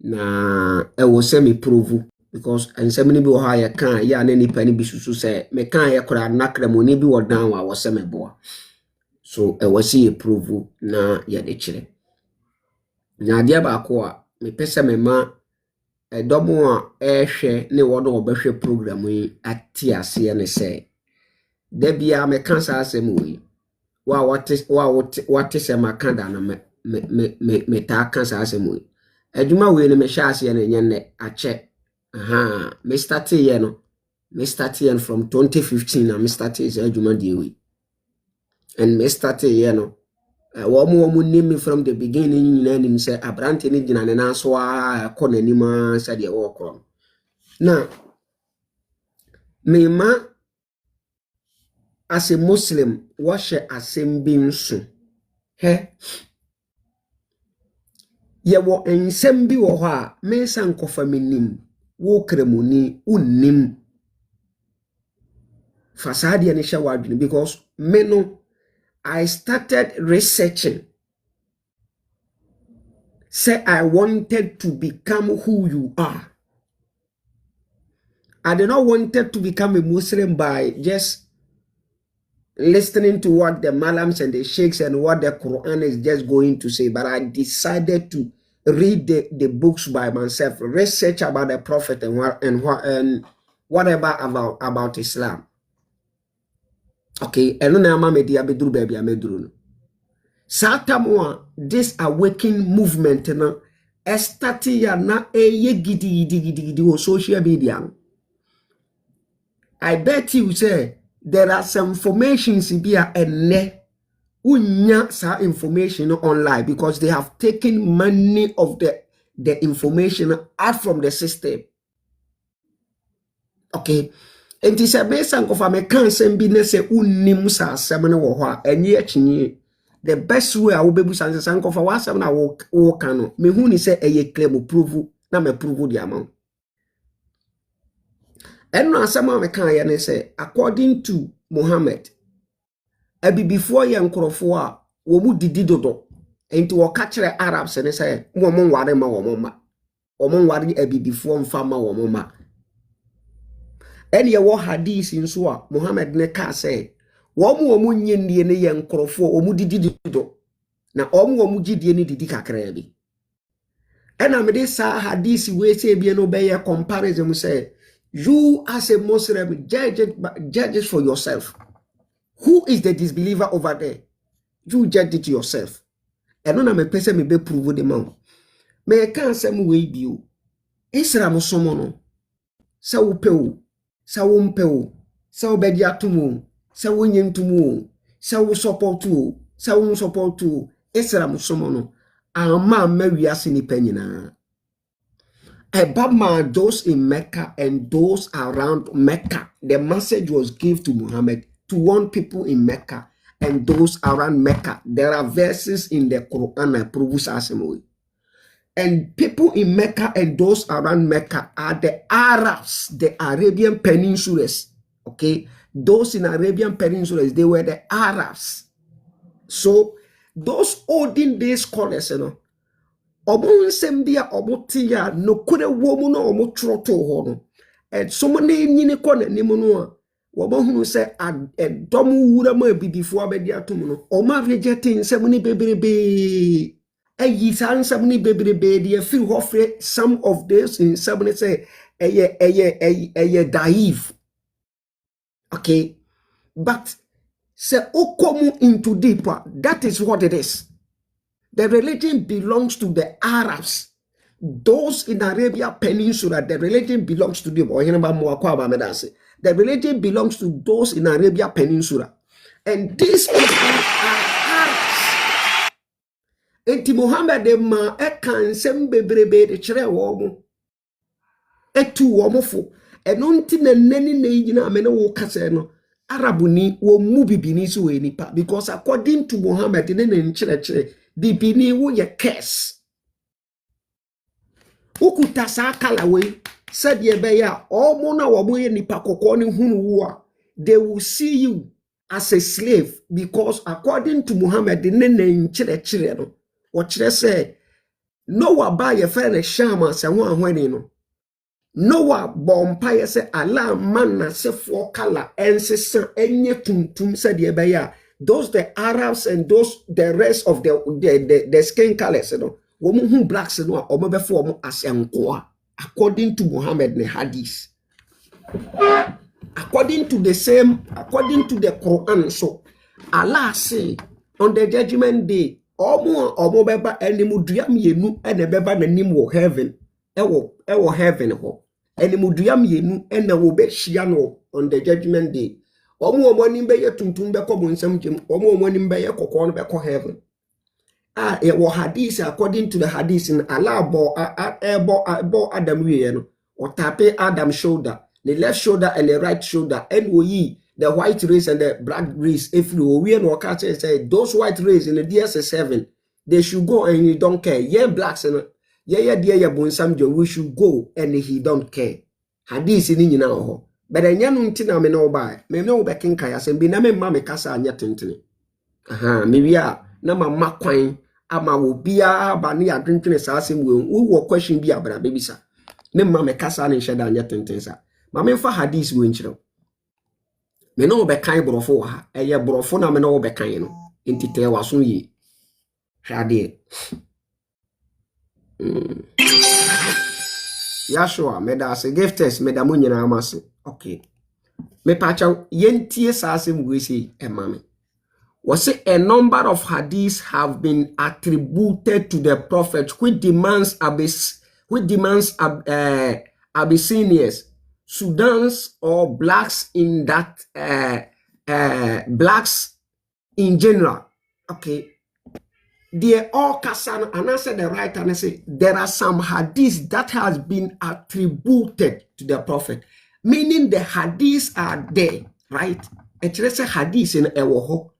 na ɛwɔ sɛ me prove because nsɛm no bi wɔ hɔ a yɛka a yɛ a na nipa no bi susu sɛ meka yɛ koraa nakramoni bi wɔ dan a wɔ sɛ meboa so ɛwɔ sɛ yɛ prove na yɛde kyerɛ na adeɛ baako a mepɛ sɛ mema ɛdɔm a ɛhwɛ ne wɔn a wɔbɛhwɛ program yi ate aseɛ ne sɛ da bia meka saa asɛm wɔ yi wate sɛ maka da no metaa ka saa asɛm wɔ yi adwuma wei no mehyɛ aseɛ no nyɛ nnɛ akyɛ me started yɛ no from 2015 na me started sɛ adwuma deɛ wei and me started yɛ no wɔn nim me from the beginning nyinaa nim sɛ abrante ne gyina ne nan so a ɛkɔ n'anim a sɛdeɛ wɔkɔ na mema as a Muslim wɔhyɛ asɛm bi nso yɛwɔ nsɛm bi wɔ hɔ a mensa nkɔfa menim wo kramoni unnim fa saa deɛ ne hyɛ w'adwene because me no I started researching. Say I wanted to become who you are. I did not wanted to become a Muslim by just listening to what the Malams and the Sheikhs and what the Quran is just going to say, but I decided to read the books by myself, research about the Prophet and whatever about Islam. Okay, and now I'm media bedru baby amedru. Satamwa this awakening movement na estati ya na eye gidi on social media. I bet you say there are some informations here and ne unya sa information online because they have taken many of the information out from the system. Okay. Enti se besa nkofa me kan sem bi ne se unnim sa asem ne wo ho a enye akyenye the best way a wo bebu san se nkofa wa asem na wo kan no me hu ni se eye claim prove na me prove the amount eno asem a me kan ye ne se according to Muhammad before ye nkrofo a wo mu didi dodo enti wo ka kire Arabs ne se wo mo nware ma wo mo ma wo mo nware before mfa ma wo mo ma ene ye wo hadith nso a Muhammad ne ka say wo mu nyendie ne ye nkrofo o mu didi do na wo mu gidie ne didi kakra bi ena me de sa hadith we say bi no be ye comparison say you as a Muslim judge for yourself. Who is the disbeliever over there? You judge it yourself. Eno na me pese me be prove the man me kan sem we bi o Islam somo no sa wo pe o sa wo mpe o sa wo bedi atomo sa wo nyentumo sa wo support o sa wo support o Islam somo no ama mawiase ni panyina Ebama those in Mecca and those around Mecca the message was given to Muhammad to warn people in Mecca and those around Mecca. There are verses in the Quran that proves assembly. And people in Mecca and those around Mecca are the Arabs, the Arabian peninsulas. Okay, those in Arabian peninsulas, they were the Arabs. So those olden day scholars, you know, omo nsembia omo tia no kure womu no omo troto ho no. And so many nyine kona nimu no wobohunu se adom wura ma bibifo abedi atom no oma rejecting nsem ni bebrebe ayi san nsem ni bebrebe de afiri ho fre some of this in nsem ni say eye daif. Okay, but se okomu into deeper, that is what it is. The religion belongs to the Arabs. Those in Arabia Peninsula, the religion belongs to them. The religion belongs to those in Arabia Peninsula. And these people are Arabs. Enti Muhammad de ma ekan sembebrebe de chere womo. Etu womo fo. Enonti na nani na yina amene wo kase no. Arabu ni wo mu bibini so we nipa because according to Muhammad ne chere bibini wo ye curse. Ukuta sa kala we said ye be ya omo na wo ye nipa kokko ni hunu wo a they will see you as a slave because according to Muhammad ne chere no wo chere say Noah ba ye friend Shama se ho ahwani no. Noah bompaye se ala man na se for color ensesa enye tuntum se de be ya. Those the Arabs and those the rest of the skin colors no. Womu hu blacks no omo be for omo asenkoa according to Muhammad ne hadith. According to the Quran, so Allah say on the judgment day, omo beba enimudua mienu ene beba nanim wo heaven, ewo heaven ho. Enimudua mienu ene wo be hia no on the judgment day. Omo nim be ye tuntum be ko bonsam jem, omo nim be ye kokon be ko heaven. It was hadith according to the hadith in Allah bo Adam we no or tape Adam shoulder, the left shoulder and the right shoulder, and we the white race and the black race. If you we no catch say those white race in the DS7, they should go and you don't care. Yeah, blacks and yeah dear bonsam jo we should go and he don't care. Hadith in nyina ho. But enya no ntina me no ba. Me no be ken kaya se bi na me ma me kasa anya tentene. Aha, me bia na ma kwan ama wo bia ba ne adwentwene saa asem wo question bi abra bebisa ne ma me kasa ne hyeda anya tentensa ma me fa hadith wo nkyerɛ me no be kan brofo ha eye brofo na me no be kan no entite waso yi hade Yashua me da se gifters me da mo nyina amase okay me pacha yentie saa asem wo esi e ma me was it a number of hadiths have been attributed to the prophet which demands Abyssinians, Sudans or blacks in that blacks in general. Okay. They all kasan and answer the right and I say there are some hadiths that has been attributed to the prophet, meaning the hadiths are there, right? It's a hadith in Ewoho.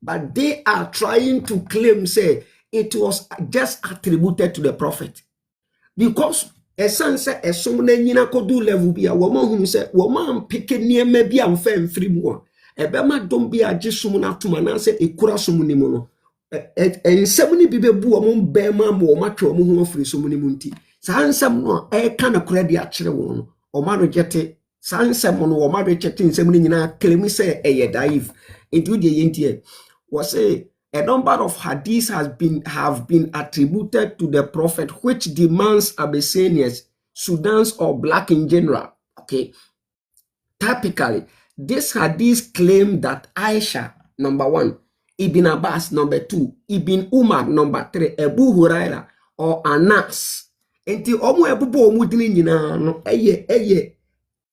But they are trying to claim, say, it was just attributed to the prophet. Because a son said, a son nina could do level be a woman who said, woman picking near maybe I'm fair free more. A bema don't be a just sumuna to man answer a kura sumunimono. And somebody be a boo among bema more macho among free sumumunti. Sansam no a kind of credit actually one or marriage jet. Sansam or marriage chatting somebody claim say a dive into the India. Was a number of hadiths have been attributed to the prophet which demands Abyssinians, Sudans or black in general. Okay. Typically, this hadith claim that Aisha, number 1, Ibn Abbas, number 2, Ibn Umar, number 3, Abu Huraira or Anas. Enti omo ebubo omudini nyina no eye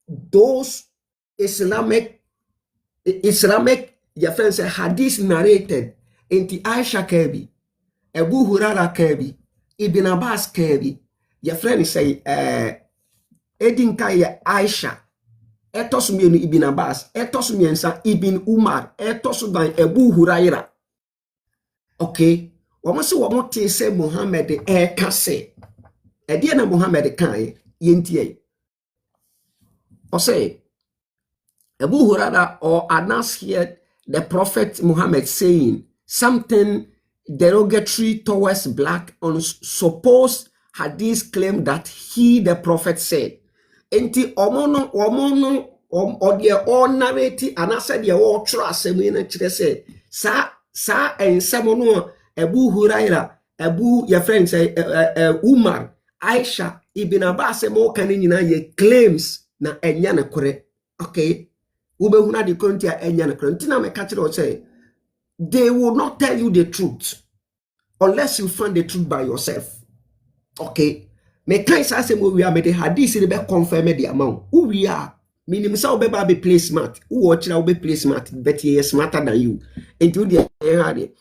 those Islamic your friend say hadith narrated into Aisha Kebi, Abu Huraira Kebi, Ibn Abbas Kebi. Your friend say Edin Kaya Aisha, Etosumi Ibn Abbas, Etosumi Ibn Umar, Etosudan Abu Huraira. Okay, almost what say Muhammad kase. Ediana Muhammad kai yentie. Or say Abu Huraira or Anas heard the Prophet Muhammad saying something derogatory towards black on supposed hadith claim that he, the Prophet, said. Enti omono or the all narrative and I said the all trust say sa and samono Abu Huraira, Abu your friend say Umar, Aisha, Ibn Abbas mo kanina ye claims na enyana kore. Okay. Ubehuna di kontia enyana kore. Ntina me catch it say they will not tell you the truth unless you find the truth by yourself. Okay. Me kai sa se mo we are me the hadith be confirm the amount. Who we are. Meaning say obeba be play smart. Who watch na be play smart, but he is smarter than you. Into the hard.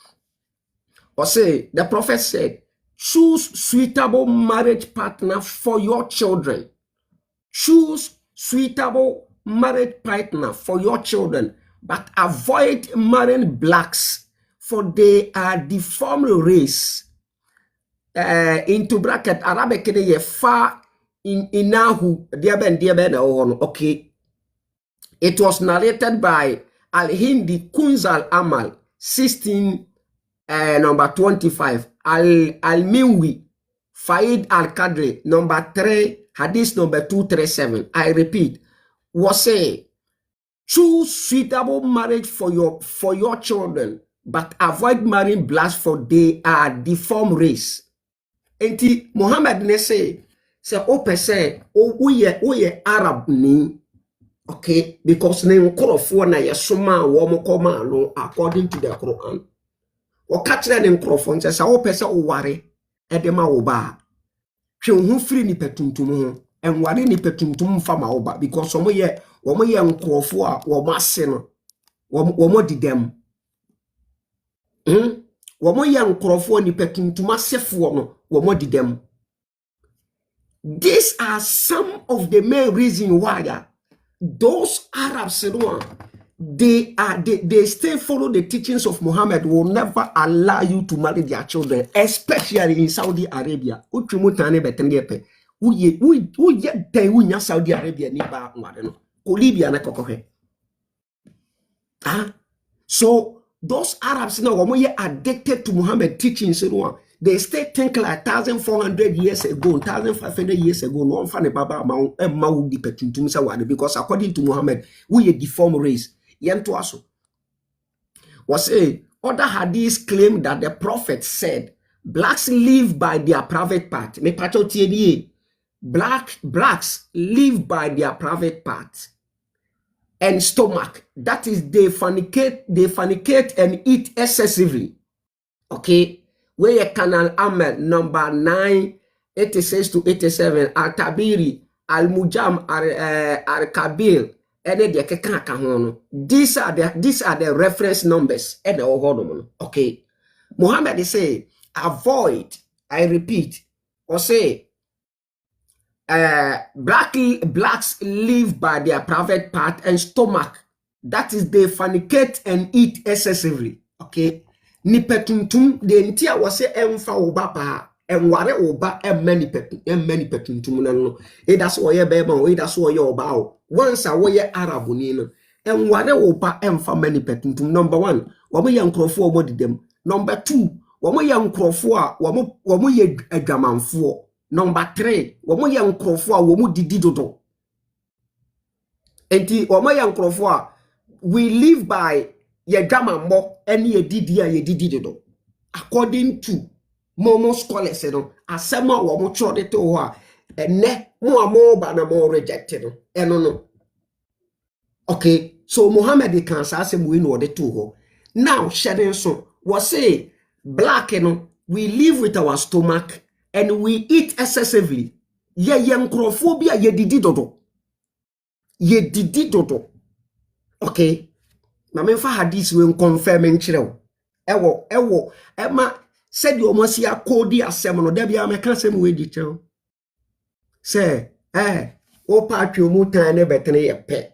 Or say the prophet said, choose suitable marriage partner for your children. Choose suitable marriage partner for your children, but avoid marrying blacks, for they are deformed race. Into bracket Arabic ye far in inahu diaben. Okay. It was narrated by Al-Hindi Kunzal Amal 16 number 25, Al-Minwi Faid Al-Qadri, number 3, hadith number 237. I repeat, was say, choose suitable marriage for your children, but avoid marrying blacks, for they are deformed race. Enti Muhammad ne say ope say woye Arab ni, okay, because ne nkrofo na yesoma wo mokoma no according to the Quran. O kachire ne nkrofo nse say ope say oware edema wo ba hwe ho firi ni petuntum ho enware ni petuntum fa ma wo ba, because omo ye nkrofo a wo mase no wo didem womo ye nkrofo ni petuntum asefo no wo didem. These are some of the main reasons why those Arabs, they still follow the teachings of Muhammad, will never allow you to marry their children, especially in Saudi Arabia. Saudi Arabia so those Arabs now are addicted to Muhammad teachings. They still think like 1,400 years ago, 1,500 years ago, no one baba because according to Muhammad, we a deformed race. Was a other hadiths claim that the prophet said blacks live by their private part. Blacks live by their private part and stomach. That is, they fornicate and eat excessively. Okay. Where Canal Ahmed number 9, 86 to 87, Al-Tabiri, Al-Mujam, Al-Kabir, these are the reference numbers. Okay. Muhammad say, avoid, I repeat, or say, blacks live by their private part and stomach. That is, they fornicate and eat excessively. Okay. Ni petuntum de ntia wose emfa oba pa enware oba emmani petuntum no eda so ye beba o eda so ye oba o once a wo ye Arab ni no enware oba emfa mani petuntum. Number 1, wo ye nkrofo omo didem. Number 2, wo ye nkrofo a wo ye adwamanfo. Number 3, wo ye nkrofo a wo didi dodo. Enti wo ye nkrofo a we live by ye drama mo any ye didi do. According to Momo scholars, asema wo mo chode to ho ene mo ba na mo rejected no. Okay, so Muhammad can say we know the two ho. Now shedding so was say black we live with our stomach and we eat excessively. Ye nkrofobia ye didi dodo. Okay. Na memfa hadith we confirm nkyerɛw ewo ema said you must ya kodi asem no da bia meka asem we di kyerɛw say o patwe mu tan ne betene ye pe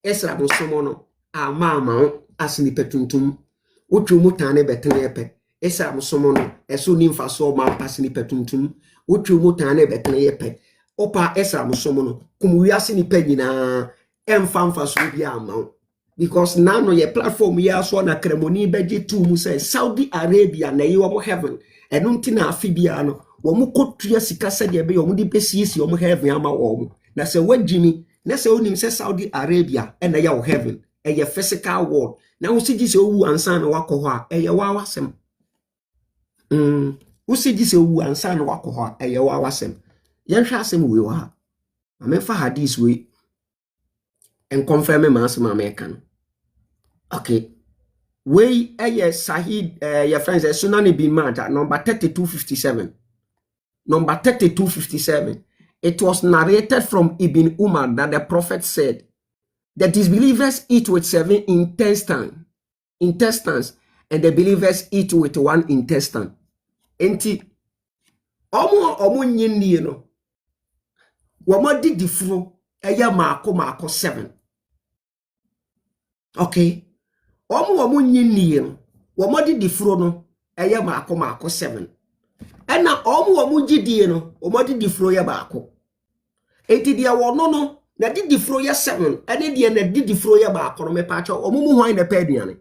esra bo somo no ama asini petuntum o twe mu tan ne betene ye pe esra bo somo no eso ni mfa so ma asini petuntum o twe mu tan ne betene ye pe opa esra bo somo no kum wi asini pe nyina emfa so bia ama. Because now no your platform ya so na kremoni beje tu mu say Saudi Arabia na yi wo heaven enunti na afibia no wo mu kotua sika se de be yo mu di pesiesi wo heaven ama wo mu na se wagimi na se onim se Saudi Arabia na ya wo heaven ye physical world na wo sigi se owu ansa na wakọ ho a ye wa wasem wo sigi se owu ansa na wakọ ho a ye wa wasem yen hwa asem we wa ha amefa hadith we and confirm my American. Okay. We Sahid your friends Sunan Ibn Majah number 3257. Number 3257. It was narrated from Ibn Umar that the prophet said, the disbelievers eat with 7 intestines, and the believers eat with 1 intestine. Enti omo nyini no. Womo di difuro eya maako 7. Okay. Omo nyini no. Womo di difuro no eya maako 7. Ena omo gidie no, omo di difuro ya maako. Enti dia wono no na di difuro ya 7, ene dia na di difuro ya maako no me pa cho omo mu hwan na pa aduane.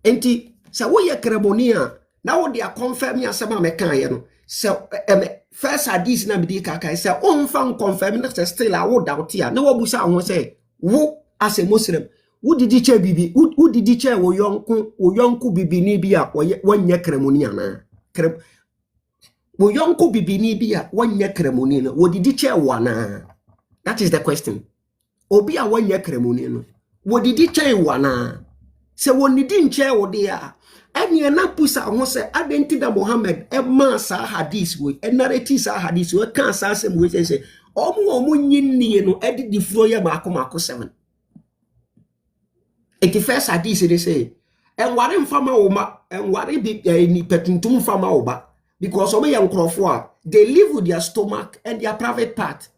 enti se wo ye kremonia na wo dia confirm ya sema meka ye no se first hadith na bidi kaka se on fa confirm na se still a wo doubt ya na wo busa ho se wo as a Muslim wo didi che bibi wo didi che wo yonku bibini bi a wonye kremonia na wo yonku bibini bi a wonye kremonia na wo didi che wana. That is the question. Obi a wonye kremoni no wo didi che wana se woni di nche wo de a ene na pusa ho se adenti da Muhammad e ma sa hadith we narrate sa hadith we kan sa se mo se omo nyinnie no edi di furo ya mako 7 eti first hadith they say enware mfama wo ma enware bi ni petuntum mfama wo ba because omo ya nkrofo a they live with their stomach and their private part.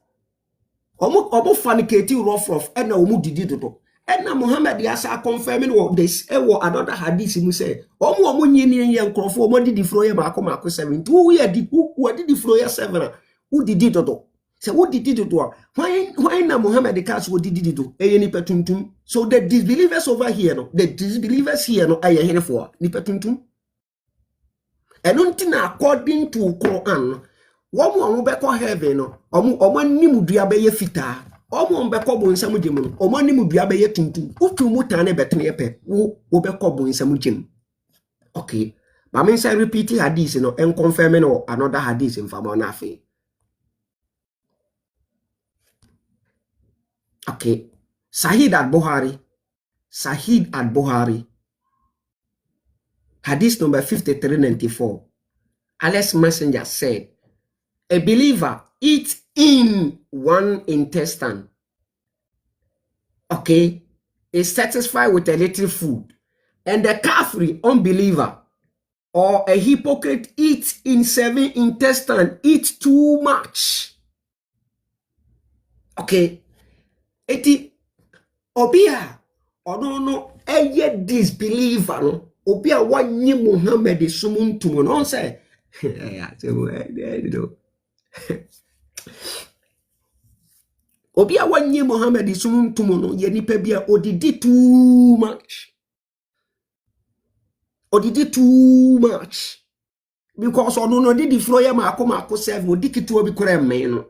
Omo faniketi rough and omo didi dodo. And na Muhammad yasa confirming what this another hadith mu say omo nyini ye nkrofo omo didi fro ye mako 7 who ye di who didi fro ye 7 who didi dodo say who didi dodo why na Muhammad cast who didi dodo e ni petuntum. So the disbelievers over here no the disbelievers here no aye here for ni petuntum and until according to Quran womo beko heaven no omo nimu dua be ye fita omo beko bo nsam gem no omo nimu dua be ye tuntum utu mu tan beto ye pe wo beko bo nsam gem. Okay, but me say repeat hadith no and confirm no another hadith in fama na afi. Okay, Sahih al-Bukhari hadith number 5394. Allah's messenger said, a believer eats in one intestine, okay, is satisfied with a little food, and the kafir unbeliever or a hypocrite eats in 7 intestines, eats too much. Okay, eti obia no eye disbeliever no obia wanyi Muhammad sumuntum no say Obia wanye Muhammad sumuntum no ye nipa bia odidi too much. Odidi too much. Because ono no didi flow ya mako 7 odiki to bi kora me no.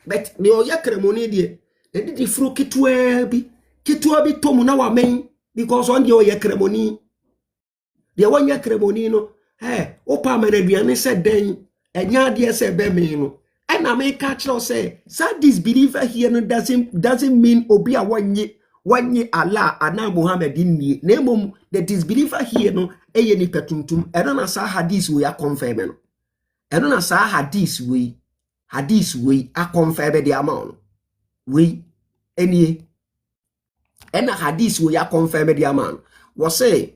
But me o ya kremoni de didi flow kitwa bi tomu na wa men because on de o ya kremoni. De wanya kremoni no o pa ma na duane se den enya de se be me no. And I make catch say, this believer here no doesn't mean obi a wanye Allah ana Muhammad inni. Name the disbeliever here no eye ni petuntum. I don't know hadith we are confirming. I don't know hadith we are confirming the amount. We any hadith we are confirming the amount. Was say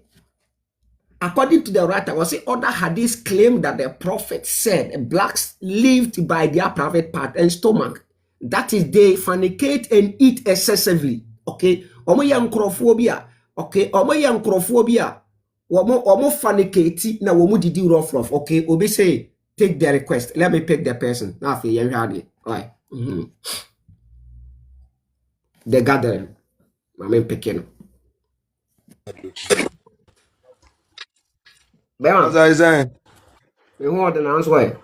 according to the writer, was it other hadiths claim that the prophet said blacks lived by their private part and stomach. That is, they fornicate and eat excessively. Okay, omo yankrophobia. Okay, omo yankrophobia. Omo fornicate na womu didi rough. Okay, obi say take the request. Let me pick the person. Now for you hardly. Right. The gathering. I'm picking. As I say, we want an answer.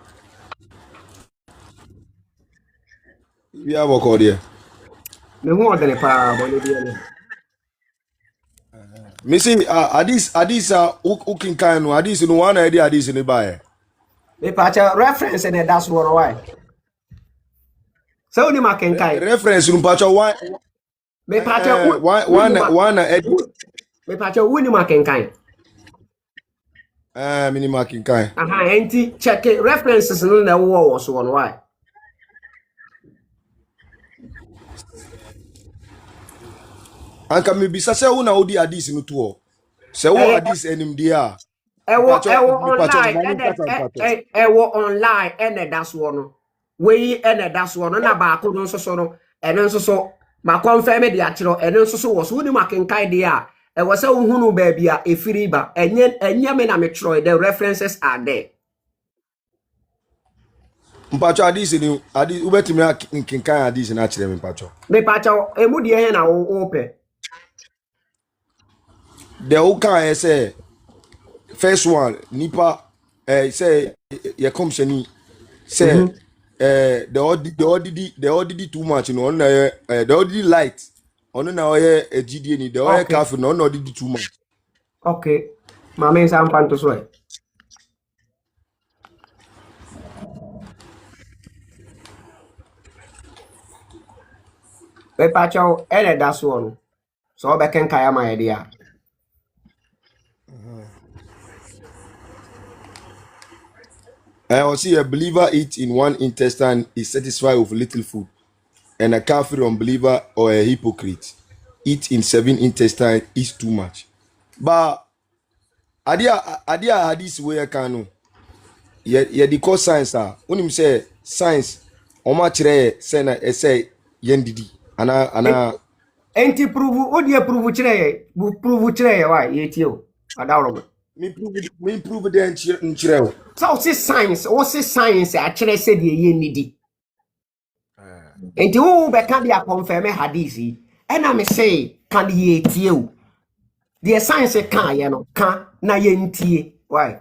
we have a call here. We want an power. Missy, Adis, Ukin Kano, Adis, no one idea, Adis in the buyer. Me patch a reference and that's what why. So, ni makenkai. Reference, Rumpacha, why? Me patch a one, me patch a winnie makenkai. Mini marking kind. Anti check it references in the war was one why. And can me be such a one odi Adis in the tour. So what Adis enim dia? Online and that's one. We and that's one and about couldn't so and then so my confirm the actual and then so was winnie makenkai dia. I was a hunu baby a firiba and yamen a metroid. The references are there. Mpacho Adis in Adis ubeti me kinkan Adis in actually me pacho. Me pacho emudi hen a ope. the whole kind say first one nipa say ye come shani say the all did too much no on the all did light on na oye GD ni the oye Okay. cafe no no did too much. Okay. Mame sa mpanto so e. We pacho ele da so no. So be ken kaya ma dia. I will see a believer eat in one intestine is satisfied with little food, and a kafir unbeliever or a hypocrite eat in 7 intestine is too much. But adia hadis we can no. Ye di call science unim say science oma kire say na say yendidi ana Enti prove o dia prove kire ye wa ye tie o. Adawro. me prove the nkire o. So o se science a kire se de ye nidi. Enti wo be kan dia confirm hadisi. Ena me say kan ye tie o. The science kan ye no kan na ye ntie. Why?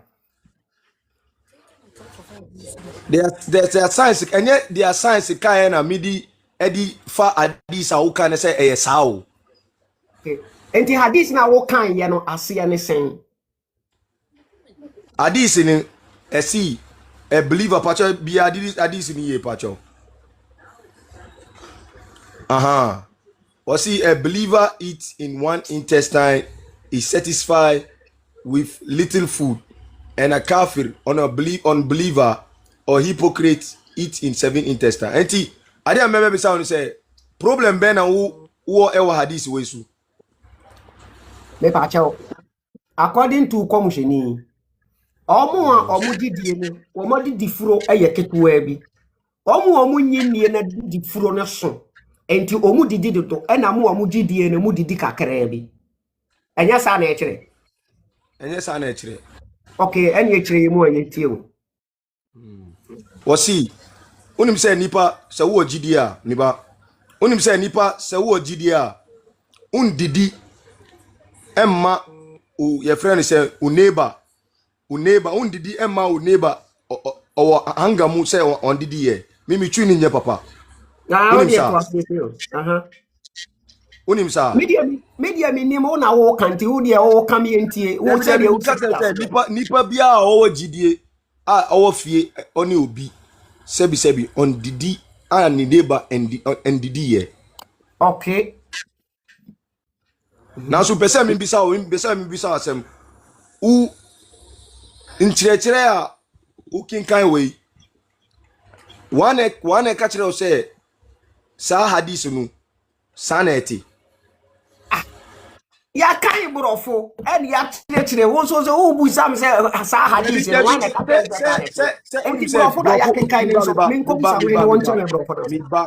There's a science and yet their science kind na midi edi fa hadis a wo kan say e sao. Okay. Enti hadisi na wo kan ye no ase ne sen. Hadis ni see a believer pacho bi hadis ni ye pacho. See a believer eats in one intestine is satisfied with little food, and a kafir unbeliever or hypocrite eat in 7 intestine. Enti ade amebe be sound say problem be na wo ewa hadis we su. Me pacho. According to komsheni omo didie no omo didi furo eye ketewa bi omo nyinnie na didi furo no so enti omo didi dodo na omo didie no mu didi kakra bi enya sa na ekire okay enya ekire mu enya tie o Wasi unim say nipa se wo gidi a nipa unim say nipa se wo gidi a undidi emma o your friend say o neighbor undidi emma o neighbor o hanga mu say on didi ye mimi twi ni nye papa na o de to asese o unim sa media mi mo na wo kanti wo de wo kam ye ntie wo say de wo nipa bia o gidi a o fie oni obi sebi on didi a ni neighbor and didi ye okay na so pese mi bisa asem u nchire a u kinkan we one ka kire o say sa hadis nu saneti ya kai brofo en ya chire wo so wo bu sam se sa hadisi no wan ka enti brofo da ya kai ne so min ko bisa we no won chire brofo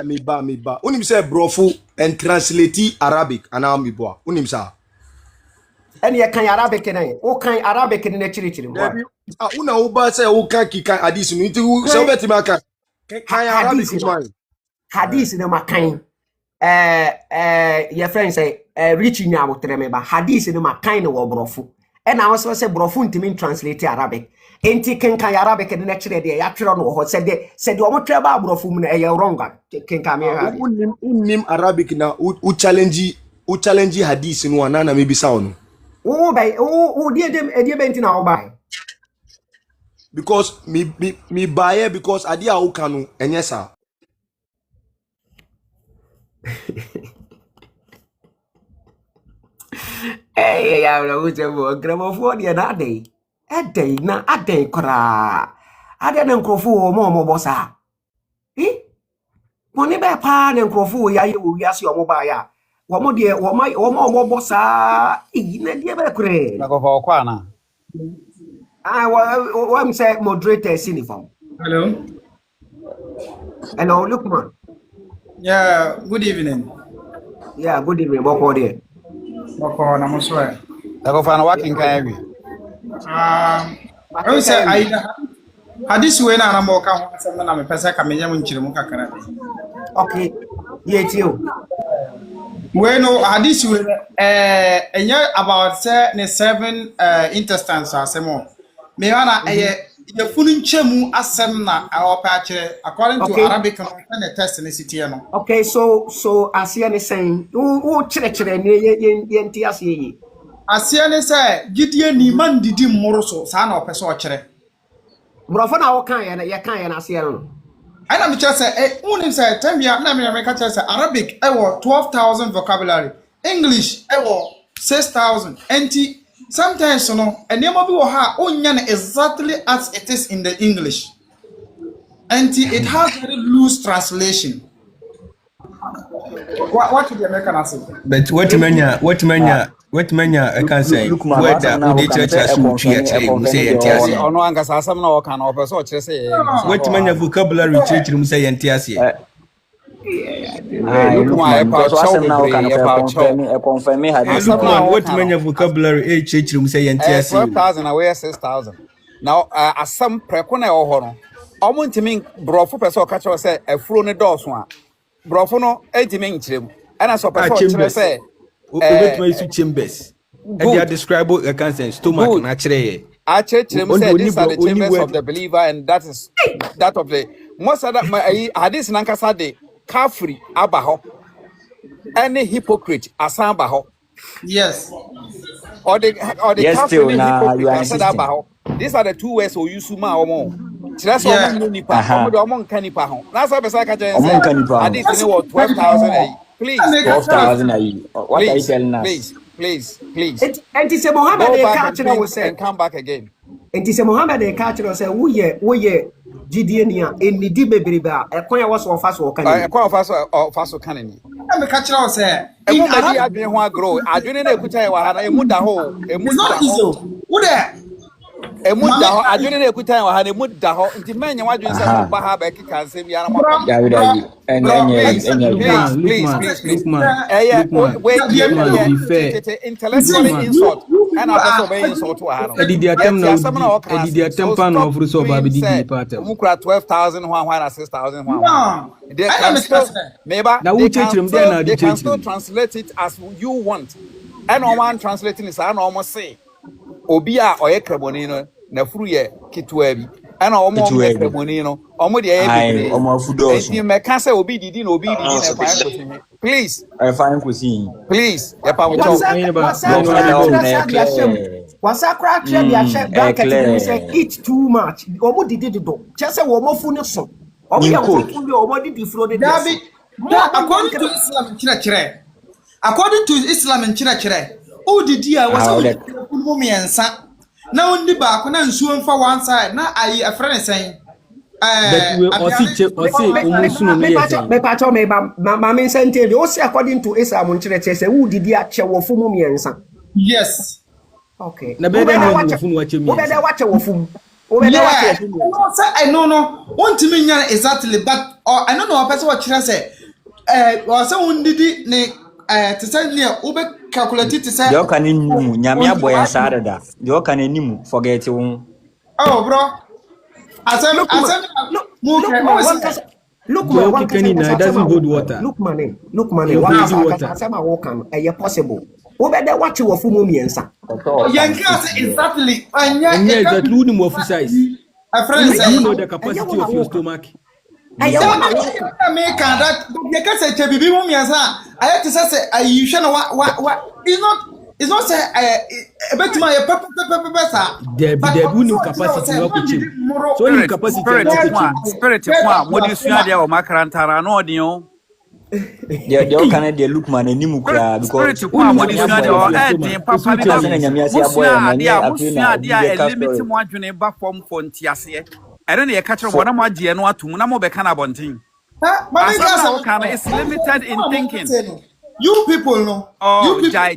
mi ba unim say brofo and translate Arabic ana mi bo unim sa en ya kan Arabic na o kan Arabic ne na chire mo una o ba say o kan ki kan hadis nu nti so beti ma kan Arabic man hadisi na makan your friend say rich nya abotre me ba hadisi no makan no wo brofo e na wo say brofo ntimi translate Arabic enti kenkan Arabic ne na kire de ya twere no ho say de o mo tre ba brofo mu na e wrong kenkan me unim Arabic na u challenge hadisi no na me bisa ono o die benti na o bai because me buy because ade a wo kanu enye sa ya na wo je mo gramofo de na dai edai na adai kra ade na nkrofo wo mo bosa mo ne be pa na nkrofo ya ye wo wiase o mo ba ya wo mo de wo mo bosa na de be kre na ko fa kwa na what say moderator uniform. Hello, Lukman. Yeah, good evening. Yeah, good evening. Boko there. Boko na muswa. na ko fa na working kan wi I say I hadis we na mo ka ho asem na me pesa ka menye mo nchire mu kakara. Okay. Yeah, it's you. Bueno, hadisi we about say ne 7 instance asemo. Me wana ye funu nchemu asem na awopa akire according to Arabic no na test ne sitie no. Okay, so asia ne saying who chere ne ye nti ase yi. Asia ne say gidie ni man didi mmoro so sa na opese o kire. Brofo na wo kan ye kan ye na asia no. I na me just say unim say tambia na me ka say Arabic 12,000 vocabulary, English 6,000. Enti sometimes no enema bi wo ha onya na exactly as it is in the English. Enti it has very loose translation. What the American say? But what manya I can say whether the church has to say entiasi. Ono angasa asam na oka na opeso o kire say. What manya vocabulary church mu say entiasi. What manya vocabulary church mu say entiasi. 12,000 away 6,000. Now asam preko na e ho no. Omo ntimi brofo pese o ka kire say afuro ne dɔɔso a. Brofo no ntimi nkire mu. Ana so pese o kire say Obetuma chambers. And they are described I can say stomach na kire ye. Actually, these are the chambers of the believer, and that is that of the most of that hadith nankasa de kafiri abaho, any hypocrite asambaho. Yes. Or the yes, kafiri hypocrite abaho. These are the two ways we use suma omo. That's all we nipa. Omo kanipa ho. That's why besaka say hadith ni what 12,000. Please, 12,000 what are you telling us? Please. And say Muhammad dey catch no say and come back again. And say Muhammad dey catch no say wo ye gidie ni a enidi bebrebe a ekon ya wo so fa so kan ni. Ekon fa so kan ni. Na me catch no say in Arabic adwene ho agro adwene na ekuta ye wa ha na emu da ho emu da ho. Wo there? Emu da ho adwene na ekuta ye wa ha na emu da ho nti menye wadwene se mo ba ha ba kika nsem ya na mo. Please. Intellectually insult. And I also insult to her. Edidi atem na ofuru so ba be di part. Mukura 12,000 1 6,000 1. They can still translate it as you want. And no one translating is I almost say obi a oye kreboni no na furu ye kitwa bi. And almost kreboni no omo de e omo fudo so. You me can say obi didi na obi didi na fine. Please. I find cuisine. Please. Epa we Wasa crack the bracket say eat too much. Omo didi do. Just say omo fu ne so. Omo didi flow the David. According to Islam chire. According to Islam and chire. O didi a wasa fu miensa. Na undi ba ko na nsuo mfa one side na ayi a friend saying according to Islam say who did ya che wo fumu miensa. Yes. Okay. Na be dey watch wo fumu. I no want to mean exactly, but I don't know a person what you say. Or someone did ne to send near Uber calculated to say, you can in Yamia boy and Sarada. You can in forget you. Oh, bro. Look, one doesn't hold water. Look, money. Water. A possible. Over there, watch you fumu miensa. Exactly. And yeah, that lunim of size. A friend say, you know the capacity of your stomach. I make that you can say to be miensa. I have to say, you should know what it's not say a bit my pepper. There be capacity of the so you capacity spirit what do you see there or makarantara no dio. They can they look man and nimu kra because what is your papa limit mo adwene ba form for ntiase. I don't know catch what am agye no atum na mo be kana bontin. It's limited in thinking. You people know. Oh, jai.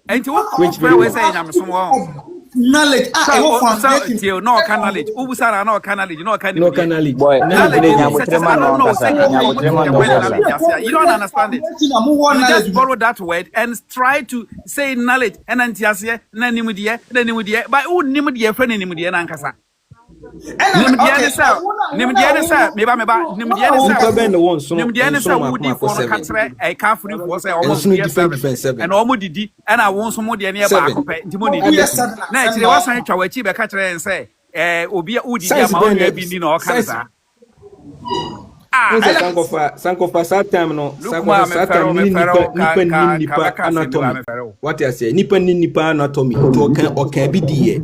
And which way say I'm someone knowledge. No knowledge. Ubusara no knowledge. No knowledge. Boy, you don't understand it. You just borrow that word and try to say knowledge and antiasia, nanimudie, but who nimudie friend nimudie nankasa. nimdeɛ ne sɛ meba nimdeɛ ne nipa bɛn sɛ na wɔn nsono nimdeɛ ne sɛ wodi akɔ fo no 7 katre kafiri fo sɛ ɔmo nsono yɛ different 7 7 ɛna ɔmo didi ɛna wo nso mo deɛ ne yɛ baako pɛ nti mo ne didi na ɛkyerɛ wasan twa wachi bɛka kyerɛ yɛn sɛ obi udidi ama ɔnua bi ni na ɔka saa sankofa saa time no sankofa saa time ni nipa anatomy what I say nipa ni nipa anatomy to okan bi die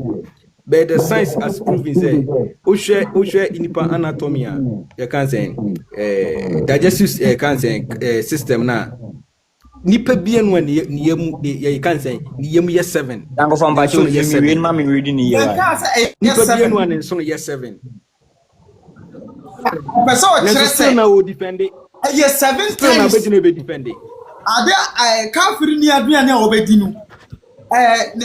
but the science has proven say ohwe nipa anatomy a you can say digestive can say system na nipa bia no ne yam you can say ne yam ye 7 sankofa mpa cho mi win ma mi reading ni ye nipa bia no ne so ye 7 Person say na o defend it. Yes, 7 times. Na be no be defend it. Ade kafiri ni aduane a obedi no.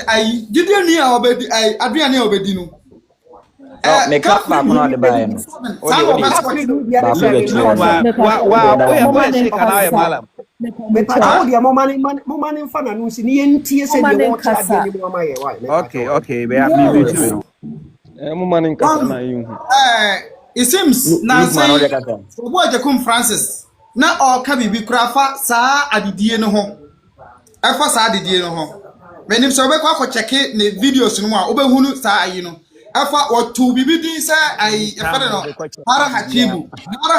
Ai gide ni a obedi aduane a obedi no. Me ka ba kono de ba no. Wa se kana ya malam. Me pa o dia mo mani mfa na no si ni entie se de wo cha de ni mo ma ye wa. Okay, be me Mo mani nkasa na yin. It seems na say Obo Jakum Francis na o ka bibi krafa saa adidie no ho. Afa saa adidie no ho. Menim so be kwa check ne videos no a obehunu saa ayi no. Afa o tu bibi din say ai afa no. Hara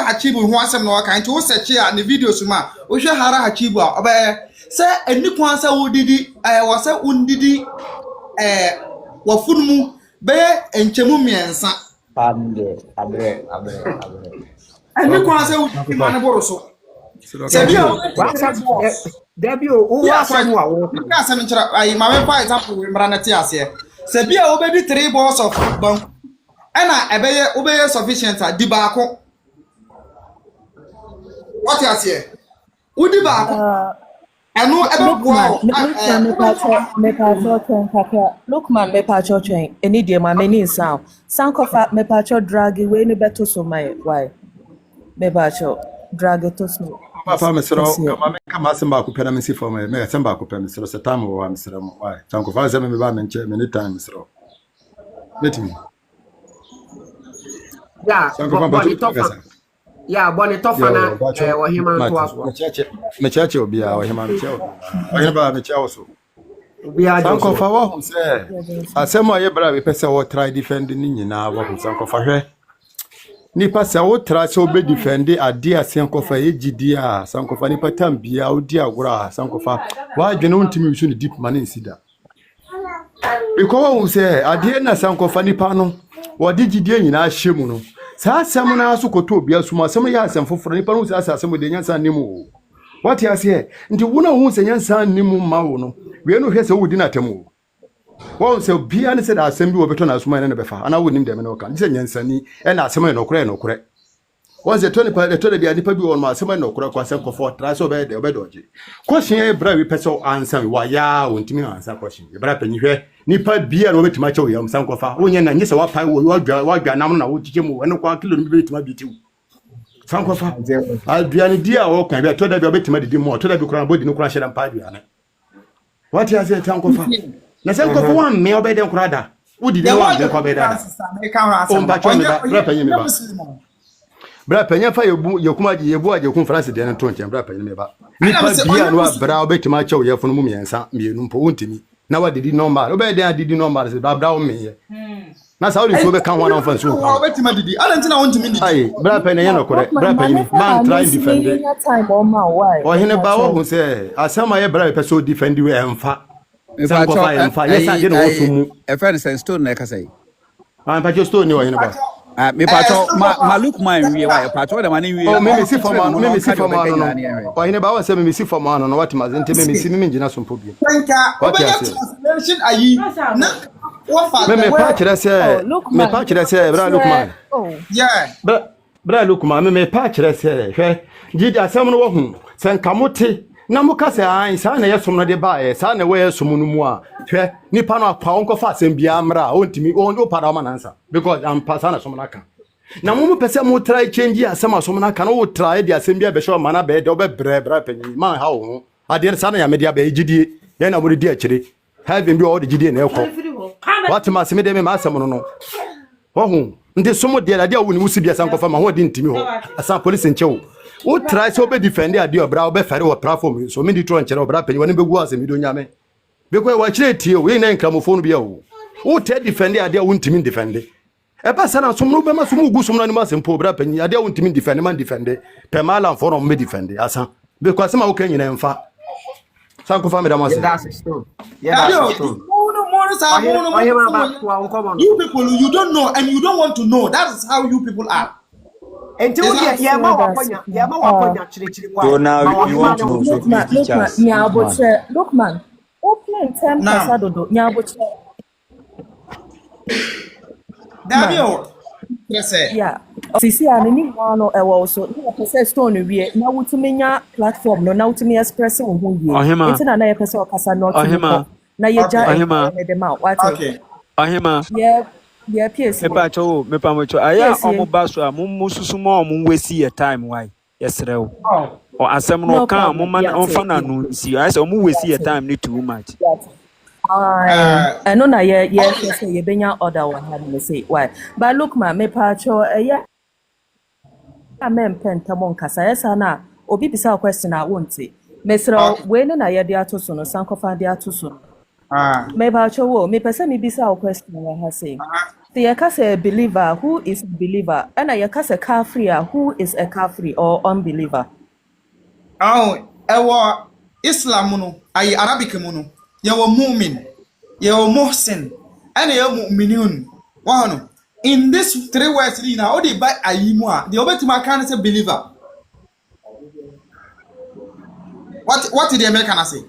Hachibu ho asem no ka nti wo search a ne videos ma. Wo hwe Hara Hachibu a obe say eni kwan say wo didi wo say undidi wo funmu be enchemu miensa abre. Ani kwa se u mane boroso. Se bio, Debio, o wa fa mu awo. Ka se nchira ai ma me for example we mra na ti ase. Se bio obedi 3 balls of bank. Ena ebeye obeye sufficient di baako. What you ase? Udi baako. Anu ebe boa. Lookman me pacho twen eni die ma meni nsa sankofa me pacho drag we ni beto so my why me pacho drag to so papa mesro kama semba ku pena mesi for me semba ku pena mesro se time wo mesro mo why sankofa ze me ba me nche me ni time mesro letimi ya boni tofa na wo hima to aso me cheche obi a wo hima me cheche obi ba me cheche so sankofa wo hu se asemo aye bra be pese wo try defend ni nyina wo hu sankofa hwe nipa se wo try se obe defend ade a sankofa ye gidi a sankofa nipa tambia odi agora sankofa wa adwene untimi wisu ni deep man insida because wo se ade na sankofa nipa no wo di gidi nyina ahyemu no saa asem na aso koto obi asuma asem ya asem foforo nipa no saa asem de nyansa nimu what you say nti wona hu se nyansa nimu ma wo no we no hwe se wodi na temu won se bia ne se da asem bi wo beto na asuma ne befa ana wonim de me no kan se nyansa ni e na asem no kure won se 20 pa de bia nipa bi won ma asem no kure kwa se kofo tra so be de obedoje question e bra we pese answer wa ya wontimi answer question e bra panyi hwe nipa bia no betima che wo yam san kofa wonye na nyese wa pa wo dwa nam na wo tike mu eno kwa kilo no betima bitiu san kofa aduane dia wo kan bia to da bia betima didi mu to da bi kura bodi no kura sheda mpa aduane what you say san kofa na san kofa wa me obede kura da wo didi wa me kwa beda o mpa cho me bra panyi me ba bra panyi fa yekuma yebu aje kun France de na to nchen bra panyi me ba nipa bia no bra obetima che wo yefunu mu miensa mienu mpo wontimi na wa didi normal obe dey didi normal se bra o me na sa o le so be kan wan on fan so o be tima didi alanti na won timi didi ai bra pe na ye no kore bra pe ni man try defend o hene ba o hu se asama ye bra pe so defend we emfa emfa yes I dey no so mu e friend say stone na ka say pa jo stone ni o hene ba me pacho ma look man wie wa pacho da mani wie o me si for man no o hene ba o se me si for man no what mazente me si me ngina so mpo bi what you translation ayi na what fa me pa kire se bra Lukman yeah bra Lukman me pa kire se hwe gidi asem no wo hu se nkamote na muka se an sa na yesom no de ba sa na we yesom no mu a hwe nipa no akwa onko fa asem bia amra ontimi on do para ma nansa because am pasa na som na kan na mu pese mu try change asem asom na kan wo try de asem bia be show mana be de obe bra panyi man ha wo ade sa na ya media be gidie ye na mo di akire have been be all the gidie na ekọ what ma se me de me ma asem no Oh, nde somo de ade a woni wusi bia san kofa ma ho de ntimi ho asan police nche wo try so be defend ade obra wo be fere wo platform so me di tro nche obra penyi woni be gu asem do nyame be ko wa kire tie we na nkramofo no bia wo te defend ade a wo ntimi defend e ba sana so no be ma so mu gu so no ni ma asem po obra penyi ade a wo ntimi defend man defend pe mala for no me defend asan be ko asem a wo kan nyina mfa san kofa me da ma se you people, you don't know and you don't want to know. That is how you people are. Until so now you want to know. So please teach us. Look, man. Open term Casadodo. Yeah. Sisi anini wano also. Ni pese stone we na wutumenya platform no na wutumi express wo hu ye. Enti na ye pese okasa no to. Na ye ja dem out. Okay. Ahima. Yeah, PS. Mepa mocho. Aya omo baso a mum susuma omo wesi your time why? Yesrew. Or asem no kan mo man on fa na no si. I say omo wesi your time need too much. I know na ye say ye benya order one had me say why. But look ma mepa cho yeah. Amen pentamon kasa yesa na obi bisa question a wonte. Mesra we na ye de atoso no sankofa de atoso. Maybe cho me person me bisa question we ha say. The yakase a believer who is a believer and a yakase kafiri who is a kafiri or unbeliever. Ewa Islam no ay Arabic no ye wo mu'min ye wo muhsin and ye mu'minun. Wow. In this 3 words now all the by ayimu a the obetima can say believer. What did the American say?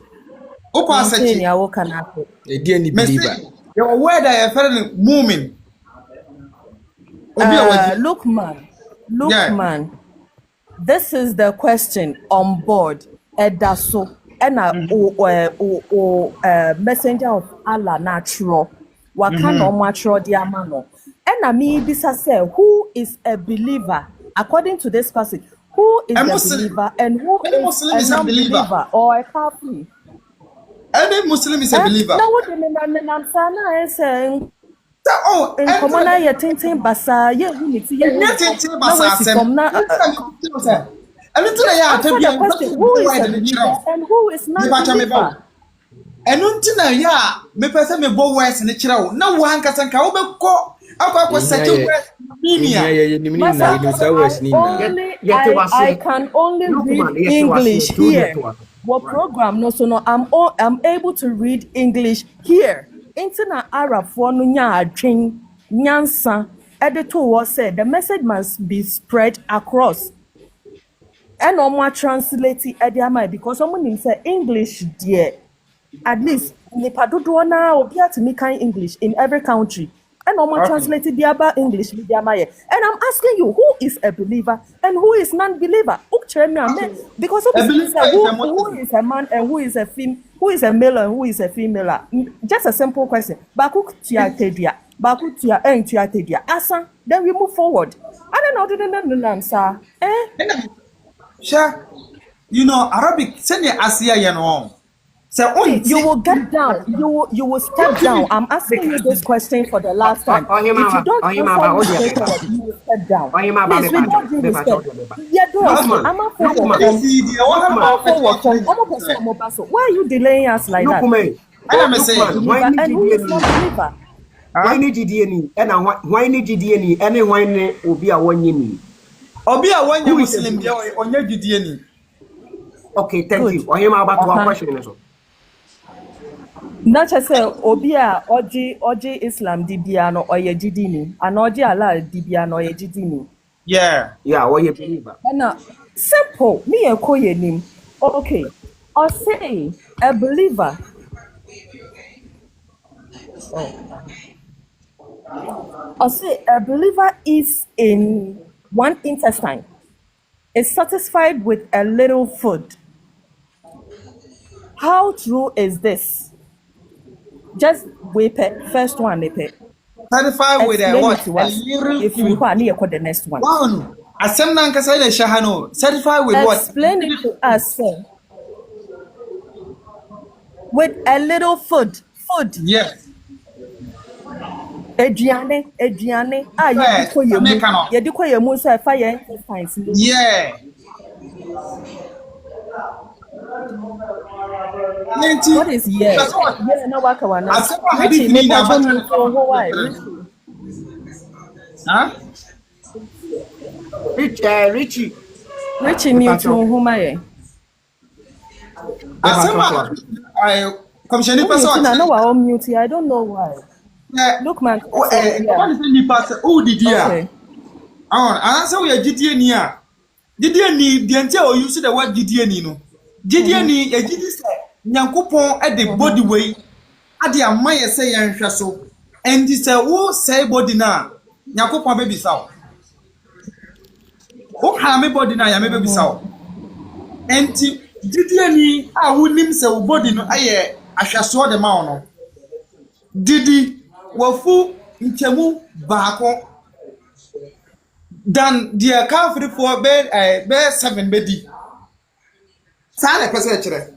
Opa say ya wo kana ko. E die ni believer. Ye wo word I refer mu'min. Look man, this is the question on board edaso and messenger of Allah natural wakano natural diamano and me bisa say who is a believer according to this passage, who is a believer and who is a non-believer or a kafir. Any Muslim is a believer. Now what I say in common ye tintin basa ye unity ye tintin basa from na who is a believer and who is not believer and untina ya me pese me bo words ni kira wo na wo hankasa nka wo be ko akwa settle I can only read English here. What program no so no I'm able to read English here. Interna Arab for no nya adwen nyansa editor was said the message must be spread across. And omo translate ediama because someone nim say English there at least nipa dodo na obi atimi kan English in every country. And omo translate diaba English mediama ye. And I'm asking you who is a believer and who is non-believer? Because who is a man and who is a female? Who is a male and who is a female? Just a simple question. Baku tia tedia. Baku tia tia tedia. Asa. Then we move forward. I don't know, sir. Sure. You know Arabic. Send your Asia, you know. So you will get down. You will step down. I'm asking you this question for the last time. If you don't answer you will step down. Please, we don't do respect. I'm a forward. Why are you delaying us like that? I'm saying, and who is not believer? Why need you why need you any wine obi a one yini? Obi a one Muslim on your GDN. Okay, thank you. Or him about one question. Not just say Obia Oji Islam Dibiano or ye Jidini, and Oji Allah Dibiano or ye Jidini. Yeah, or ye believer. And simple, me a koye name. Okay, or say a believer. Or say a believer is in one intestine, is satisfied with a little food. How true is this? Just wait first one satisfied with a what? If you want the next one. Wow. Asem na nkasa ile shahano. Satisfied with what? Explain it to us, sir. With a little food. Yes. Ediane, yediko yemu so fire intestines. Yeah. What is yeah? Yeah, no waka wana. Richie, maybe I don't need to know why. Huh? Richie mute who my. I commissioner person. I know I mute. I don't know why. Look man. What is the new pastor? Oh, did you? Okay. Answer we are GDN here. GDN the entire use the word GDN no. GDN a GD say Nyankopon at the body way. At the amaya say and so. And this who say body na Nyankopon baby saw. Oh, how me body na ya me baby saw. And GDN I would name say body no aye ahwaso de ma no. Didi wafu nchemu baako dan dia kafiri for be 7 bedi sa na pese kire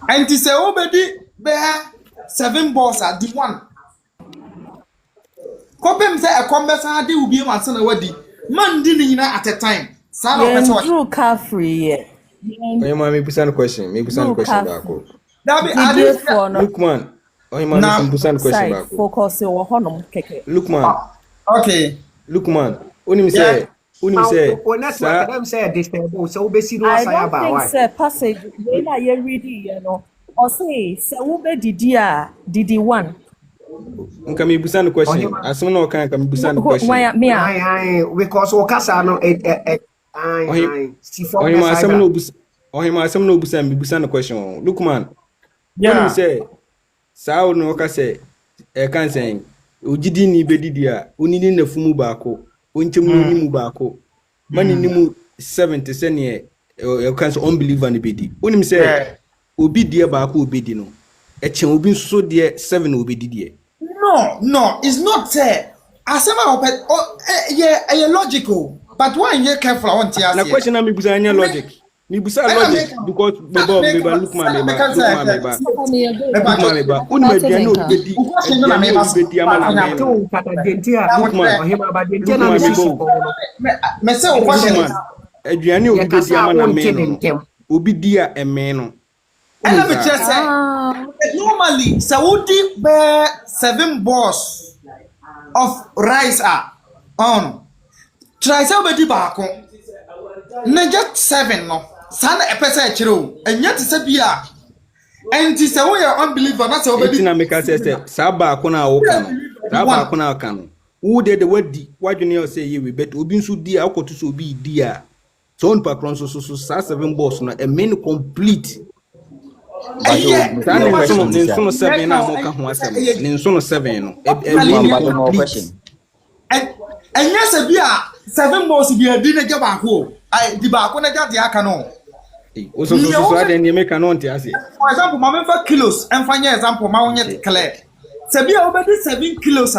anti se obedi be 7 balls at the one kopem se ekomesa de ubi manse na wadi man di ni na at a time sa na pese wa true kafiri ye me pusan question baako Lukman. Focus on honum keke. Lukman. Okay. Lukman. Unim say. Them say disturbance. So obesi no say about why. I don't think passage when I read you know. Or say ube didi one. Nka me busan question. Asem na okan ka me busan question. Because okasa no asem no busan me busan question. Lukman. When say sao no ka say kan say ogidi ni bedidi a onini na fumu baako onchemu ni mu baako mani ni mu 70 se ne e kan say unbeliever ni bedi onim say obi die baako obedi no e chen obi so die 7 obedi die no it's not asema yeah logical but why you careful I want to ask na question na me busa anya logic me busa logic because beba Lukman uni mediano bedi bedi amana me say o question aduane obi bedi amana me obi dia eme no let me just say normally Saudi bear 7 balls of rice on try somebody back na just 7 no sana epesa chiro enya te se bia enti se wo ya unbeliever na se obedi na make say saba akona wo kan wo de wadi wadwene o say ye bet obi nso di akoto so obi di a so on pa kron so 7 balls no e main complete tani nso 7 na mo ka ho asem ni nso 7 no enya se bia 7 balls bia di na ge ba ko di ba ko na ja di aka no so ade ni make no nti ase for example ma me fa kilos en fa nya example ma wonye clear se bia obedi 7 kilos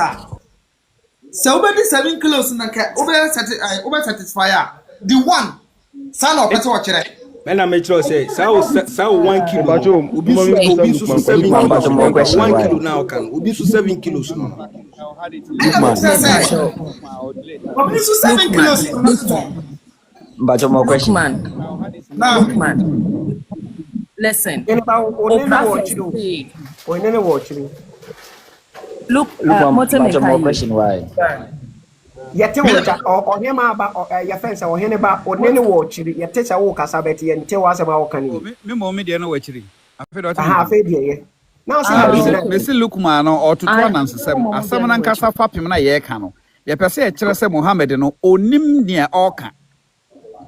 se obedi 7 kilos na ka obe satisfy the one son of person kire when I make sure say sao 1 kilo obi so 7 kilos 1 kilo now can obi so 7 kilos no obi so 7 kilos but more question Lukman. Listen. Look, more question why yete wocha ohema ba ya fensa ohene ba onene wo chiri yete cha wo kasabeti yente wa asema wo kan ni me mo me de na wa chiri afe de ye now say me se Lukman no ototo na nsesem asem na nkasa fapem na ye ka no ye pese e kire se Muhammad no onim ne oka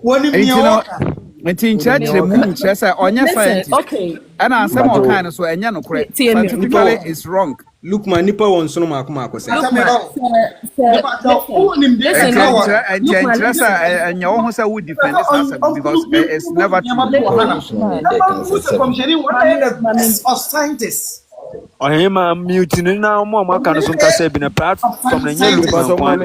wonim ne oka nti nkyerɛkyerɛ mu nkyerɛ sɛ ɔnyɛ scientist ɛna asɛm ɔkan no so ɛnyɛ no korɛ scientifically is wrong Lukman nipa won so no maako sɛ nkyerɛ sɛ ɛnyɛ wo ho sɛ wo defend this asɛm because it's never true Ohima mute ni na mo aka no so nkasa bi na platform na nya Lukman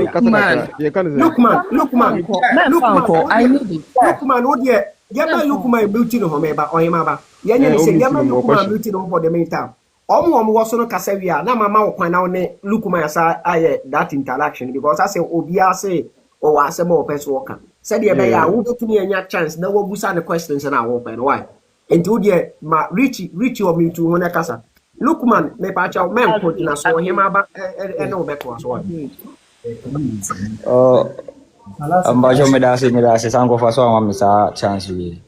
I need it Lukman wo de Yama Lukman mute no ho meba ohima ba. Yanya ni se yama Lukman mute no for the meantime. Omo was no kasevia na mama wo kwan na ne Lukman sa aye that interaction because I say obia say o wa se mo person worker said e be ya wo betumi anya chance na wo busa the questions na wo pen why enti die ma reach o me to ho kasa Lukman me pa cha men ko na so him aba e no be ko so why ambajo me da se sanko fa so am sa chance we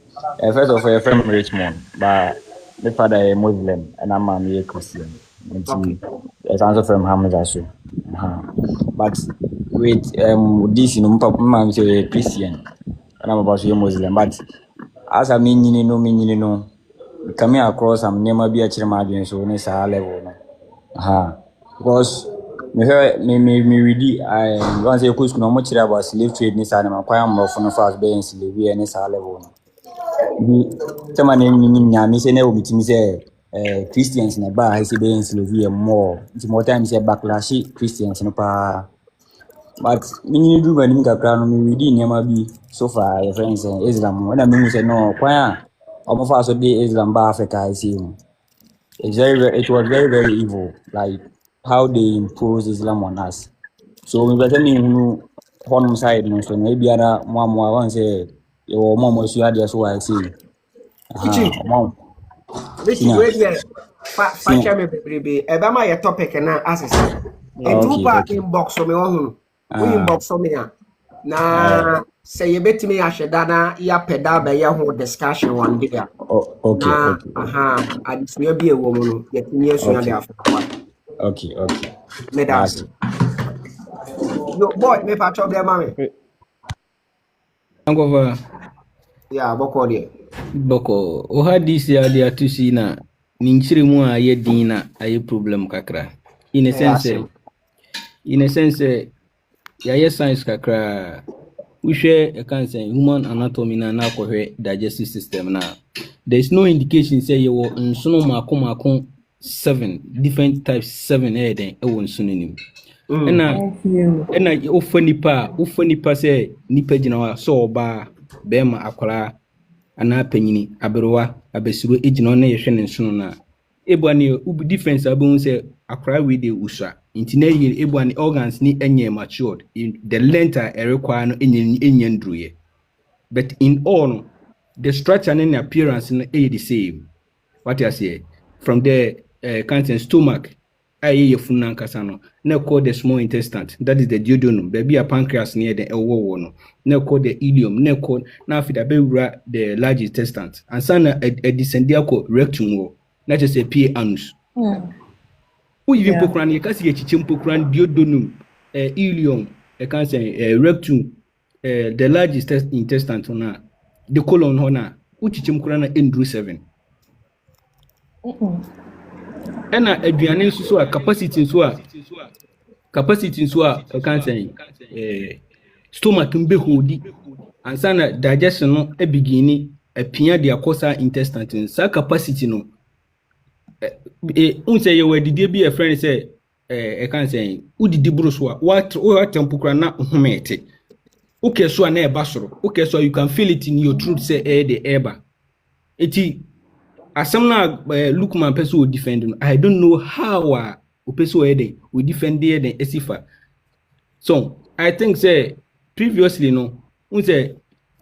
first of all from Richmond but my father is Muslim and I'm a Christian. Okay. It's also from Hamza so. But with this, you know, I'm a Christian and I'm about to be Muslim. But as I mean, you know, coming across, I'm never be a chirmadian so on a level. Because me read I once a course no much about slave trade in Sana, quite more from the first being slavery and it's a level. Someone in Yami say never meet me say Christians in a bar, I say being slavery more. It's more times say backlash Christians in a bar. But me do when you crown me reading Yamabi so far, your friends and Islam. When I mean say no, why? Almost also be Islam bar Africa, I see. It was very evil, like how they impose Islam on us. So we better me who one side no so maybe other one one say your mom was you there so I see. Mom. Richie we dey fa cha me bebrebe e ba ma your topic na asese e do pa inbox so me ho we inbox so me a na say you betimi ahweda na ya peda ba ye ho discussion one day okay adisua bi ewo mu no yetimi asua dey afọ okay me das yo boy me pa cho be ma me angova ya boko dey boko o hadisi ya dia tusi na ninchire mu a ye din na aye problem kakra in a sense ya science kakra we share a cancer human anatomy na kohwe digestive system na there is no indication say you were nsono mako 7 different types 7 eden e won sunonim ena ofanipa say nipa gina wa so oba bema akwara ana panyini aberowa abesiro ejina na yehwe ne nsono na ebuani ubu difference abun say akwara we dey usha intina ye ebuani organs ni enye matured in the length a require no enye ndruye but in all the structure and appearance is the same. What I say from the cancer stomach aye funan kasano na call the small intestine that is the duodenum baby a pancreas near the elbow no na call the ileum na call na fit abewura the large intestine and sana a descendial rectum na just a pa anus who even pokran you can see a chichim pokran duodenum ileum a cancer rectum the large intestine na the colon hona uchichim kurana endru 7 ena aduane so a capacity so a can say stomach mbe hodi ansana digestion no e begini apia de akosa intestine sa capacity no unse ye wadide bi a friend say can say udidi bro so a what tempo kura na homete okay so na e basoro okay so you can feel it in your throat say the eba eti asem na Lukman person will defend I don't know how person will defend the esifa so I think say previously no say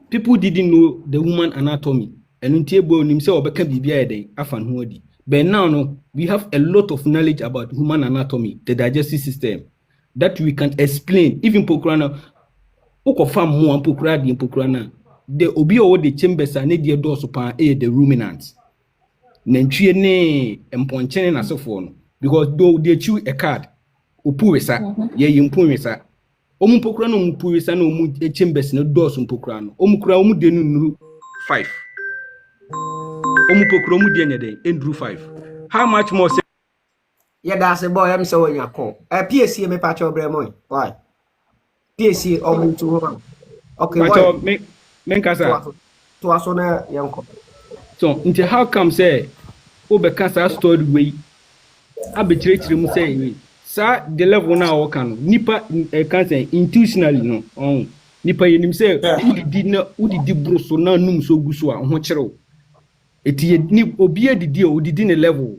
people didn't know the woman anatomy and untiebo nim say obeka bibia eden afan ho adi but now no we have a lot of knowledge about human anatomy the digestive system that we can explain even pokrana ukofam mo ampokra di pokrana the obi o the chambers and the door so pan the ruminants nantwie ne emponchene na sofo no because though they chew a card opuwesa ye yimpuwesa omumpokra no omupuwesa na omu chambers na door so mpokra no omukra omu de nuru 5 omupokra omu de nyede endru 5 how much more say yeah that's a boy am so when you call PSC me patch obre mo why PSC omu to ho okay why men kasa to asona yanko so into how come say obeka sa story way abechirechire mu say sa the level na wo kan nipa can say intuitionally no nipa yenim say udidi bro so na num so guso a ho kire eti ni obi adidi o udidi ne level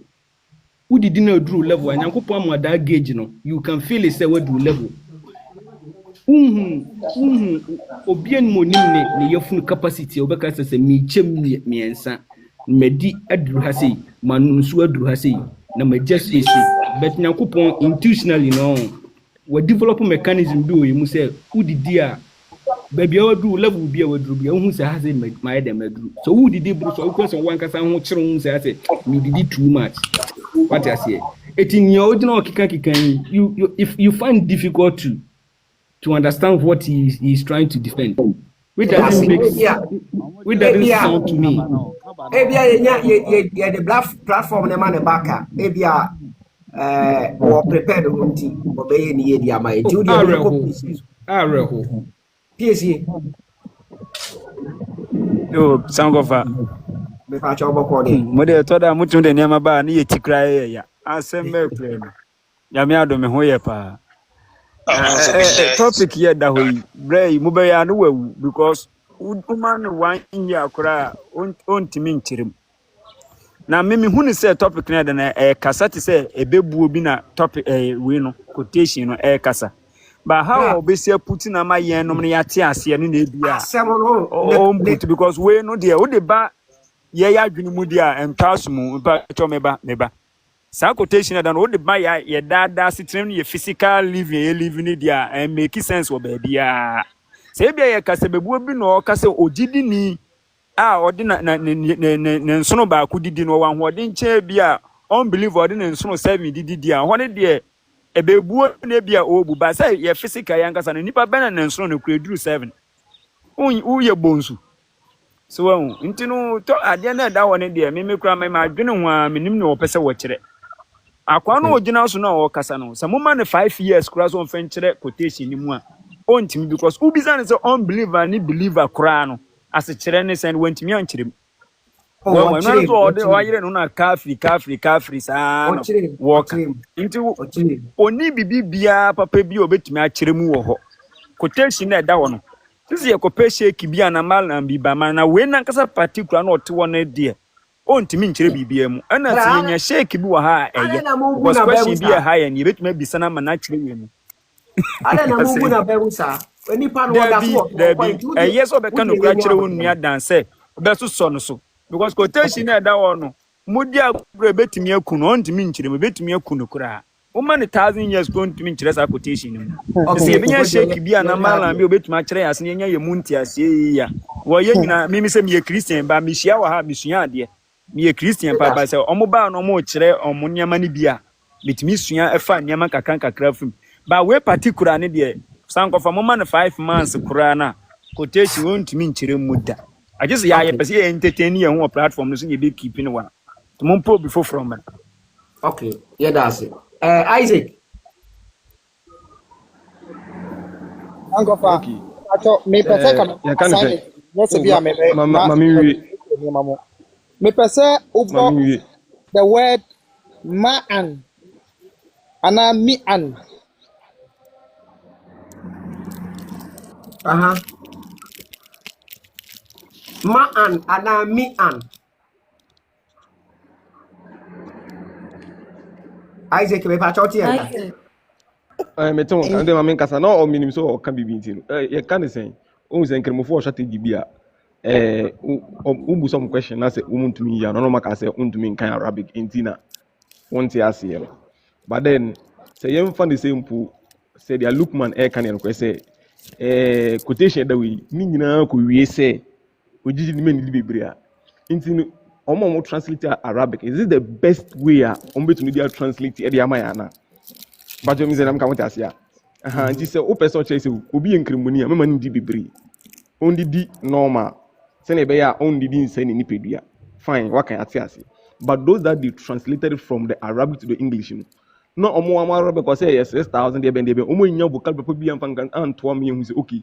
who did not drew level and Yankopon that gauge no you can feel it say what do level obian monim ne yefunu capacity obeka sese mi chem miensa medi adru ha sei manunsu adru ha sei na just say but Yankopon intuitionally no we develop mechanism bi o yemu say who did a baby I do level bi a wadru bi hu say ha say my dem adru so who did bro so who say one kasa ho kire hu say me did too much what I say it in your original kikan you if you find difficult to understand what he is trying to defend, which doesn't sound to me. The platform the man back or prepared to obey any idea my PSC. Oh, sound of a model told them much the name about near to cry. I send me play. Yamiado me hoyepa. Topic here that way, Bray, Mubaya, no, because woman 1 year cry on Timing Chirim. Now, Mimi, who is a topic near than a cassette say a baby will be a topic a win quotation or a cassa. But how obviously putting a my yen nominatias here in the because we no dear, what the bar, yeah, Mudia and Tasmu, but Tomeba. Sa quotation that all the buy your dad sitting your physical living there and make sense of baby. Say be a casabebu be no cassa or didn't or didn't son about who didn't know one what didn't chair be a unbeliever didn't son 7 did dear. One day a babu nebia obu, but say your physical youngers and nipper banner and son of create 7. Oh, your bones. So, into no talk at the end of that one, dear, me cry my dinner one, minimum no person watch it. Akwano ogina so na o kasa no some man 5 years cross on fenture quotation ni mu a ontimi because ubisa ne say unbeliever ni believer kra no as kire ne sen wantimi ankire well when no so o yire no na kafri sa no work into oni bibia papa bi obetimi akire mu wo ho quotation na da wo no sisi ye kope shake bi na mal na bi ba man na we na kasa particular na o te wo na die ontimi nkyere bibia mu ana se nya shake bi wa ha eye because question bi ha ya ni betuma bi sana ma na kyere we mu ada na mungu na berusa eni pa no da so yes o be kan no kura kyere wo nua dan se be so no so because quotation na da wo no mudi agure betumi akunu ontimi nkyere mu betumi akunu kura woman 1000 years go ontimi nkyere sa quotation mu se bi nya shake bi na mala bi obetuma kyere ase nya ye munti ase ya wo ye nyina mimi se me Christian ba mi hia wa ha mi sua ade me Christian papa say omo ba no mo kire omo nyama ni bia metimi sua efa nyama kakra fim ba we particular ne de sankofa mo man 5 months kura na quotation won timi nkire muda I just ya pese entertain ye ho platform no so ye be keeping one to mo pro before from man okay yeah that's it Isaac sankofa acho me pese ka yes be am mami me pese ubo the word ma'an ana mi'an ma'an ana mi'an Isaac me pa choti meton ande mami kasa na o minim so o kan bibi ntino ye kan sen o sen kremofo o strategy bia umbu some question na say umuntumi ya no maka say untumi kan Arabic intina won't ase but then say yem fan the same pu say dia Lukman kan en ko say quotation da we ni nyina ko wie say ojiji ni meni libebria intino omo translate Arabic is it the best way betumi dia translate e dia maya na but you say na mka won't ase ya nti say o person say obi enkremoni a mema ni di bebri ondi di normal say be ya ondi di insane ni pedua fine what can I say but those that they translated from the Arabic to the English no omo Arabic ko say yes 6000 dey ben omo nya vocal papa bi amfa kan anto me hu say okay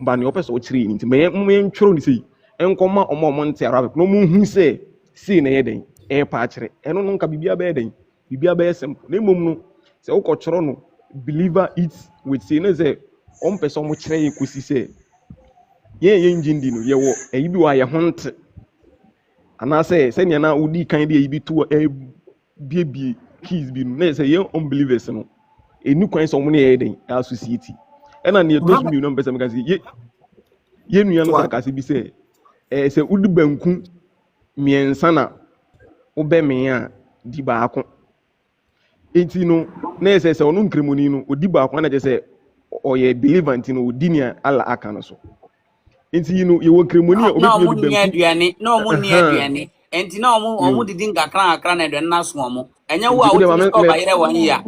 ba ni opese o chiri nti me ntworo ni sei enkoma omo nte Arabic no mu hu say see na yeden pa kire eno no nka bibia be yeden bibia be simple na mom no say wo ko choro no believer eats with say no say on person mo kire ekusi say ye engine di no ye wo eyi bi wa ye honte anaasɛ sɛnea na wodi kan de ebi to biebie keys bi no na sɛ yɛn unbelievers no enu kwan sɛ ɔmo ne yɛ den associate ɛna ne yɛtɔ so mmienu na mpɛsɛ meka sɛ yɛ nua no sa kase bi sɛ sɛ wodi banku mmiɛnsa na wobɛ mee a di baako enti no na yɛ sɛ ɔno nkremoni no odi baako na kyɛ sɛ ɔyɛ believer nti no odi nea ala aka no so enti no yɛwɔ nkremoni a obetumi odi banku na ɔmo ni aduane enti na ɔmo didi nkakra na aduane na so ɔmo ɛnyɛ wo a wotumi stop ayerɛ wɔn yi a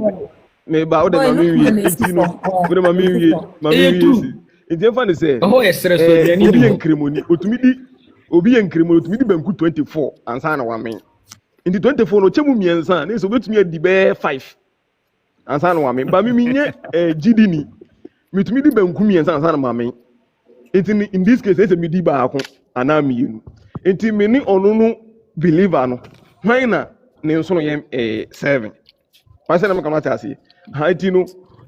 me ba o de ma mi wie enti no o de ma mi wie si enti efa ne sɛ obi yɛ nkremoni obi yɛ nkremoni otumi di banku 24 ansa na wa men enti 24 no kyemu mmiɛnsa na sɛ obetumi adi bɛɛ 5 ansa na wa men ba mi nye gidi ni mitumi di banku mmiɛnsa ansa na ma men enti in this case ɛsɛ mi di baako ana mmienu enti me ni ɔno no believer no hwan na ne nso no yɛ 7 pasɛ na me kama ase ha enti no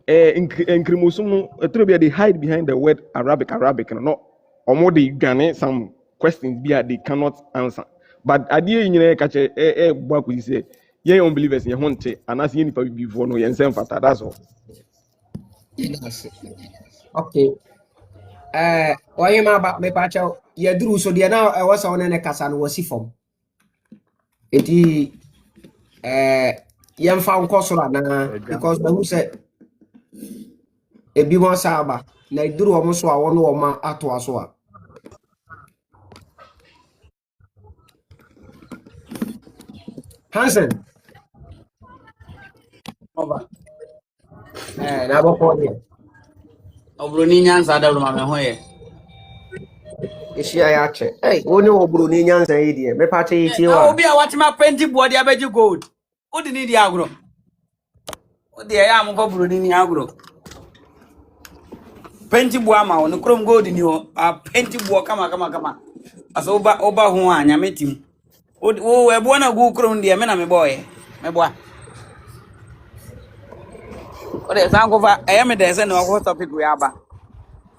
nkremosom no ɛtoro bi they hide behind the word Arabic no ɔmo de dwane some questions bi they cannot answer but adeɛ yi nyinaa ka kyɛ bo akosi sɛ yɛn unbelievers yɛn ho nte anaasɛ yɛn nipa bibifoɔ no yɛn nsɛm fata that's all. Okay. Why ma ba me pa chaw ye duru so de na ɛwɔ sɛ one ne kasa no wasi fam enti yɛmfa nkɔ soro na because who said ebi mo saba na duru ɔmo so a wɔno ɔma ato aso a Hansen over na bɔkɔ de obroni nyansa da ma me ho ye ehia ya che woni obroni nyansa yi de me pa che yi tie wa obi a watima penti board ya beji gold odi ni di agro odi ya am ko broni ni agro penti board ma woni krom gold ni ho a penti board kama aso oba ho a nyametim o ebo na gu krom de me na me boy me boa ode sanko fa me de se no ko topic we aba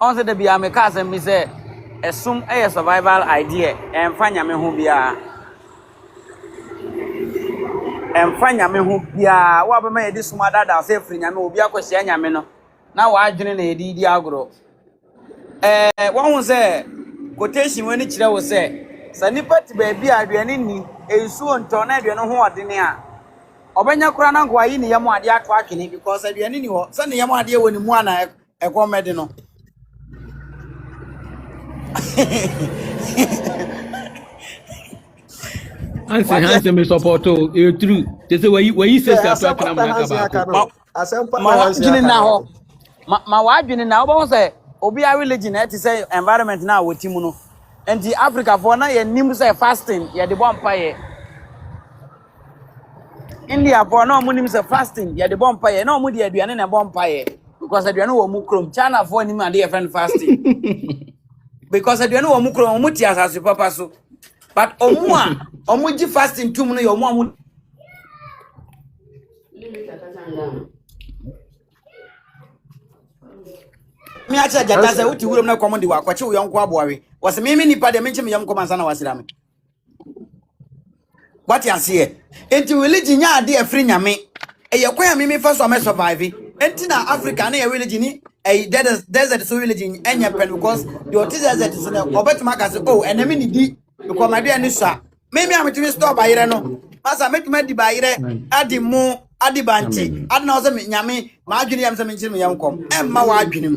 on se de bia me ka se mi se esum survival idea emfa nyame ho bia emfa nyame ho bia wa ba ma yedi suma dada se firi nyame obi akohia nyame no na wa adwene na yedi di agro won hu se quotation wani kire wo se sanipa ti ba bia aduane ni ensuo nto na aduane ho odene a obenya kura na ngwa yi ne yam ade ato atwene because aduane ni ho se ne yam ade woni mu ana ekomede no Hansen me support you true they say we say to akana maka ba ma wajini na ho ma wajini na obo say obi a religion e say environment na wotimu no enti Africa for na ye nim say fasting ye de bompa ye India for na omo nim say fasting ye de bompa ye na omo de aduane na bompa ye because aduane wo mu krom China for nim ade ye friend fasting because aduane wo mu krom omo ti asase papa so but omo ji fasting tum no ye omo me acha jata say uti wurom na komodi wa kwache wo yonko aboawe was me nipa de menche me yam komansa na wasira me what you see enti religion ya ade afri nyame ye kwa me fa so me survive enti na Africa na ye religion ni desert so religion enya pen because the desert so na obetuma ka say oh enemy ni di because my dey ni so me ametimi store bayire no masa metuma di bayire adi mu adi banti adi na so me nyame ma adwene yam so me nchire me yam kom emma wa adwene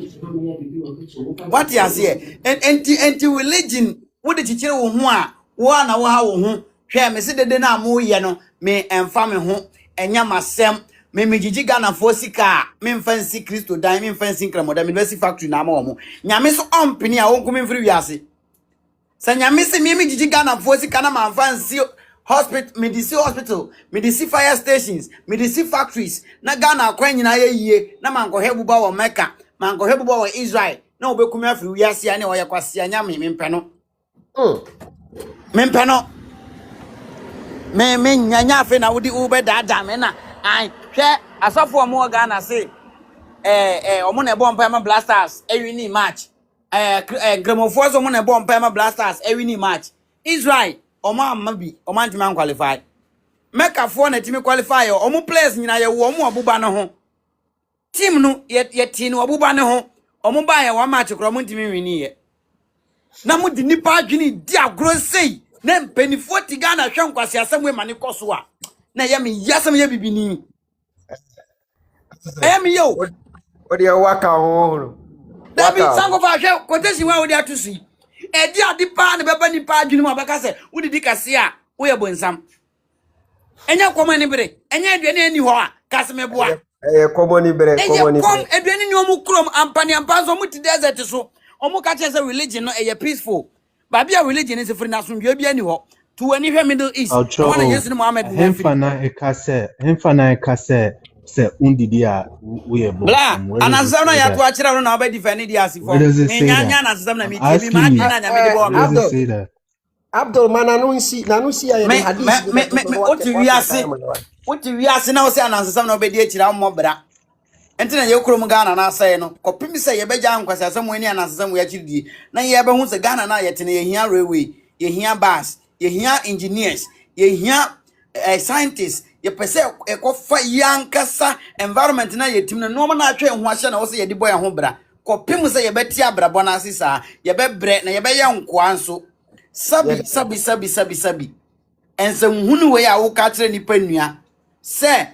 what you see enti religion wo de chichire wo ho a wo na wo ha wo ho hwe me se dede na mo ye no me emfa me ho enya masem me megigi Ghana for sika me mfansi Kristo dan me mfansi nkramoda me besi factory na ma omo nyame so ompini a wonko me mfiri wiase sa nyame se me megigi Ghana for sika na ma mfansi hospital medicine fire stations medicine factories na Ghana akwa nyina ye yie na manko hebuba wo Mecca manko hebuba wo Israel na obekumi afiri wiase ya ne wo yakwase nyame me mpeno me nyanya fe na wodi ube dada me na ai hwe asafo omo Ghana say omo na bompa ma blasters ewini match gramofo so omo na bompa ma blasters ewini match Israel Oma amabi, Oma antiman qualify. Mecca for na team qualify omo players nyina ye wo omo obuba no ho. Team no ye team obuba no ho. Omo ba ye wa match kro mo ntimi wini ye. Na mo di nipa adwini di agro sei. Na mpenifo ti Ghana hwe nkwase asem we mane koso a. Na ye me yasem ye bibini. Me yo. What do you work out? Dabi sango fa hwe quotation wa odi atusi. E di adi pa na beba nipa adwini mo abaka se wo di kase a wo ye bonsam. Enya kwoma ni bere, enya aduane ani ho a kasemeboa. Common bere, common bere. Aduane ni omu krom ampani ampanzo mu ti desert so. Omu ka che say religion no e peaceful. Ba bia religion is free na so ndwe bia ni ho. To any Middle East. One yes ni Muhammad. Hemfana ekase se undidi a we ebo. Bla, anazam na ya to akira no na oba defend di asifo. Enya na anazam na mi ti mi ma na nya me di bo. Abdul mananunsi nanusi ya hadith me oti wiase na wo se anansesam na obedi akira mmobra enti na ye krom Ghana na asai no kopim se ye beja ankwasa asam ani anansesam ya chiridi na ye be hu se Ghana na yete na ye hia railway ye hia bus ye hia engineers ye hia scientists ye pese ekofa yankasa environment na yetim na no na atwe hu ahye na wo se ye di boy ho bra kopim se ye beti abrabo na asisa ye bebre na ye be ye nkoa nso sabi ense hunu we ya wo ka kire nipa nua se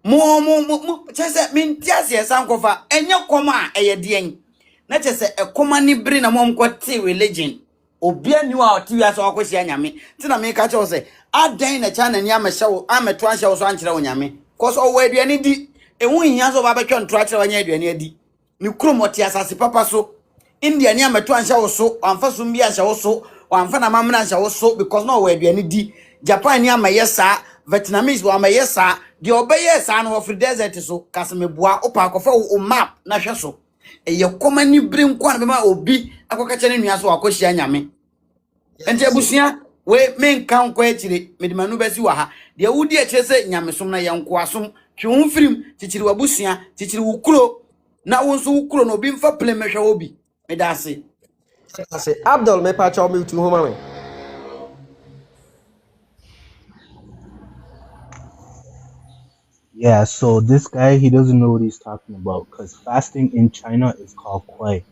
mo chese mintiase esankofa enye koma eyedien na chese ekoma ni biri na mo mkwati religion obia ni wa oti ya so akohia nyame ti na me ka che wo se adan na cha na ni amehye wo ameto ahye wo so ankire wo nyame cause o we aduane di ehu hia so ba betwa nto akire wo nya aduane adi ni kromoti asase papa so India ni ameto ahye wo so amfa so mbi ahye wo so amfa na mamna ahye wo so because no we aduane di Japan ni amayesa Vietnamese wa amayesa de obeyesa no for desert so kasemeboa opa akofa o map na hwe so eye komani biri nkwa na bema obi akokache ne nua so akohia nyame enti abusia we menka nkwa akire medimanu basi wa ha de wudi akire se nyamesom na yenko asom twe mfirim chichiri wabusia chichiri wukuro na wonso wukuro no obi mfa plemehwe obi medase Abdul me pa chaw me tu homa me. Yeah, so this guy, he doesn't know what he's talking about because fasting in China is called kwai.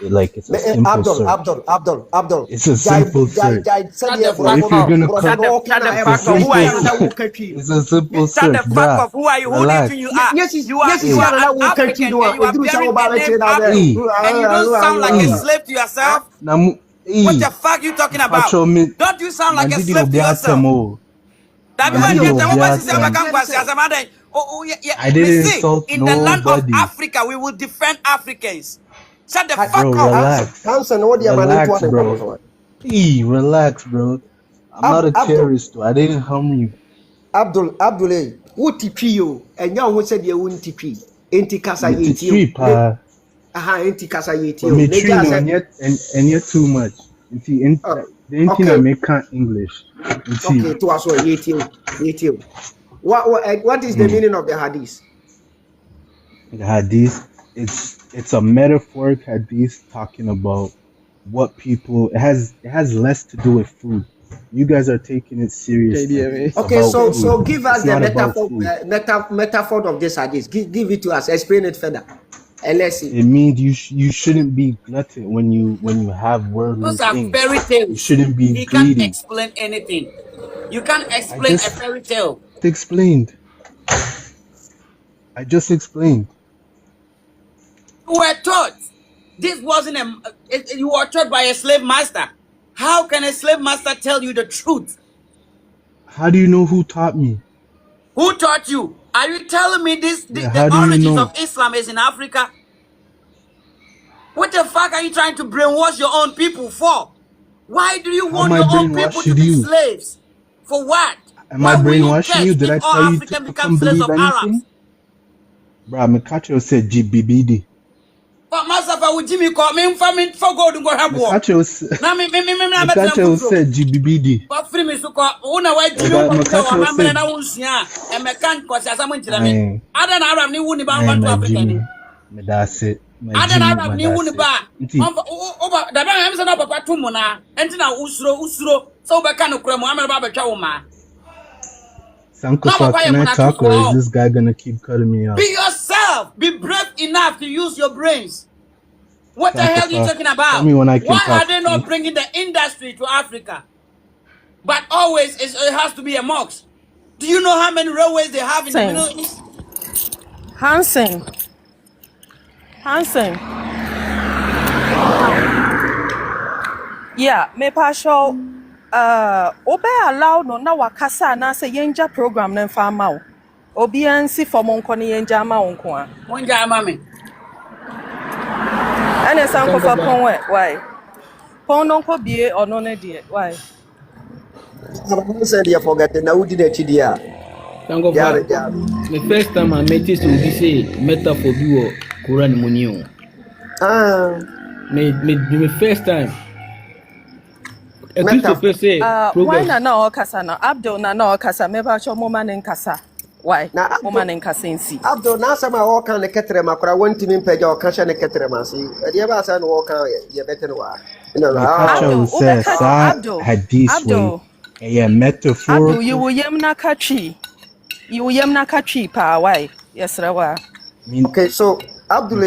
Like it's a simple search. Abdul. It's a simple search. So if you're gonna it's a simple search, bro. Who are you? Who do you are? Yes, you are African and you are very and you don't sound like a slave to yourself. What the fuck you talking about? Don't you sound like a slave to yourself? I didn't insult in the land of Africa, we will defend Africans. Shut the fuck up. Relax, bro. I'm not a terrorist, though. I didn't harm you. Abdul, who TP you? And you who said you wouldn't TP? Enti kasa yeti. Enti kasa yeti. And you're too much. The internet make English. Okay, to us yeti. What is the meaning of the hadith? The hadith, it's a metaphoric hadith talking about what people. It has less to do with food. You guys are taking it seriously. Okay, so give us the metaphor of this hadith. Give it to us. Explain it further. It means you shouldn't be glutted when you have worldly things. Those are fairy tales. You shouldn't be You greedy. can't explain anything. You can't explain a fairy tale. I just explained. You were taught. This wasn't you were taught by a slave master. How can a slave master tell you the truth? How do you know who taught me? Who taught you? Are you telling me the origins of Islam is in Africa? What the fuck are you trying to brainwash your own people for? Why do you want your own people to be slaves? For what? Am I brainwashing you? Did I tell you to come believe anything? Bro, Mikacho said GBBD. But Masafa would Jimmy call me for go to go have war. Mikacho said GBBD. But free me so call una why do you want to remember and I won't see and mechanic cause as someone to me. I don't know ni wuni ba want to African. That's it. I don't know ni wuni ba. Over the man am say na papa tumo na enti na usro So be kan okura Muhammad ba betwa wo ma. Sankofa, can I talk or is this guy gonna keep cutting me off? Be yourself. Be brave enough to use your brains. What the hell are you talking about? Tell me when I can Why talk. are they not bringing the industry to Africa? But always it has to be a mosque. Do you know how many railways they have in the Middle East? Hansen. Yeah, me pa show obe allow no na wakasa na say yenja program na fa ma o. Obi ansi for mo nko ne yenja ma wo nko a. Monja ma me. Ene sanko fa pon we, why? Pon no ko bie ono ne de, why? Who said you forget na who did the chidia? The first time I met this will say metaphor bi wo Quran muni o. Me first time. Christopher say why na okasa na Abdul na okasa me ba cho mo manen kasa. Why? Na mo manen kasa nsi. Abdul na sama o kan ne ketere makora wonti min peja o kan ne ketere masi. E de ba sa no o kan ye betene wa. Abdul says hadith yeah, metaphor. Abdul you yem na kachi. You yem na kachi pa why? Yes rawa. Okay, so Abdul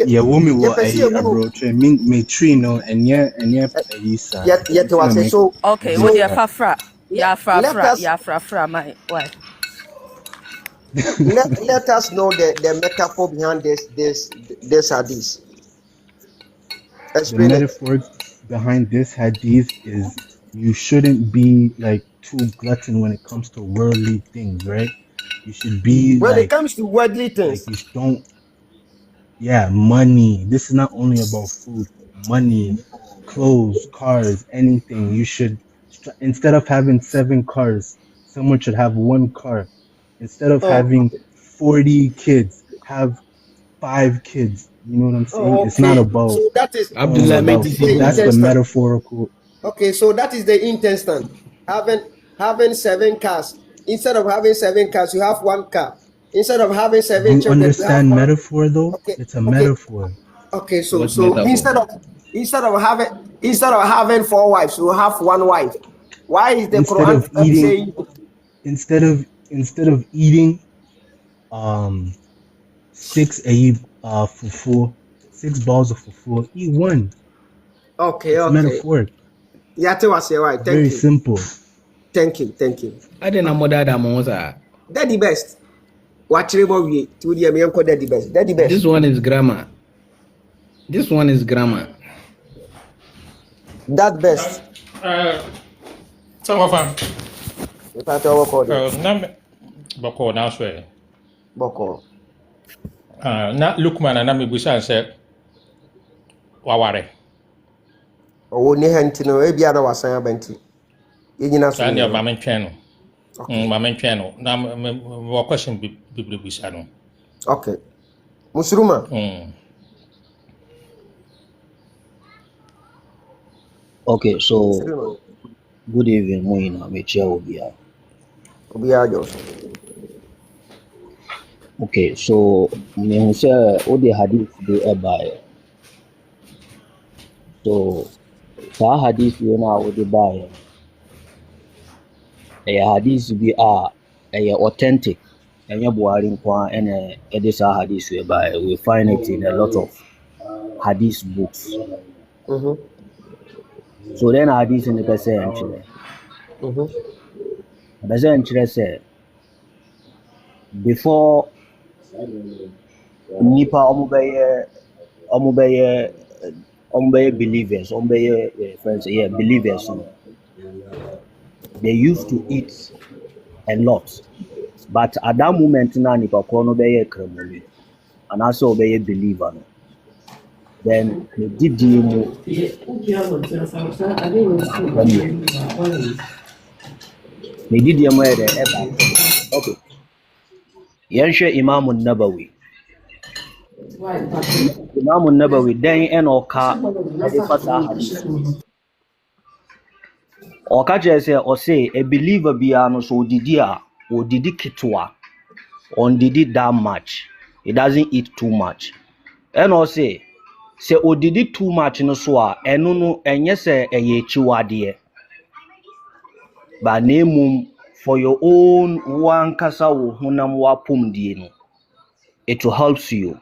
yeah, woman will approach me tree no and yeah Isa. Yet was so okay, what ya fra my why? let us know the metaphor behind this hadith. The metaphor behind this hadith is you shouldn't be like too glutton when it comes to worldly things, right? You should be when it comes to worldly things. Like you don't. Yeah, money. This is not only about food. Money, clothes, cars, anything. You should instead of having 7 cars, someone should have 1 car. Instead of having 40 kids, have 5 kids. You know what I'm saying? Okay. It's not about. So that is that's the metaphorical. Okay, so that is the intention. Having 7 cars. Instead of having 7 cars, you have 1 car. Instead of having 7 you children, understand metaphor though? Okay. It's a metaphor. Okay, so instead of having 4 wives, you have 1 wife. Why is the Quran saying instead of eating 6 fufu, 6 balls of fufu, eat 1. Okay, it's metaphoric. Yeah, was right. Very simple. Thank you. I didn't know that Daddy best. Watch we to the American daddy best. This one is grammar. That best. Some of them. Boko now swear. Boko. Na Lukman and Nami Busan said, Waware. Oh, ni hantino, Ebiana was saying Benti. Sanya Mamen Channel. Mamen Channel. Now, more question be Busano. Okay. Musruma. Okay, so good evening, Moina. Mechia Obia. Okay, so me say all the hadith they buy. So sa hadith you na all the buy. Hadith be authentic. And your Buhari Nkwa and this hadith we buy. We find it in a lot of hadith books. So then hadith in the percent. Percent say before nipa omubeye believers, friends, believers. They used to eat a lot, but at that moment na nipa kono beye kremoli, and also beye believer. Then they did the okay. Yanshe Imam Nabawi. Imam Nabawi then enoka edifasa hadith. Oka jese o say a believer biano so didi kitwa on didi that much. He doesn't eat too much. And o say o didi too much no so a eno no enye se eye chiwade. But name for your own one kasa hunam wapum dieno. It will help you.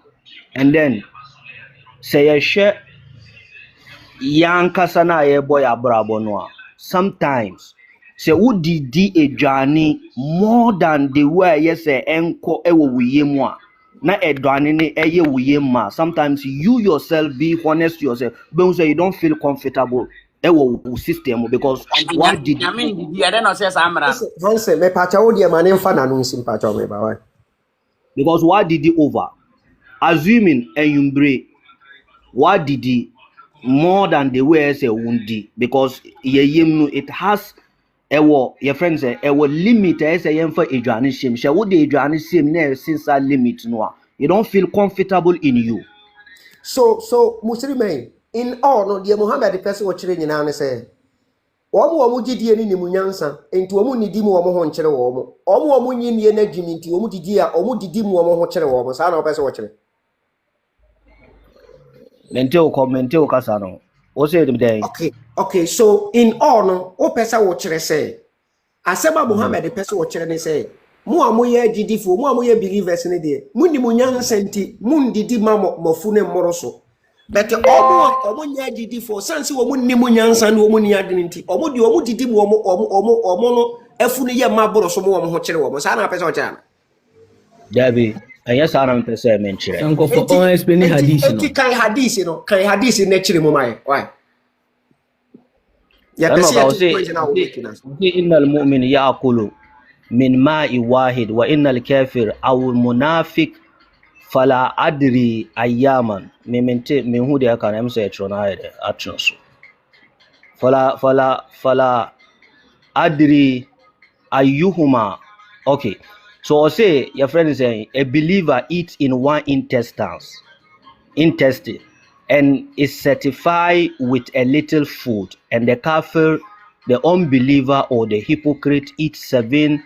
And then say a share young kasa na ye boy abrabonoa. Sometimes say who did a journey more than the way yes enko ewo wiyemwa. Na edwane ne eye wiyema. Sometimes you yourself be honest to yourself. But say you don't feel comfortable ewo system because what did I mean the other no say samra. Hanse me pacha wo de mane mfa nanu nsim pacha me ba why? Because what did he over? Assuming and you what did he more than the way say wundi because it has your friends say limit say yemfa edwane shim she wo de edwane shim na since that limit no you don't feel comfortable in you. So Muslim in all no the Muhammad the person what chire nyina ne say omo gidie ni nimunyansa enti omo nidi mu omo ho nkyere omo nyini na dwumi enti omo didi a omo didi mu omo ho kyere omo sa na opese wo kyere mente o comment o kasa no o say dem dey okay so in all no o pesa wo kyere say asema Muhammad the person wo kyere ne say mu amoye gidifo mu amoye believers ne de mu nimunyansa enti mu ndidi ma mofu ne mmoroso. But omo nya didi for sanse wo mu nimu nyansa ne wo mu ni adene nti omo de omo didi mu omo no afu ne ye maboro so mo wo ho kyere wo sa na pese o kyere Dabi anya sa na pese men kyere sanko for on explain hadith no kan hadith na kyere mu mai why ya pese innal mu'min ya'kulu min ma'i wahid wa innal kafir aw munafiq fala adri ayyaman memente menhu de aka na mse trona ide atronso fala adri ayyuhuma. Okay, so say your friend is saying a believer eats in one intestine and is certified with a little food, and the kafir, the unbeliever or the hypocrite eats 7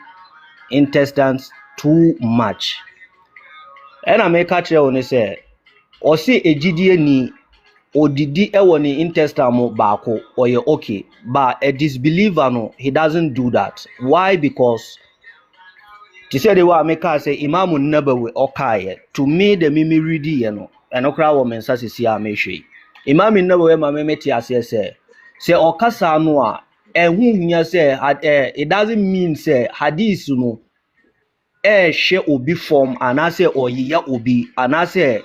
intestines too much. And I make a tell on say or say a GDA ni odidi ewo ni intestine mo bako or you okay, but a disbeliever no, he doesn't do that. Why? Because to say the way make say Imam Nabawi okaye to me the mimi ready you know and okra woman say see amehwe Imam Nabawi ma me meti ase say okasa no a ehun hia say it doesn't mean say hadith no she obi form anase oyiya obi anase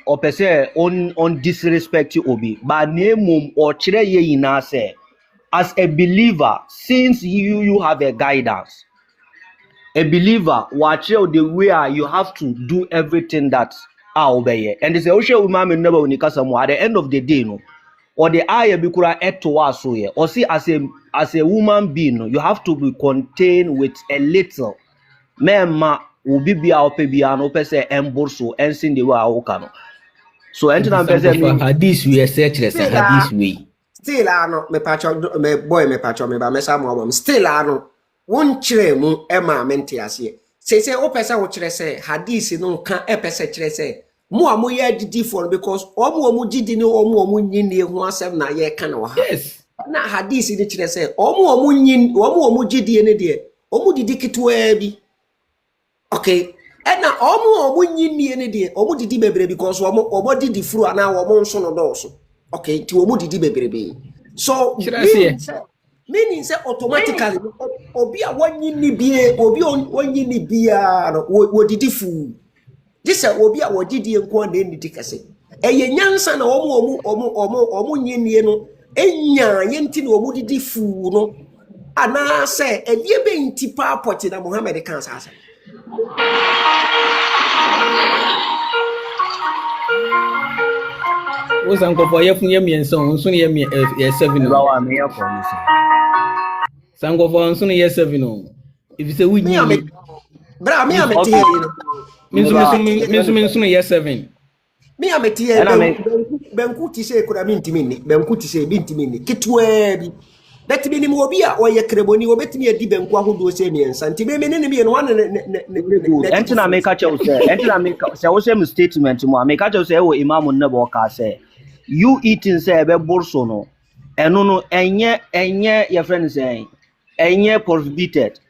opese on disrespect obi but name or kire ye ina say as a believer since you have a guidance. A believer, watch out the way you have to do everything that obey. And they say, "Oshe umame never unikasa." At the end of the day, no, or the eye bikura eto aso ye. Or see as a woman being, no, you have to be contained with a little. Mema ubi bia ope bia no pese emborso ensin the way awokano. So entina pese hadith we search the hadith we. Still ano me pacho me boy me pacho me ba me sa mo still ano won kire mu e ma mente ase se o pesa wo kire se hadith no kan e pesa kire se mu amoye adidi for because omo gidi ni omo nyini ho asem na ye kan wo ha yes na hadith ni kire se omo nyini omo gidi ne de omo didi kitwa bi okay na omo nyini ne de omo didi bebre because omo didi furu ana omo nso no doso okay ti omo didi bebre so meaning say automatically obi a wanyini bie obi wanyini bia no wo didi fu this obi a wodidi enko na enidi kase eye nyansa na omo nyini no enya yenti na omo didi fu no ana say ebie be nti pa poti na Muhammad kan sa wo sanko for ye funye mienso nso ye 7 no wa me yakọ ni say sanko for nso ye 7 no if you say we me bra me ameti here nso ye 7 me ameti here benku ti say kura mi ntimi ni benku ti say bi ntimi ni kitwa bi that be ni mo obi a oye kreboni obetimi adi benku ahodo say miensa ntimi me ne bi no wan entina make a tell say entina make say wo say statement mo make a tell say wo Imam Nabawi ka say you eating say be borso no ɛno no ɛnyɛ your friend saying ɛnyɛ prohibited.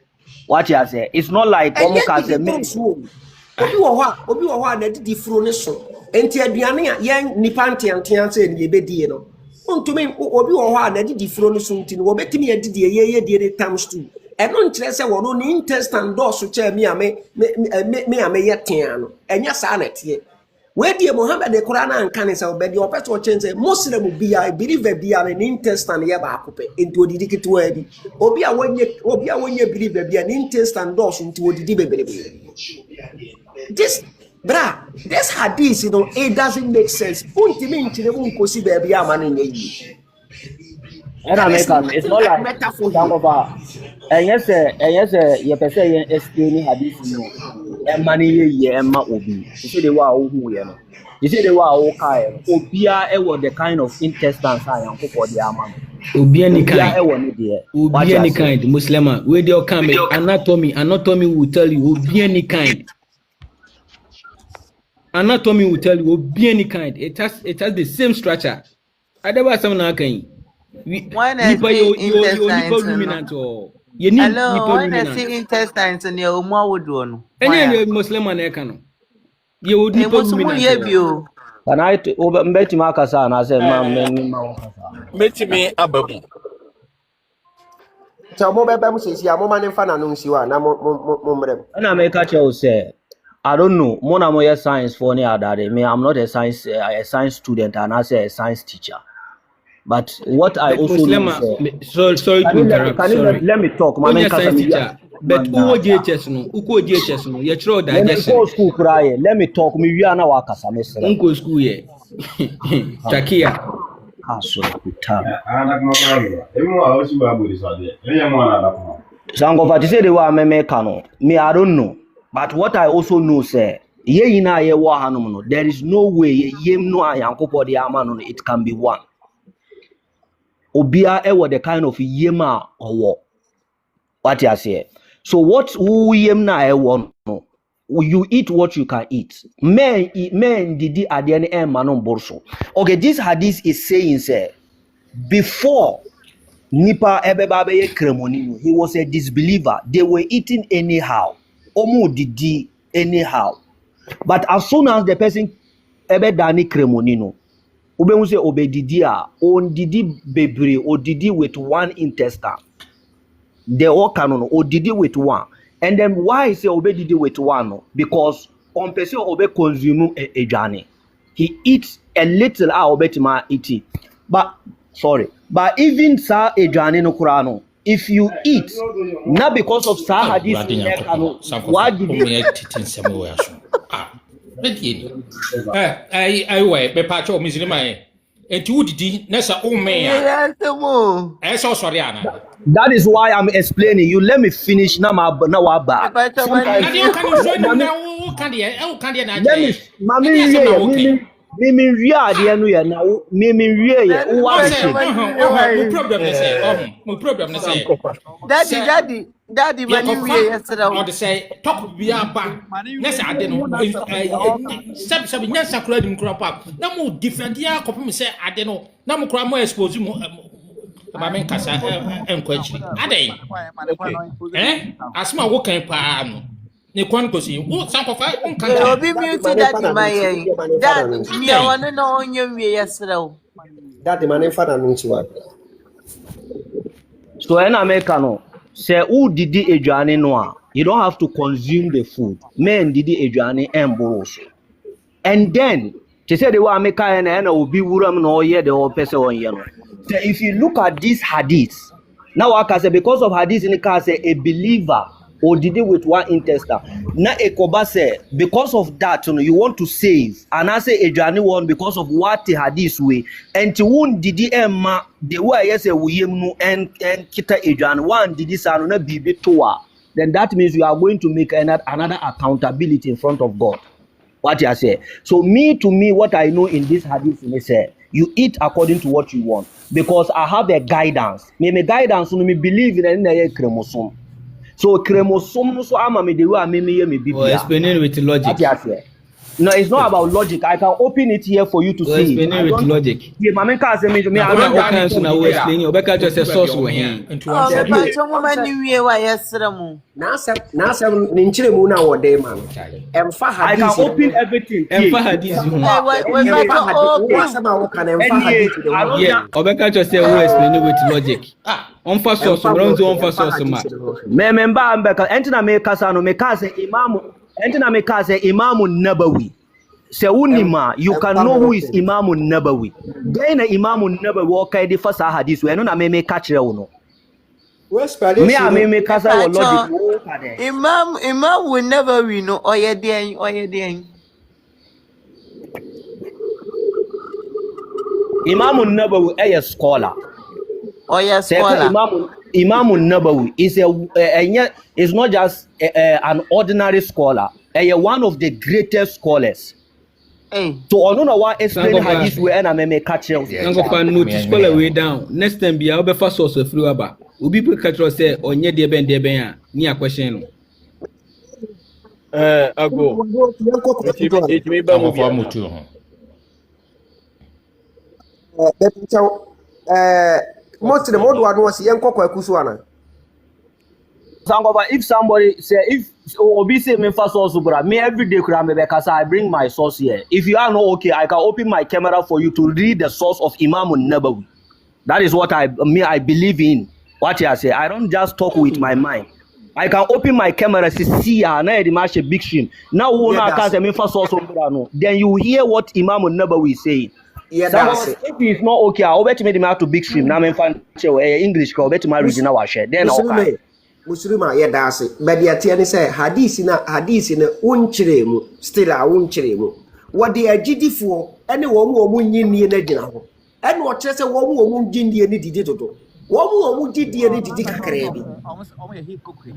What you say? It's not like ɛnyɛ can say didi consume obi wɔ hɔ a na didi furo ne so enti aduane a yɛn nipa nteantean sɛ ne yɛbɛdie no ntumi obi wɔ hɔ a na didi furo ne so nti no wɔbɛtumi adidi yɛyɛ die ne times 2 ɛno nkyerɛ sɛ wɔno ne intestine dɔɔso kyɛ me a meyɛ tea no ɛnyɛ saa na ɛteɛ wedie Mohammed de Quran anka ne sɛ obedi opɛ sɛ ɔkyɛn sɛ Muslim bia believer bia ne intestine yɛ baako pɛ enti odidi ketewa bi obi a wonye believer bia ne intestine dɔɔso nti odidi bebrebe this hadith, you know, it doesn't make sense. It's not like metaphor. And yes, you per se explain hadith no. And money ye emma obi. You say they were who you know. You say they were okay. Obia was the kind of intestines I am for the amount. Obi any kind Muslim where they come anatomy will tell you Obi any kind. Anatomy will tell you Obi any kind. It has the same structure. I never some na kan. When I see intestines, hello, when I see intestines in your umu would do. Any Muslim man can. You would need to can I bet Makasa and I said, Met me a baby. So, Mobile says, "Ya mama and fan announce you are now." And I make a say, I don't know. Mona moya science for any other day. Me, I'm not a science student, and I say a science teacher. But what I also know, sorry to interrupt. Let me talk. My science teacher. But who DHS no? Who DHS no? You throw that. School cry. Let me talk. Me you are now wakasa mesra. Unko school ye. Chakia. Sango Fati say they were me me I don't know. But what I also know say ye ina ye wa hanom no. There is no way ye no ayankopo de ama no it can be one. Obia ewo the kind of yema owo. What you say? So what yem na ewo no? You eat what you can eat. Men didi adiane e manon borso. Okay, this hadith is saying say before Nipa ebeba be kremoni, he was a disbeliever. They were eating anyhow. Omo didi anyhow. But as soon as the person ebe dani kremoni no, ube say obe didi a on didi bebre or didi with one intestine. They all canon or didi with one. And then why say obe didi with one? No? Because on person obe consume a journey. He eats a little obe tima eat. But even sa a journey no kurano. If you eat, not because of sa hadith, why did you I wait, be patch of Miss Lima. And you did Nessa Omea. So sorry, Anna. That is why I'm explaining. You let me finish now. Mimi ria de no ye na mimi ria ye wo wa mo problem na say daddy mani wie yesterday o de say top bia ba na say ade no sab nyansa kura dim kura pa na mo defend ya kopim say ade no na mo kura mo expose mo ma men kasa enkwachiri ade asma wo kan pa no ne kwan ko si wo sankofa on kan obi mute daddy my dad me won no onye wie yesterday daddy man fa na nti wa so en America no say who didi aduane no a you don't have to consume the food men didi aduane emboros and then they say they were America and obi wuram no ye the person on ye no. So if you look at this hadith now I can say because of hadith in can say a believer or did it with one intestine. Now Ekoba say because of that, you know, you want to save, and I say a journey one because of what the hadith way. And to one did Emma the way I say we no and kita a journey one did this and not be toa. Then that means you are going to make another accountability in front of God. What you say. So to me, what I know in this hadith is say you eat according to what you want because I have a guidance. Me guidance me believe in a chromosome. So chromosome so ama me the way me bibia. Explaining with logic. No, it's not about logic. I can open it here for you to So see. explain it with logic. Yeah, my can't say me. I don't know so now we explain it. Obeka just say source we here. Oh, me pa chomo mani wiye wa yesra mu. Na asem ni nkyere mu na wo de ma no. Emfa I hadith. can open everything. Emfa hadith hu. We pa to asem a wo kan emfa hadith de wo. Yeah, Obeka just say we explain it with logic. On fa source, we don't do on fa source ma. Me member mbeka entina me kasa no me kasa imam entina me kasa Imam Nabawi. Say unima, you can know who is Imam Nabawi. Then Imam Nabawi okay the first hadith we no na me catch re no. Me kasa wo logic. Imam will never win no oye den. Imam Nabawi a scholar. Oye scholar. Imam Nabawi is not just an ordinary scholar. One of the greatest scholars. So ono na wa explain hadith we na me catch you. Ngo fa notice call way down. Next time bia we fa source free aba. Obi pe catch us say onye de ben a ni a question no. Ago. It me ba mo fa mutu ho. Most the mod one was yen kokwa kusu ana. If somebody say if Obi say me first source bra me every day kura me because I bring my source here. If you are not okay, I can open my camera for you to read the source of Imam Nabawi. That is what I believe in. What I say, I don't just talk with my mind. I can open my camera see na the match a big stream. Now who na can say me first source bra no. Then you hear what Imam Nabawi is saying. Yeah, that's it. If it's not okay, I'll bet me the to big stream. Now me fan English, I'll bet my regional wa share. Then okay. Muslima yeah that's it. But the attorney say hadith na unchire mu still a unchire mu. What the agidifo any wo mu nyini na gina ho. And what say wo mu gindi ni didi toto. Wo mu didi ni didi kakra bi. Hypocrite.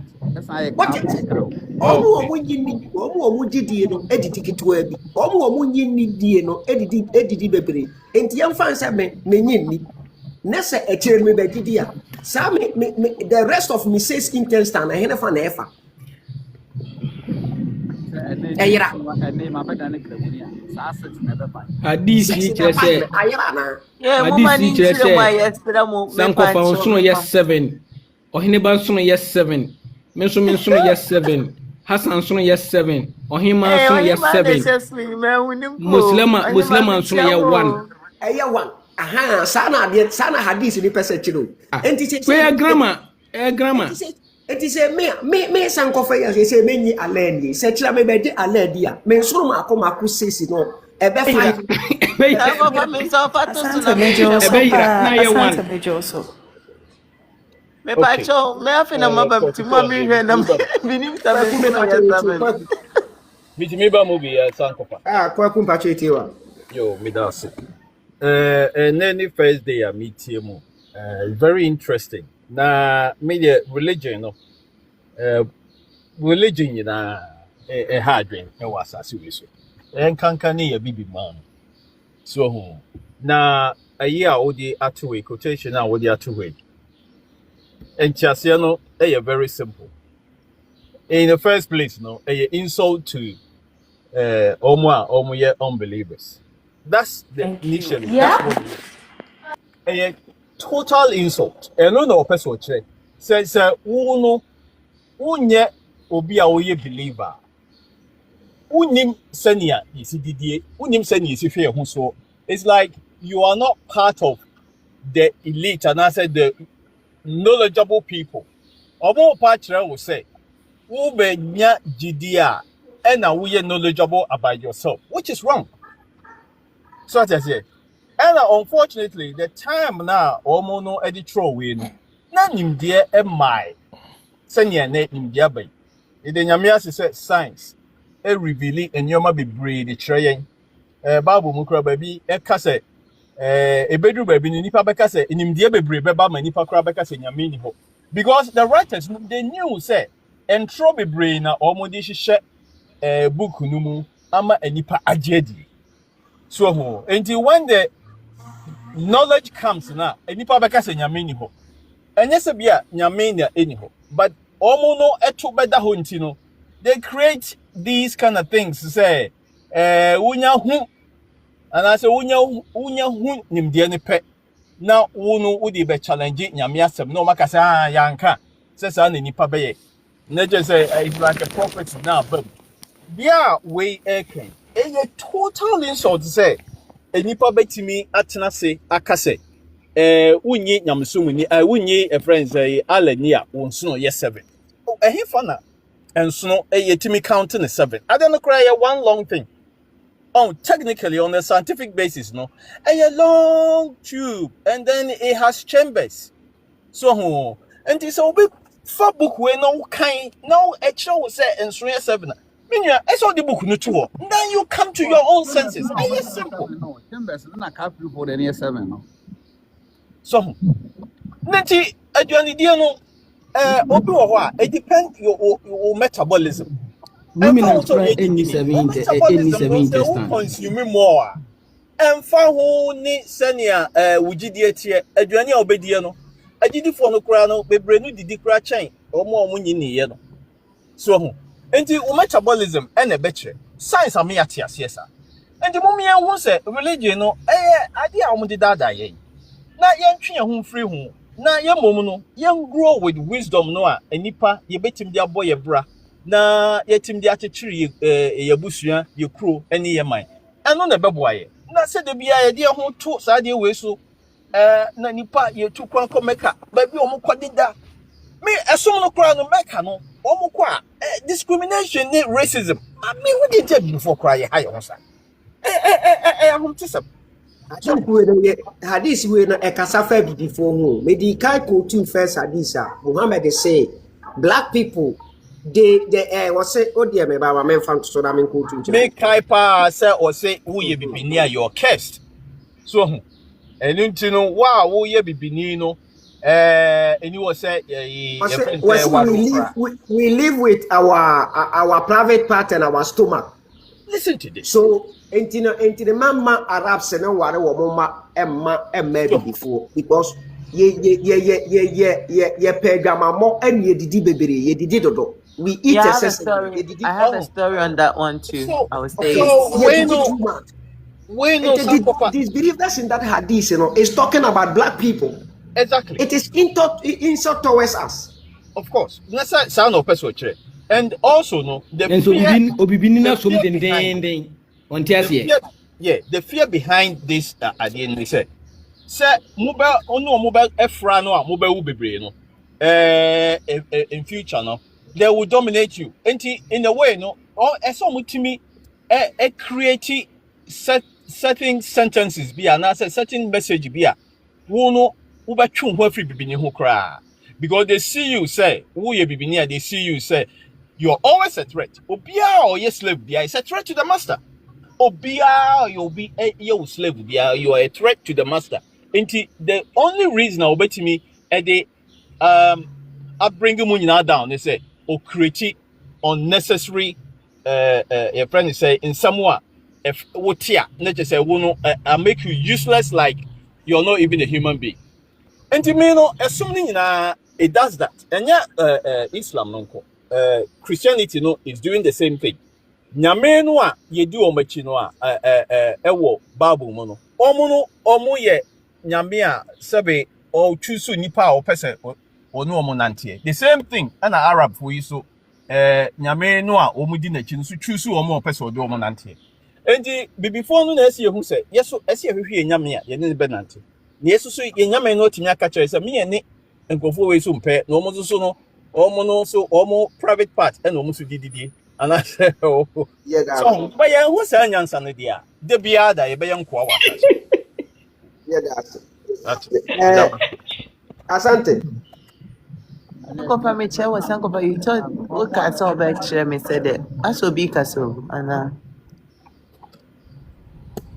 What wo mu nyini wo mu didi no edidi kitwa bi. Wo mu nyini die no edidi bebre. Enti yam fan say me nyini. Nessa a me by Gidia. The rest of me says intestine, I have an effa. Hadisi say, Sanko Fansuno yes 7. Ohiniban Suno yes 7. Mensumin Suno yes 7. Hassan Suno yes 7. Ohima Suno yes 7. Muslim Suno yes 1. Aya 1. Aha, sana hadith ni pesa chiro. Enti say where grammar, grammar. Enti say me sanko fa ya say me nyi aledi. Say chira me be di aledi a. Me nsoro ma akoma ku sesi no. E be fine. Me so fa to na me na ye one. Me pa cho me afi na mabam ti mo mi hwe na binim ta me no ya Bit me ba movie sanko fa. Kwa kumpa chetiwa. Yo, me that's it. And then the first day I meet him, very interesting. Na media religion, religion, you know, a hard drink, a was as you wish. And can a baby man. So, now a year or the two-way quotation, now what the two-way. And Chasiano, a very simple. In the first place, no, a insult to Omo unbelievers. That's the initially. Yeah. That's what a total insult. And no person says, "Uno, unye obi a oye believer. Unim senia is didier. Unim senia is fear who so. It's like you are not part of the elite, and I said the knowledgeable people. Omo patra will say, "Ube nya jidia, and now we are knowledgeable about yourself," which is wrong. So as I say, and unfortunately, the time now almost no editor win. None in dear my senior name in Yabai. In the Yamias said science, a revealing and Yoma be breed the train. Babu Mukra baby, a cassette, a bedroom baby, Nipa Becassa, in India be brave, Baba, Nipa Crabacas in Yamini. Because the writers, they knew, say, and Trobe brain are almost share a book, Numu, Ama and Nipa Ajedi. So, until when the knowledge comes now, and Nipa Becassa in Yamini. And yes, be a Yamania anyhow. But almost no eto better huntino. They create these kind of things to say, Wunya hu and I say wunya hu nimdeɛ ne pɛ na wo no wo de be challenge nyame asɛm na maka say yanka say sa na nipa bɛyɛ na je say it's like a prophet now but yeah we eken a total insult say nipa betimi atena se aka say wunyi nyamsum ni wunyi friends alani a wonso ye 7 ehefa na enso yetimi count ne 7 ade no cry one long thing. Oh, technically on a scientific basis, no, a long tube, and then it has chambers. So, and this will be far book where no kind, no extra will say and 7. Meaning, I saw the book no two. Then you come to your own senses. It's simple. No, chambers na ka free for the 7 no. So, Nanti, Johnny Diano, obi wa it depends your metabolism. Ruminants try any 7 intestine. Consume more. And fa ho ni senia wugidie tie aduane a obedie no agidi fo no kura no bebre no didi kura chen omo nyini ye no so ho enti wo metabolism e na betre science am ya tie ase enti mo me hu se religion no ade a mo de dada ye na ye ntwe ho free ho na ye mom no ye grow with wisdom no a enipa ye betim de abo ye bra na yetim de akekiri ye busua ye kro ene ye man eno na beboa ye na se de bia ye de ho to sa de we so na nipa ye tu kwan ko meka ba bi omo kwadida me esom no kra no meka no omo kwa discrimination ni racism me who did it before cry ye ha ye ho sa hom tisem hadith we na ekasafa before ho me di kai ko tu first hadith Muhammad say black people they was say odie me ba me fan so da me ko tu nche me kai pa say o say wo ye bibini a your cursed so enti no wa wo ye bibini no eni wo say we live with our private part and our stomach. Listen to this. So enti the mama Arabs na ware wo mama emma before because ye pegama and ye didi bebere ye didi dodo. We eat I have a story on that one too. So, I was saying. Disbelievers in that hadith, is talking about black people. Exactly. It is insult towards us. Of course. Sound of person. And also, no, the fear behind this at the end, they said, "Sir, mobile Efra no, mobile bebre no, in future no, they will dominate you. And in a way, no, or as some to me, create certain sentences be and certain message be a who no uba chun who free bibini who cry because they see you say who ye bibini they see you say you're always a threat. Obia or yes slave be is a threat to the master. Obia you'll be a slave be you are a threat to the master. And the only reason I'll bet me at the I bring you down. They say or create unnecessary your friend say in somewhat if what here let's just say I make you useless like you're not even a human being. And to me, no, assuming it does that. And yeah, Islam no Christianity no is doing the same thing. Nyame no a ye di omachi no a ewo Bible mo no. Omo ye nyame a sebe o choose nipa o person onu omo nante. The same thing and Arab for you so nyame no a omo di na chi no so choose omo person o do omo nante. Enti before no na esi ehu say yeso esi ehwehwe nyame a ye ne be nante. Na yeso so ye nyame no timi aka kire say me ne nkofo we so mpe na omo so no omo no so omo private part and omo so dididi and I say oh so but ye hu say nyansa no dia de bia da ye be nkoa wa Asante Uncle me chair was Uncle, but you told look at all back chair me said it. I so big as so and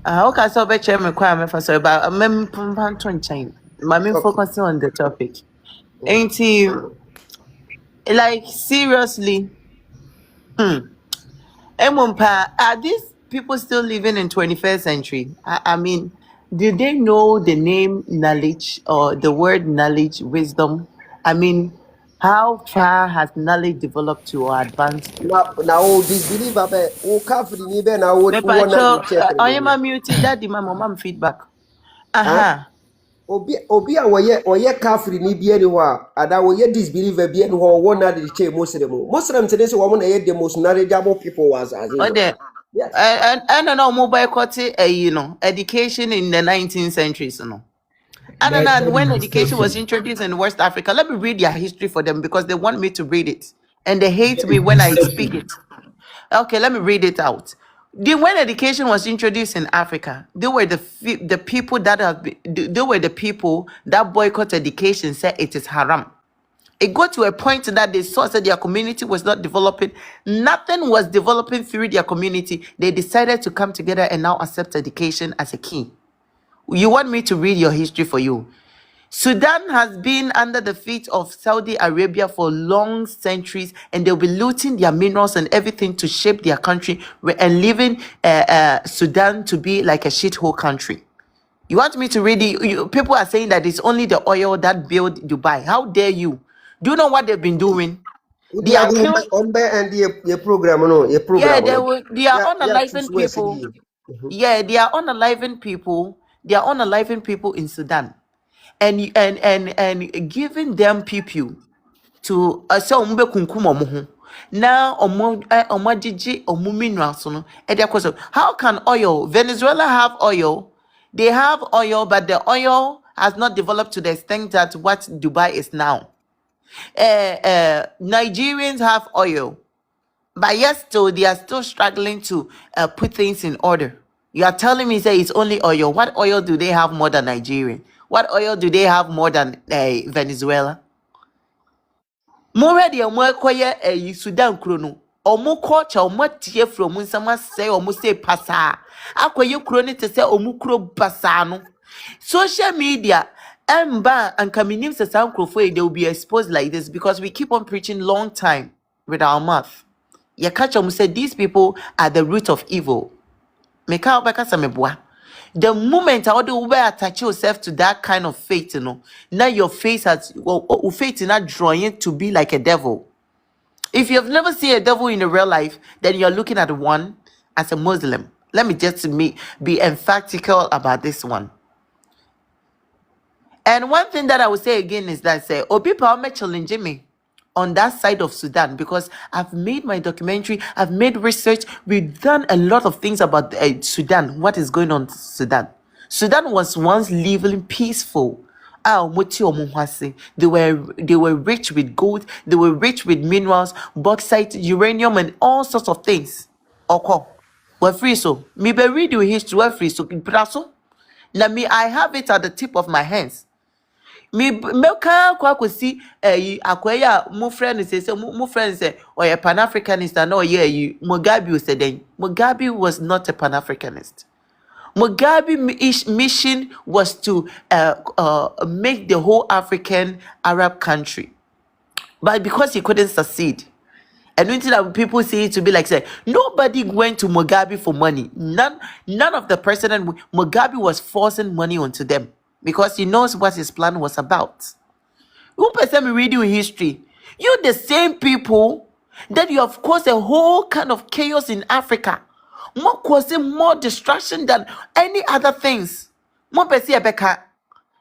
okay, so back chair me quite me for so but I'm from chain. My main focusing on the topic. Ain't he like seriously? Are these people still living in 21st century? I mean, did they know the name knowledge or the word knowledge, wisdom? I mean, How far has knowledge developed to or advanced to? Now disbeliever be o kafiri ni be na wo Me na pacho, check I ni. am a muted daddy, mom feedback. Huh? Aha. Obi a wɔyɛ kafiri ni bia ni hɔ a ada wɔyɛ disbeliever bia ni hɔ wɔn na de kyɛ muslim tene sɛ wɔn na yɛ the most knowledgeable people was as Oh, there. yes. I don't know mobile court, education in the 19th century, so no. I don't know when education was introduced in West Africa. Let me read their history for them because they want me to read it, and they hate me when I speak it. Okay, let me read it out. When education was introduced in Africa, they were the people that they were the people that boycott education, said it is haram. It got to a point that they saw that their community was not developing. Nothing was developing through their community. They decided to come together and now accept education as a key. You want me to read your history for you? Sudan has been under the feet of Saudi Arabia for long centuries, and they'll be looting their minerals and everything to shape their country and leaving Sudan to be like a shithole country. You want me to read it? People are saying that it's only the oil that built Dubai. How dare you? Do you know what they've been doing? They are killing. And your program, no, your program. Yeah, they are unaliving people. Yeah, they are unaliving people. They are unaliving people in Sudan, and giving them people to say ombe kunkum omo ho. Now omajiji omo minerals no. How can oil? Venezuela have oil. They have oil, but the oil has not developed to the extent that what Dubai is now. Nigerians have oil, but yet still they are still struggling to put things in order. You are telling me say it's only oil. What oil do they have more than Nigerian? What oil do they have more than Venezuela? More the more Sudan krono. Omo culture omo tie from nsama say omo say pasa. Akoye kroni te say omo kro pasa no. Social media emba and kaminim se sam krofo they will be exposed like this because we keep on preaching long time with our mouth. Ya catch omo say these people are the root of evil. Meka obeka sameboa. The moment I do attach yourself to that kind of faith, now your faith has faith in not drawing to be like a devil. If you have never seen a devil in a real life, then you're looking at one as a Muslim. Let me just be emphatical about this one. And one thing that I would say again is that say, people may challenge me on that side of Sudan because I've made my documentary, I've made research, we've done a lot of things about Sudan, what is going on in Sudan. Sudan was once living peaceful. They were rich with gold, they were rich with minerals, bauxite, uranium, and all sorts of things. Okay. We're free so. Me be read your history, we're free so. Now me, I have it at the tip of my hands. Me can't quite see akwaya mo friend say mo friend say or a Pan-Africanist and Mugabe said then Mugabe was not a Pan-Africanist. Mugabe's mission was to make the whole African Arab country, but because he couldn't succeed, and when people see it to be like say nobody went to Mugabe for money. None of the president Mugabe was forcing money onto them because he knows what his plan was about. Who person me read your history? You the same people that you have caused a whole kind of chaos in Africa, more causing more destruction than any other things. More person Ebeka.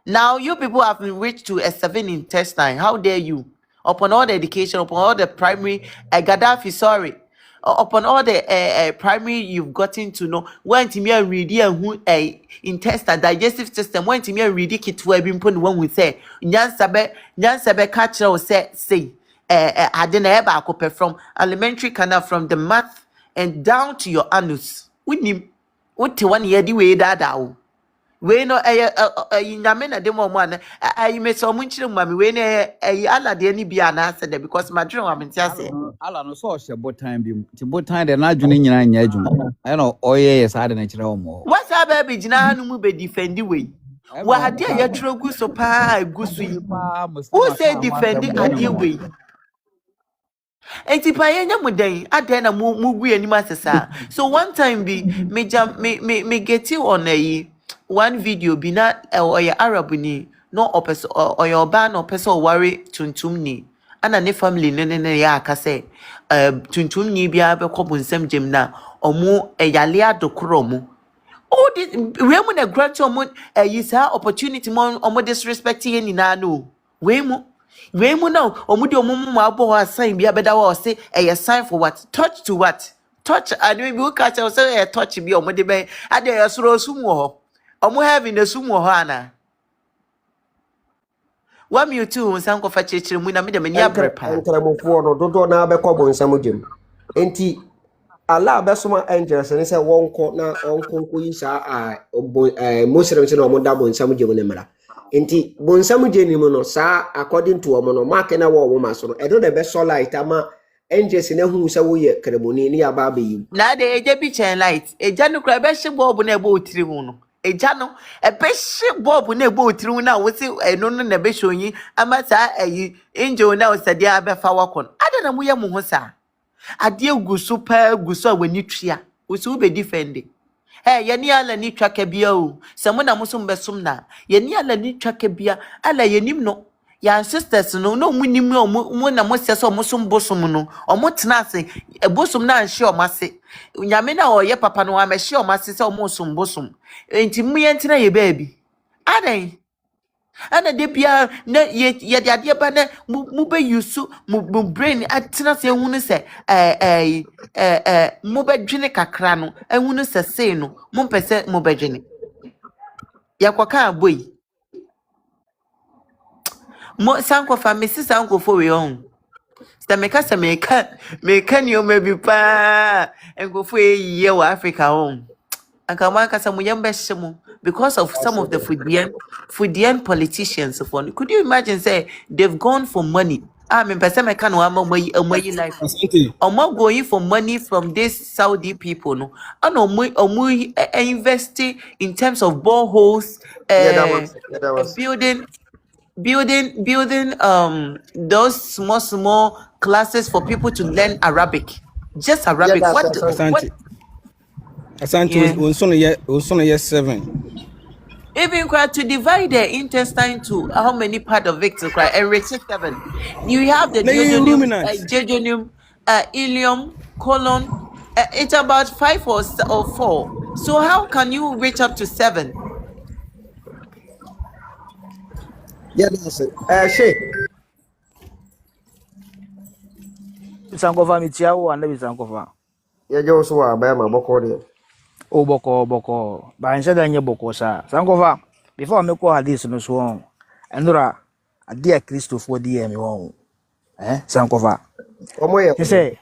Now you people have been reached to a 7 intestine. How dare you? Upon all the education, upon all the primary, Gaddafi, sorry. Upon all the primary you've gotten to know, when to me read who intestine, digestive system, when to me read it to have been put one we say, Nyansabe catcher or say, I didn't ever from elementary canal from the mouth and down to your anus. What 1 year do we that? We no nyame na dem omo an me so mo nchire mama we na alade ni bia na ase de because my dream am ntiase ala no so she botan bi ti botan de na adwene nyina nya adwuma I know oye yes ade na kire omo what's up baby jina hanu mu be defend we wa ade ya tro gu so pa gu so yi who say defend ade we enti pa yenya mudan ade na mu gu anim asesa so one time bi me get you on one video bi na oya Arab ni no opeso oya oba no peso worry tuntum ni ana ne family ne ya aka say tuntum ni bia be kɔ bonsam gem na ɔmo eyale adokoro mo oh this we mu na grant ɔmo yi saa opportunity mo ɔmo disrespect ye ni na no we mu na ɔmo de ɔmo mu abo assign bia beda wa say a sign for what touch to what touch and we will catch us say touch bi ɔmo de be ade yasoro sum wo hɔ ɔmo having the sum wo hɔ ana wa mi otu nsan kofa chechire mu na me de mani abrepa enkremofo no dodo na abekɔ bonsam gem enti ala abesoma angels ne sɛ wɔnkɔ na ɔnkɔnkɔ yi saa muslim se no ɔmo da bonsam gem ne mra enti bonsam gem ni mu no saa according to ɔmo no mark na wɔ ɔmo maso no ɛdo de be so light ama angels ne hu sɛ wo yɛ kremoni ne aba abeyi na de eje bi chen light eja no kra be hye bulb na ebe otiri hu no eja no ebe hye bulb na ebe otiri hu na wo se eno no na be hwonyi ama saa ayi angel na wo sade abefa wakon ade na mu ye mu ho saa ade gusu pa gusu a wani twia wo se wo be defend ye ni ala ni twaka bia o se mo na mo so mbesom na ye ni ala ni twaka bia ala ye nim no ya sisters no mu nim mo na mo se so mo so mbosom no omo tena ase ebosom na anhye o mase nyame na o ye papa no amehye o mase se o mo so mbosom enti mu ye ntena ye baabi adan ana de bia na ye de ade ba na mu be yusu mu brain atena se ehunu se mu be dwene kakra no ehunu se sei no mu pese mu be dwene yakwaka boy mo sanko fa mesi sanko fo we on sta meka se meka ni o mebi pa engofo eyiye wa Africa on anka man kasa mo yembe hye because of some of the Fudian politicians of one. Could you imagine say they've gone for money? I mean, person I can't life. Omo going for money from these Saudi people, no. And omo investing in terms of boreholes, building those small classes for people to learn Arabic. Just Arabic. Asante Unsono yes 7. Even to divide the intestine to how many part of it to cry and reach 7. You have the jejunium, ileum, colon. It's about 5 or 4. So how can you reach up to 7? Yeah, that's it. Shay. Sankofa michiao and Sankofa. Yeah, you also are by my boko. O boko. Ba nse da nye boko sa. Sankofa. Before me ko hadith no so on. Enura ade a Christopher die me won. Sankofa. He say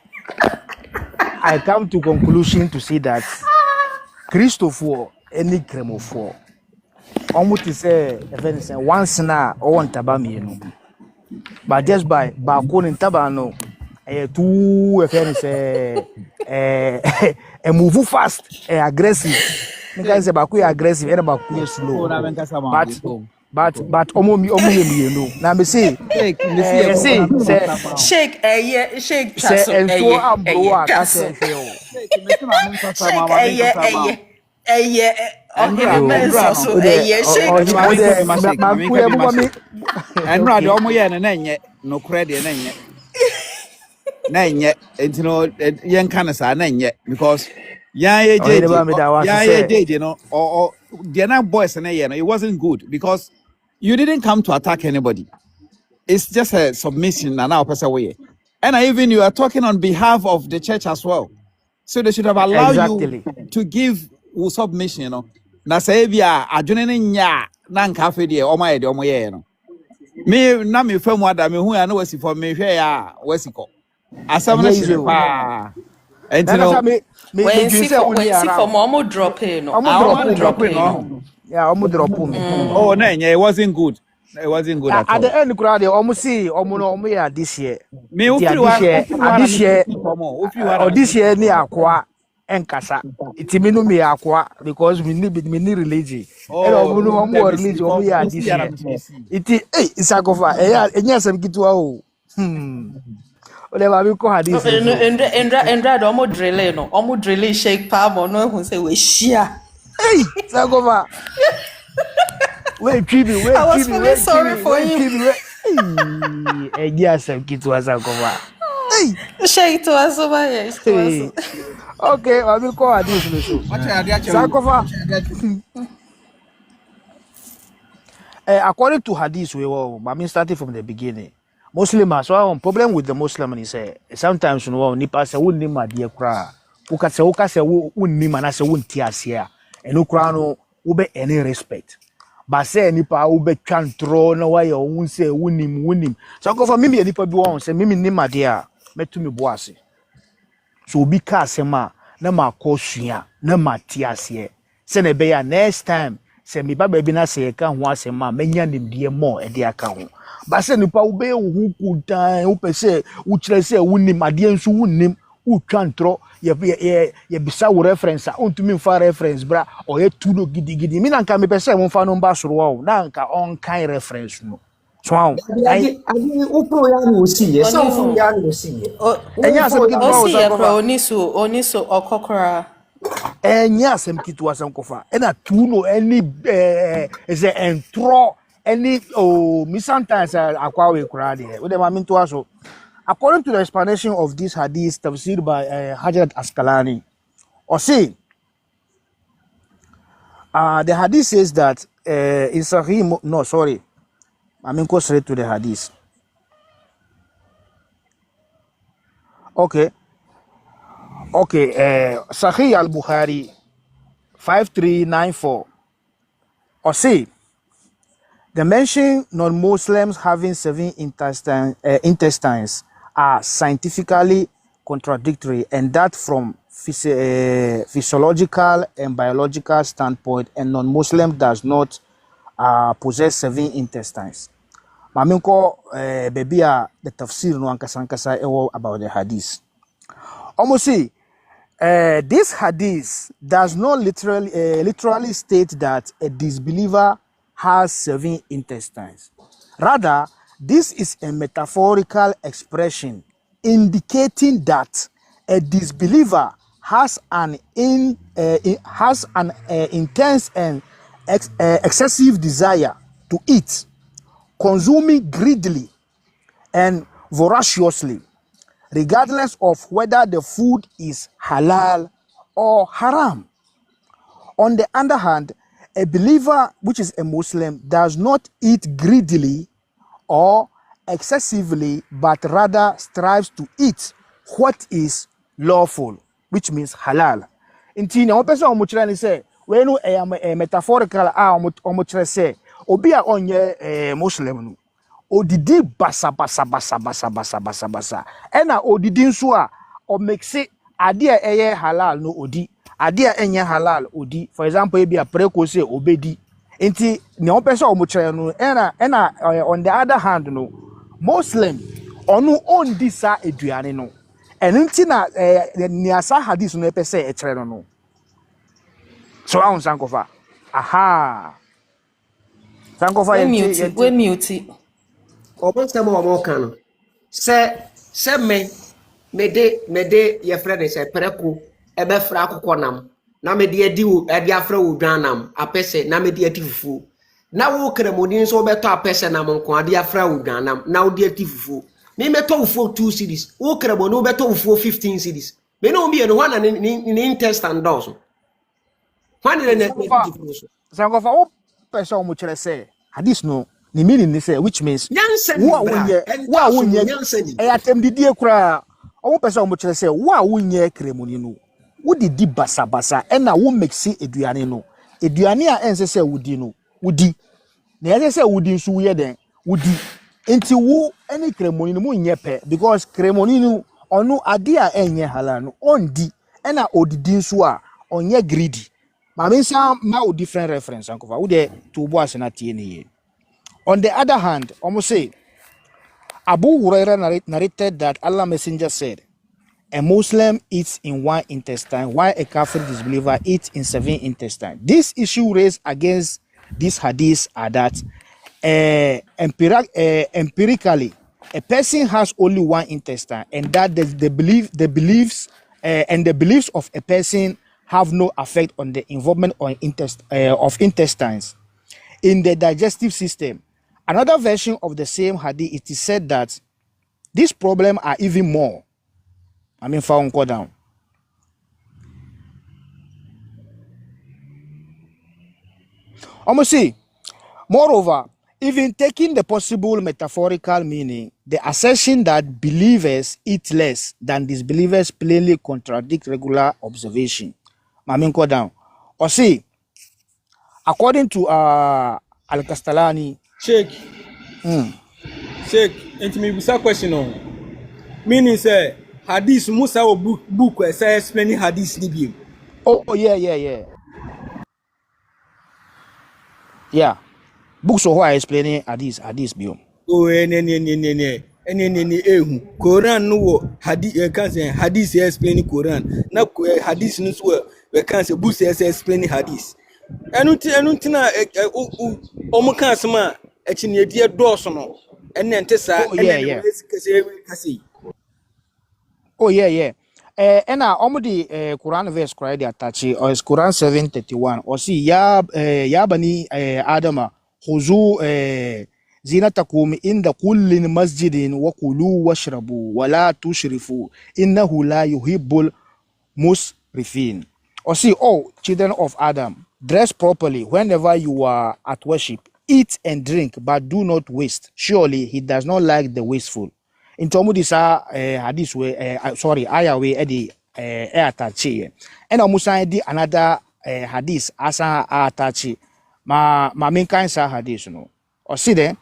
I come to conclusion to see that Christopher any cremofo. Almost say events once na o want tabami no. But just by ko in tabano too events move fast aggressive. Because say baku aggressive and baku slow. But omo ye no. Na me say shake shake chaso Enra de omo ye na enye no kure de na enye na enye enti no yen kan sa na enye because yan ye jeje no or the na boys na ye no it wasn't good because you didn't come to attack anybody. It's just a submission and now person way. And even you are talking on behalf of the church as well. So they should have allowed you to give submission, you know. Na say bia adwene nya na nka fe de o ma ye de o mo ye no. Me na me fam wada me hu ya na wasi for me hwe ya wasi ko. Asam na shire pa. Enti me see for mo drop in no. Yeah, almost drop me. Oh, no, it wasn't good. It wasn't good at all. At the end, crowd, almost see, almost this year. Me, this year, near Aqua and Casa. It's a minimum Aqua because we need religion. And more religion, we are this year. It's a cover. And yes, I'm get to whatever we call this. And almost drill, no, almost drill shake palm or no, who say we share. Hey, Sagova. Wait, Kibi, I was feeling sorry for you. Yes, I'm kitu asankofa. Hey, Share to us over here. To us. hey. Okay, I will call this so. Sankofa. According to hadith, I mean, starting from the beginning, Muslim as well. Problem with the Muslim is sometimes you know, nipa se wunni ma die kra. Uka se wunni ma na se wunti asia. Enu kra no ube any respect. But say nipa ube twantro na wa yo wun se wunnim. So go for me nipa bi won say me ni ma die a metu me boase. So obi ka asema na ma kɔ sua na ma ti ase se na be ya next time se me baba bi na se ka ho asema menya nimdie mo e de aka ho ba se nipa wo be wo kudan wo pese wo kyerɛ se wonnim ade nso wonnim wo twantro ye bisa wo reference a ontumi mfa reference bra o ye tudo gidigidi mi na nka me pese mo mfa no mba soro wo na nka on kan reference no so adi upro ya no si ye so upro ya no si ye enya asem kitu wa Oniso okokora. Enya asem kitu wa sankofa ena tuno any is a entro any me sometimes akwa we kura de we dem amin to aso. According to the explanation of this hadith tafsir by Hajrat Asqalani, or say the hadith says that in Sahih, no sorry, I mean go straight to the hadith. Okay, Sahih al-Bukhari 5394, or say the mention non-Muslims having 7 intestines are scientifically contradictory, and that from physiological and biological standpoint, a non-Muslim does not possess 7 intestines. Maminko baby the tafsir no ankasa about the hadith. Almost say this hadith does not literally state that a disbeliever has 7 intestines. Rather, this is a metaphorical expression indicating that a disbeliever has an intense and excessive desire to eat, consuming greedily and voraciously, regardless of whether the food is halal or haram. On the other hand, a believer, which is a Muslim, does not eat greedily or excessively, but rather strives to eat what is lawful, which means halal. Inti na opesa omuchira ni se we no metaphorical omuchira se obi a onye Muslim no odidi basa ena odidi nso a o mixe ade a eye halal no odi ade a enye halal odi. For example, ebi a preko se obedi. Inti ne opesa omuchira no ena on the other hand no Muslim onu on disa eduane no enunti na ni asa hadith no pese e kire no so ahun sankofa aha sankofa we mute obo nsɛm a ɔmo ka no sɛ mede yɛfrɛ ne sɛ prɛko ɛbɛfra akokɔ nam na mede adi afrɛ wo dwan nam apɛsɛ na mede ati fufuo na wo kremoni nso wobɛtɔ apɛsɛ nam nko ade afrɛ wo dwan nam na wode ati fufuo me mɛtɔ fufuo 2 cedis wo kremoni wobɛtɔ fufuo 15 cedis me no mbi no hwana ne intestine dɔso hwana ne fufuo so sankofa wo pesa o mo kire say hadith no ni meaning ni say which means wo wonye e atem didie kura o wo pesa o mo kire say wo wonye kremoni no wo didi basabasa e na wo mixi eduane no eduane a ense say wudi no wudi na ense say wudi nso wo ye den wudi enti wo any kremoni no mo nye pe because kremoni no onu ade a enye halal no ondi e na odidi nso a onye greedy. Maminsa ma different reference ankofa wo de to bo asena tie ne. On the other hand, almost say Abu Hurairah narrated that Allah Messenger said, a Muslim eats in 1 intestine while a Kafir disbeliever eats in 7 intestines. This issue raised against this hadith are that empirically a person has only 1 intestine, and that the beliefs of a person have no effect on the involvement of intestines in the digestive system, Another version of the same hadith, it is said that this problem are even more. I mean, found go down. Almost see. Moreover, even taking the possible metaphorical meaning, the assertion that believers eat less than disbelievers plainly contradict regular observation. I mean, go down. Or see, according to Al-Castalani, Sheikh, Sheikh, and me bisa question on. Meaning say hadith Musa or book say explaining hadith ni. Oh yeah. Yeah. Books of why explaining hadith biom. Oh ne ehu. Quran no wo hadith can say hadith explaining Quran. Na hadith no so we can say books explaining hadith. Enu tina omo kan asema echi ne die dɔɔso no. Ene ente sa ene kasi. Oh yeah. And the Quran verse cry the attache or is Quran 7:31 or see ya bani Adama khuzu zinatakum inda kullin masjidin wa kulu washrabu wa la tushrifu innahu la yuhibbul musrifin. Or see, oh children of Adam, dress properly whenever you are at worship, eat and drink, but do not waste. Surely he does not like the wasteful. In Tomudisa hadith way aya way edi atachi and almost di another hadith asa atachi ma main kind sa hadith no or see there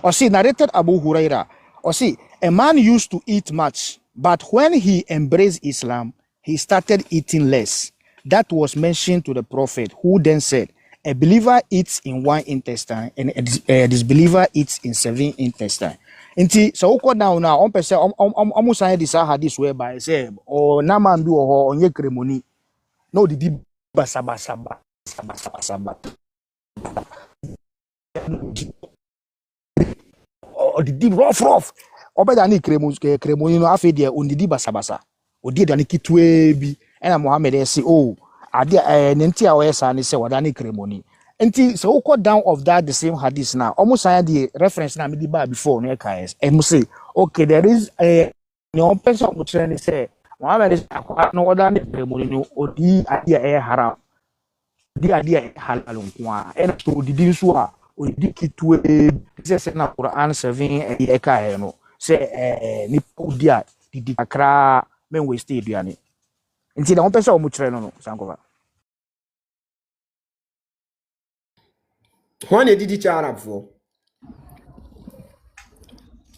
or see narrated Abu Huraira or see a man used to eat much, but when he embraced Islam he started eating less. That was mentioned to the Prophet, who then said, a believer eats in one intestine and a disbeliever eats in 7 intestines. Inti so uko down now on person almost say this hadith whereby say or na man bi o onye kremoni no didi basaba or didi rough obeda ni kremoni no afi de on didi basabasa odi de ni kitwe bi na Muhammad say oh ade nenti a oyesa ni say wadani kremoni. Nti so uko down of that the same hadith now almost say the reference na me di ba before no KS and say okay there is a no person who train say Muhammad is no wadani kremoni no odi ade haram di ade halal nko and so didi nso a odi kitwe say na Quran 7 KS no say ni odi a didi akra men we stay duane. Nti na person who train no sankova. When did it Arab for?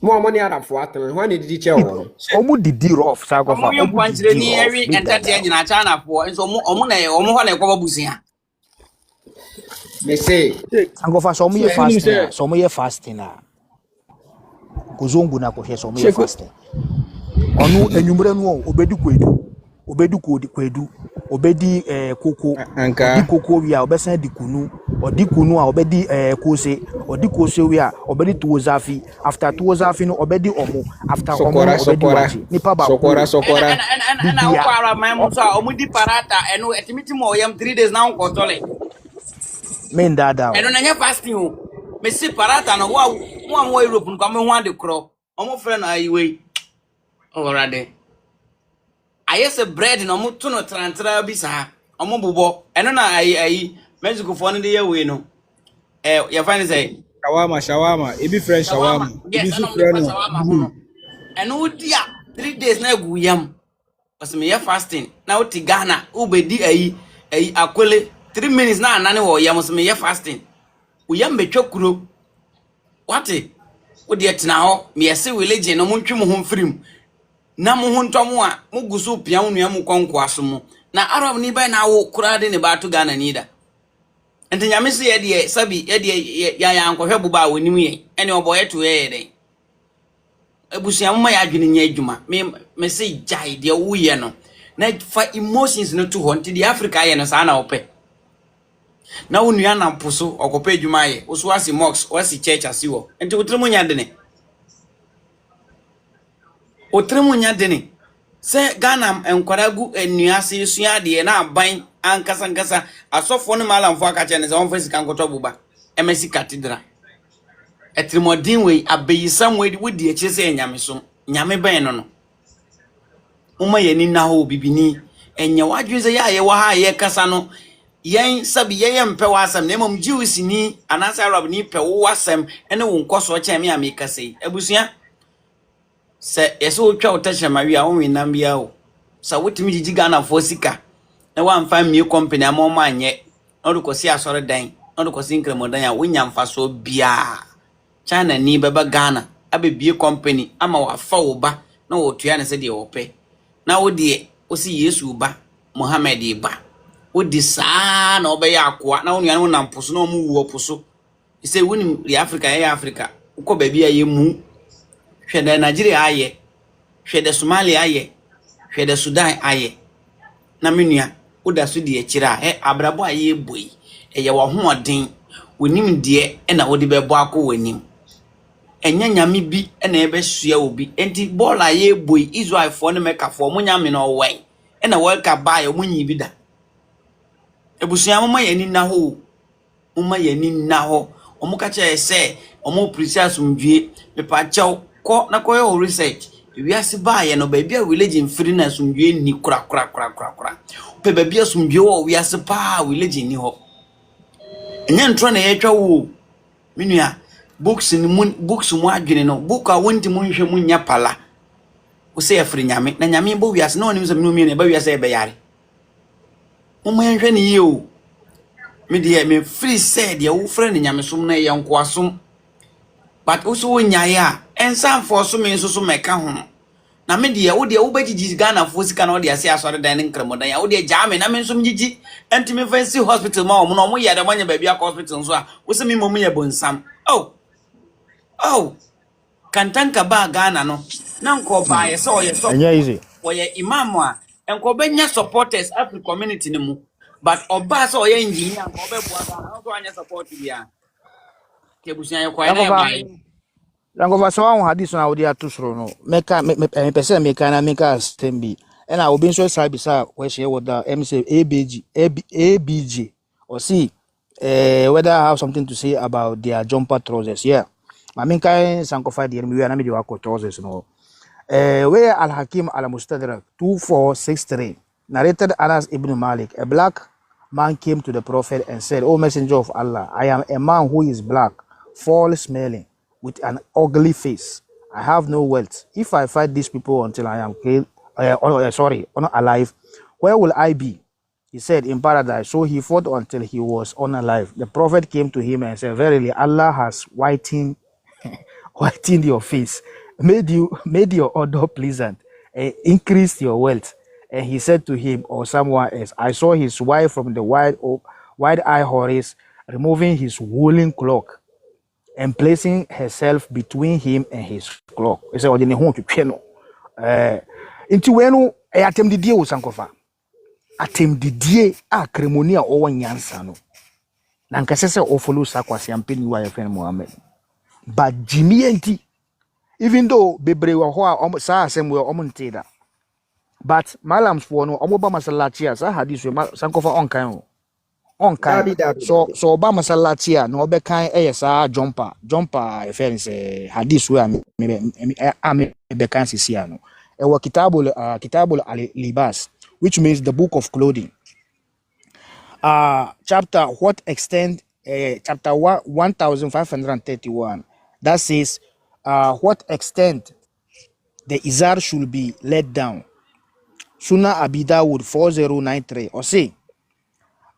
More money Arab for after when did it chair? Omu didi rough sago fa. Omu yum kwanchire ni every entertain nyina cha na for so omu na ho na ekwa busia. They say Sago fa so mu ye fasting. So mu ye fasting na. Kuzungu na ko hye so mu ye fasting. Onu enwumre no obedi kwedu obedi koko odi koko wi a obesan di kunu odi kunu a obedi kose odi kose wi a obedi tuozafi after tuozafi no obedi omo after omo obedi wachi nipa ba sokora na ukwara mamu so omu di parata eno etimiti mo yam 3 days na unko tole men dada eno na nya fasting o me si parata no wa Europe nko me ho ade kro omo frɛ no ayiwe orade ayese bread no mo to no trantra bi sa omo bobo eno na ayi Mexico fo no de ye we no ya find say Shawama ebi fresh shawama ebi su fresh no eno dia 3 days na gu yam oseme ye fasting na oti Ghana ubedi ayi akwele 3 minutes na anane wo yam oseme ye fasting uyam betwa kuro wate odi etina ho me yesi village no mo ntwe mo ho mfirim na mo ho ntomo a mo gusu pia wo nua mo konko asomo na arab ni ba na wo kura de ne ba to Ghana ni da enti nyame se ye de sabi ye de ya ankohwe buba wonim ye ene oboye to ye de ebusia mo ya adwene nya adwuma me se jai de wo ye no na fa emotions no to ho nti de Africa ye no sa na ope na wo nua na mposo okopa adwuma ye wo so asi mosque wasi church asiwo enti wotremu nya de ne se Ghana enkwaragu enuase sua de na aban ankasa nkasa asofo no malamfo akache ne se won fa sika nkoto buba emesi cathedral etrimodin we abeyisam we wodi echi se nyame so nyame ben no uma yeni na ho bibini enye wadwen se ya ye wa ha ye kasa no yen sabi ye mpe wasam na mom jiwsini anasa arab ni pe wo wasam ene wo nkoso che me ameka sei abusua se yeso twa utache mawi a won nam bia o sa wotimi gigi Ghana for sika na wan fa mi company amoma anye no do kosi asore dan no do kosi nkremodan a wonya mfa so bia China ni beba Ghana abebie company ama wafa wo ba na wo tua ne se de wo pe na wo de osi Yesu ba Muhammad ba wo di saa na obe ya akoa na wo nua no namposo na omu wo poso ise woni ri Africa ya Africa uko ba bia ye mu hwede Nigeria aye hwede Somalia aye hwede Sudan aye na menua wo da so de akira abrabo aye boi eye wo ho odin wonim de e na wo de bebo akọ wonim enya nyame bi na ebe sua obi enti ball aye boi Israel for ne meka for mo nyame no wen na World Cup ba ye mo nyi bi da ebusuya mo mayani na ho mo mayani na ho omo ka che se omo precious mdwie me pa chaw ko na ko yo research wiase ba ye no ba bia village mfiri na sumdwie ni kura pe ba bia sumdwie wo wiase pa village ni ho enya ntro na ye twa wo menua books mu adwene no book a wonti mu nhwe mu nya pala wo se afiri nyame na nyame bo wiase na onim se me ba wiase e be yare mo nhwe ni ye o me de me free said ya wo frɛ ne nyamesom na ye nkoasom but also wonya ya ensan for so me nso so meka ho na me de wo de wo bagigi Ghana fo sika na wo de ase asɔre dan ne nkramodan ya wo de gya me na me nso mgigi enti me fancy hospital ma wo no mo yɛ da manya ba bia hospital nso a wo se me mom yɛ bonsam kantanka ba Ghana no na nko ba ye so ye so wo ye imam a enko benya supporters African community ne mu but oba so ye engineer nko be bua Ghana no so anya support bia ke busia ye kwai na bai Langova so an hadis na odi atusro no meka me pese meka na meka stembi e na obi nso sai bisa we share with the MC ABG or see whether I have something to say about their jumper trousers. Yeah, I mean kai sankofa di mi na me di wako trousers no where Al Hakim Al Mustadrak 2463 narrated Anas ibn Malik, a black man came to the prophet and said, "O messenger of Allah, I am a man who is black, foul smelling, with an ugly face. I have no wealth. If I fight these people until I am killed, alive, where will I be?" He said, "In paradise." So he fought until he was unalive. The prophet came to him and said, "Verily, Allah has whitened your face, made your odor pleasant, and increased your wealth." And he said to him or someone else, "I saw his wife from the wide-eyed horse removing his woolen cloak and placing herself between him and his cloak." He said, "Odi ne ho twetwe no." Inti wenu atemdidie wo sankofa. Atemdidie a kremoni a owo nyansa no. Na nkase se o follow sakwasi ampeni wa yefen Muhammad. But Jimmy enti, even though bebre wa ho a sa asem we omonte da. But malams for no omo ba masalachi a sa hadis we sankofa onkan so oba masalachi a no obekan sa jumper reference hadis we am bekan sisia no e wa kitabul al-libas, which means the book of clothing, chapter what extent chapter 1531 that says what extent the izar should be let down. Sunnah Abi Dawud 4093 or say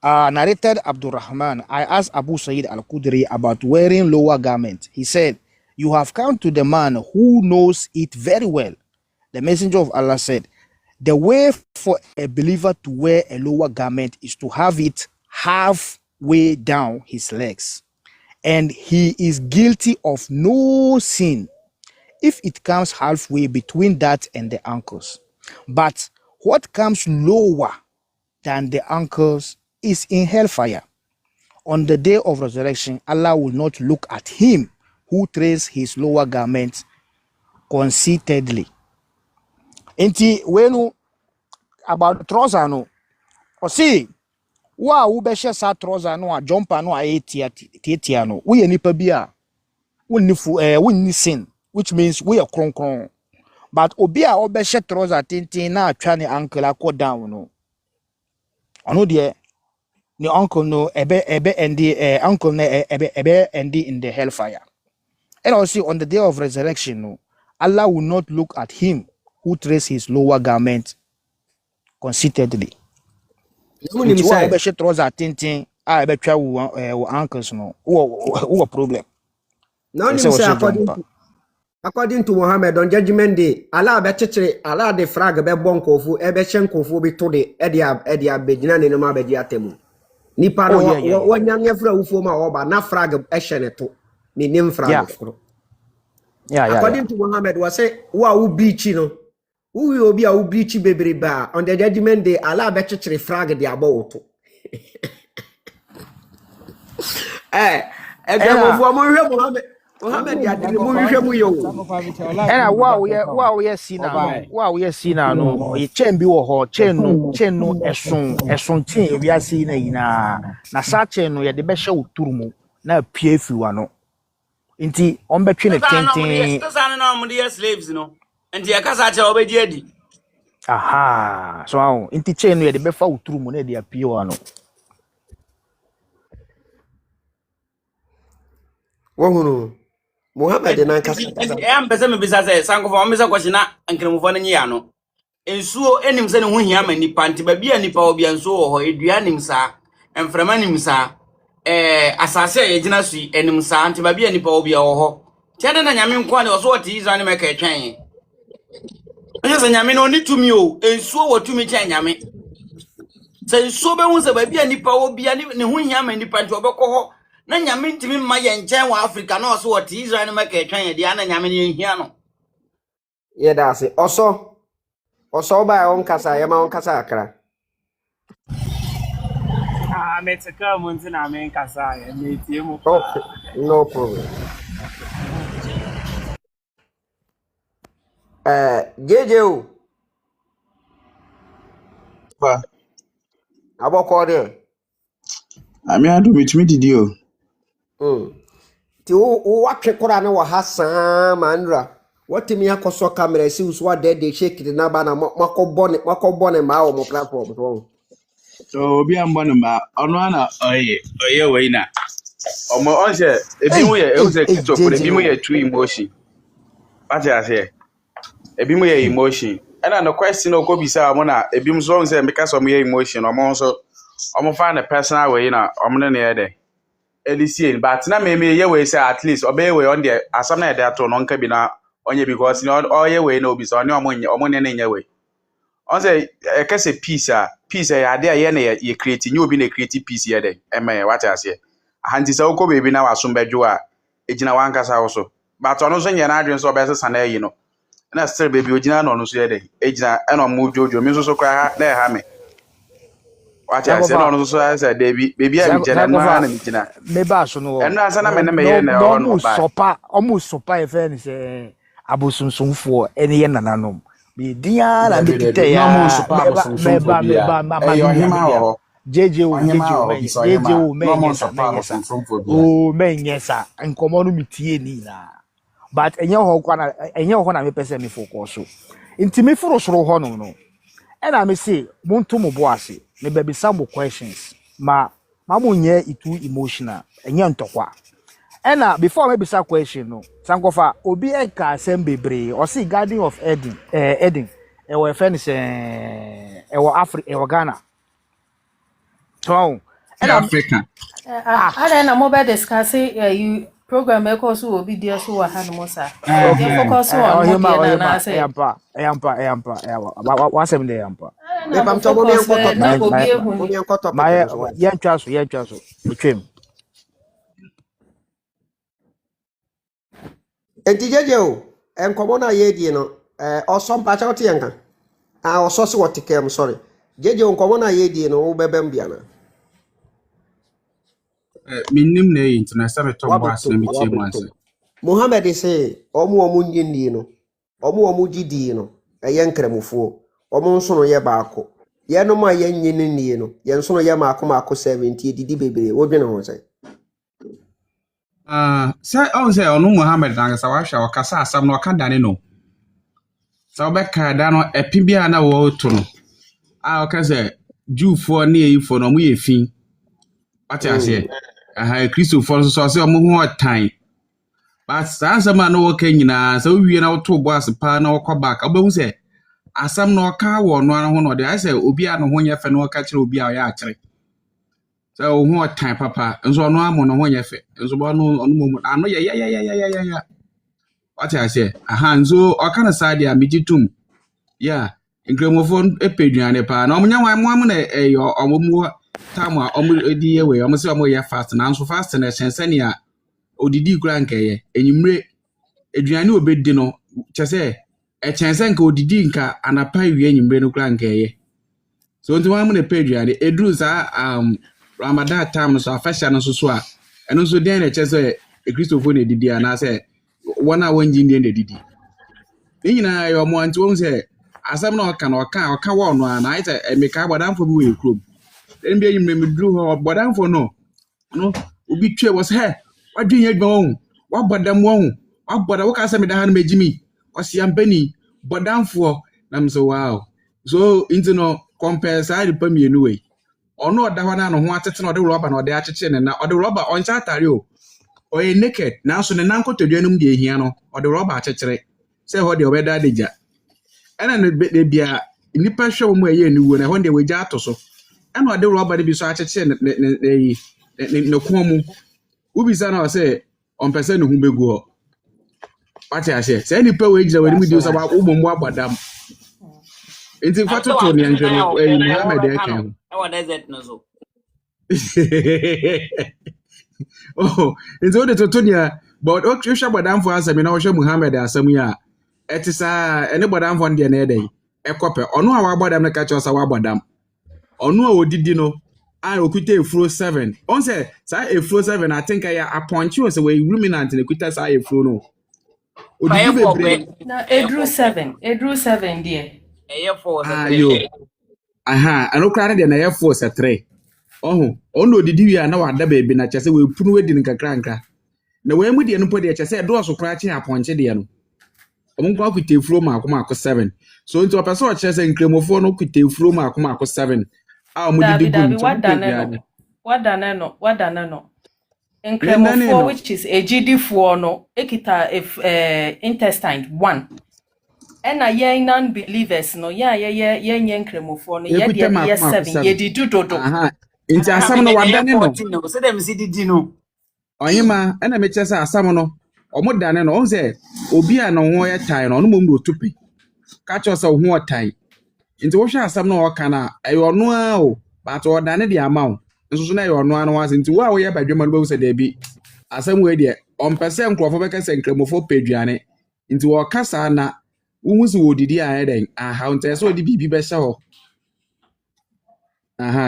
narrated Abdurrahman, I asked Abu Sa'id al-Khudri about wearing lower garment. He said, "You have come to the man who knows it very well." The messenger of Allah said, "The way for a believer to wear a lower garment is to have it halfway down his legs, and he is guilty of no sin if it comes halfway between that and the ankles. But what comes lower than the ankles is in hellfire. On the day of resurrection, Allah will not look at him who trains his lower garment conceitedly." Enti we no about trouser no. O see wa wo be hye sa trouser no a jumper no a etia no. We nipa bi a wonni sin, which means we are kronkron. But obi a obe hye trouser tintin na atwa ne ankle akọ down no. Ono de the uncle no ebe and the uncle no ebe and in the hellfire. And also on the day of resurrection, no, Allah will not look at him who trace his lower garment conceitedly. Nti wa obe she trouser tintin a ebe twa wo ankles no. Wo problem. Now him say according to Muhammad on judgment day, Allah be chechere, Allah de frag be bon kofu, ebe shen kofu bi to de edia begina ne no ma be di atemu. Nipa no wanyanye fra ufo ma oba na frag ehye to. Me nim frag fro. According to Muhammad was say wa u bichi no. Who will be a bichi bebre ba on the judgment day, Allah be chechere frag de abo to. Muhammad ya dili mu hwehwe mu yo. Era wa we sina no e chen bi wo ho chen no eson chen ewi ase na yina na sa chen no ye de be hye oturumu na pie fiwa no nti on be twe ne tenten na mo de slaves no nti ya kasa che obedi adi aha so nti chen no ye de be fa oturumu na de apie wa no wo hunu Muhammad na nkasa mpese me bisa say sanko fa mbisa kwashi na nkremofo no nyi no ensuo enim se ne ho hia ma nipa nti ba bia nipa obi ensuo wo ho edua nim sa emframa nim sa asase ye gina sui enim sa nti ba bia nipa obi wo ho tiade na nyame nko ne oso wati Israel me ka twen onye se nyame no ni tumi o ensuo wo tumi kya nyame se ensuo be hu se ba bia nipa obi ne ho hia ma nipa nti obekọ ho na nyame ntimi ma ye nchen wa Africa na oso wati Israel me ka twen ye dia na nyame ne hia no ye da se oso ba on kasa ye ma on kasa akra meteka munti na men kasa ye metie mu no problem JJ pa aboko de ami adu mitimi didi o ti o watwe kora na wa hasan manra watimi akoso camera si uso de shake de na ba na makobone ma wo mo platform so obi ambano ma ono ana oye we na omo onse ebi mu ye e se kito ko ebi mu ye true emotion ati ase ebi mu ye emotion and the question o ko bisa mo na ebi mu so say make some ye emotion omo so omo fa na personal way na omo ne ye de elisi but na me ye we say at least obey we on the asam na dey to no nka bi na onye because no oye we na obi so ne omo ne nye we on say ekese peace ya ade ye na ye create new obi na create peace ye de eme what I say ahanti se uko bebi na wasum bedwo a ejina wankasa wo so but ono so nye na adwen so obesesa na yi no na still bebi ojina no so ye de ejina eno mu jojo mi so kwa na ha me what I say no no so say bebi a mi jena na mi jina me ba so no eno asa na me ne me ye na ono ba omu sopa e fe ni se abosunsunfo ene ye nananom bi dia na bikite ya JJ menyesa nkomo no mitie ni na but enye ho na me pese me focus so intimi foro soro ho no e na me say muntu mo bo ase me be some questions ma mo nye itu emotional enye ntokwa ena before me bisa question no sankofa obi enka asem bebre o see Garden of Eden Eden e wo fence e wo Africa e wo Ghana so ena Africa ada na mo be discuss you program e ko so obi dia so wa hanu mo sa dey focus on mo na say yampa wasem de yampa e pam to mo mi enkoto my yantwa so etwem enti jeje o enkomo na ye die no oso mpa cha ote yanka oso se wotike am sorry jeje enkomo na ye die no wo bebem bia na minnim na international top boss na mitie mu anse Muhammad say omu nyindi no omu gidi no ɛyɛ nkramofo ɔmo nso no yɛ baako yɛnom a yɛnye ne nie no yɛn nso no yɛ maako 70 didi bebree wodwene ho sɛ sɛ ɔn sɛ ɔno Muhammad nankasa wahwɛ ɔkasa asam no ɔka dane no sɛ wobɛka da no ɛpe bia na wɔto no a ɔka sɛ Jewfoɔ ne Eyifoɔ no ɔmo yɛ fi wate aseɛ Kristofoɔ nso so ɔsɛ ɔmo ho ɔtan but saa asɛm a na wɔka nyinaa sɛ wowie na woto bɔ ase paa na wɔkɔ back wobɛhu sɛ asɛm na ɔka wɔ no ara ho no ɔde ayɛ sɛ obi a no ho nyɛ fɛ na ɔka kyerɛ obi a ɔyɛ akyere sɛ wo ho ɔtan papa nso ɔno amo no ho nyɛ fɛ nso ɔno mu ano yɛ wate aseɛ nso ɔka no saa deɛ a megye tom nkramofo epeduane paa na ɔmo nya wan mo na ɛyɛ ɔmo mu tam a ɔmo di yɛ wei ɔmo sɛ ɔmo yɛ fast na nso fast na ɛhyɛn sɛnea odidi kura nkɛyɛ enyimire aduane obedi no kyɛ sɛ ɛkyɛn sɛ nka odidi nka anapa wie enyimire no kura nkɛyɛ so nti wan mo na peduane eduru saa Ramadan time no so afɛhyɛ no so a ɛno nso den na ɛkyɛ sɛ Kristofo na edidi anaasɛ wɔn a wɔn gyi ndie na edidi ne nyinaa yɛ ɔmo anti wɔn sɛ asɛm na ɔka wɔ no a na ayɛ sɛ emeka bɔdanfo bi wɔ ekurom ɛn bi enyimire mi duru hɔ bɔdanfo no obi tue wɔ sɛ wadwe yɛ adwuma wɔn wabɔdam wɔn wabɔda wɔka sɛ meda ha no megimi ɔsiampani bɔdanfo na mso wow so into no compare saa nipa mienu wei ɔno ɔda hɔ na no ho atete na ɔde rɔba na ɔde akyekye ne na ɔde rɔba ɔnkyɛ atare o ɔyɛ naked nanso ne nan kotodua no mu de ehia no ɔde rɔba akyekye sɛ hɔ de ɔbɛda adagya ɛna ne bia nipa hwɛ wɔn a ɛyɛ niwo na hɔ de wagya ato so ɛna ɔde rɔba de bi so akyekye ne kɔn mu ubisa na ɔsɛ ɔmpɛ sɛ ne ho begu hɔ wate ahyɛ sɛ nipa wɔ gyina wɔ anim di sɛ wɔbɔ mu abɔdam nti fatoto ne nhwɛ no Muhammad ɛka ho nti wode toto nea wohwɛ bɔdamfo asɛm na wohwɛ Muhammad asɛm yi a ɛte saa ɛne bɔdamfo no deɛ na ɛdɛn ɛkɔpɛ ɔno a wabɔdam no ka kyerɛ sɛ wabɔdam ɔno a odidi no a okuta efuro 7 on sɛ saa efuro 7 I think ya apɔnkye o sɛ wɔ ruminant na okuta saa efuro no odidi bebre na edru 7 deɛ ɛyɛ 4 ayo ano kra ne deɛ na ɛyɛ 4 sɛ 3 ɔno odidi wi a na wada baabi na kyɛ sɛ wɔ epunu wadi ne kakranka na wɔ emu deɛ no po deɛ kyɛ sɛ dɔɔso kra kye apɔnkye deɛ no ɔmo nkwa kuta efuro maako 7 so nti ɔpɛ sɛ ɔkyerɛ sɛ nkramofo no kuta efuro maako 7 a ɔmo didi gu wadane no nkramofo which is egidifoɔ no ekita intestine 1 ɛna yɛn non-believers no yɛnyɛ nkramofo no yɛ 7 yɛdidi dodo nti asam no wadane no sɛ dem si didi no ɔyema ɛna mekyerɛ sɛ asam no ɔmo dane no ɔmo sɛ obi a no ho yɛ tan no ɔno mom do tupi ka kyerɛ sɛ ho ɔtan nti wohwɛ asam no ɔka na ɛyɛ ɔno a o but ɔdane de ama wo nso so na ɛyɛ ɔno a no wase nti wo a woyɛ badwema no bɛwu sɛ daabi asam wei deɛ ɔmpɛ sɛ nkurɔfo bɛka sɛ nkramofo pɛduane nti wɔka saa na wohu sɛ wɔdidi a ɛdɛn nti ɛsɛ ɔde biribi bɛhyɛ hɔ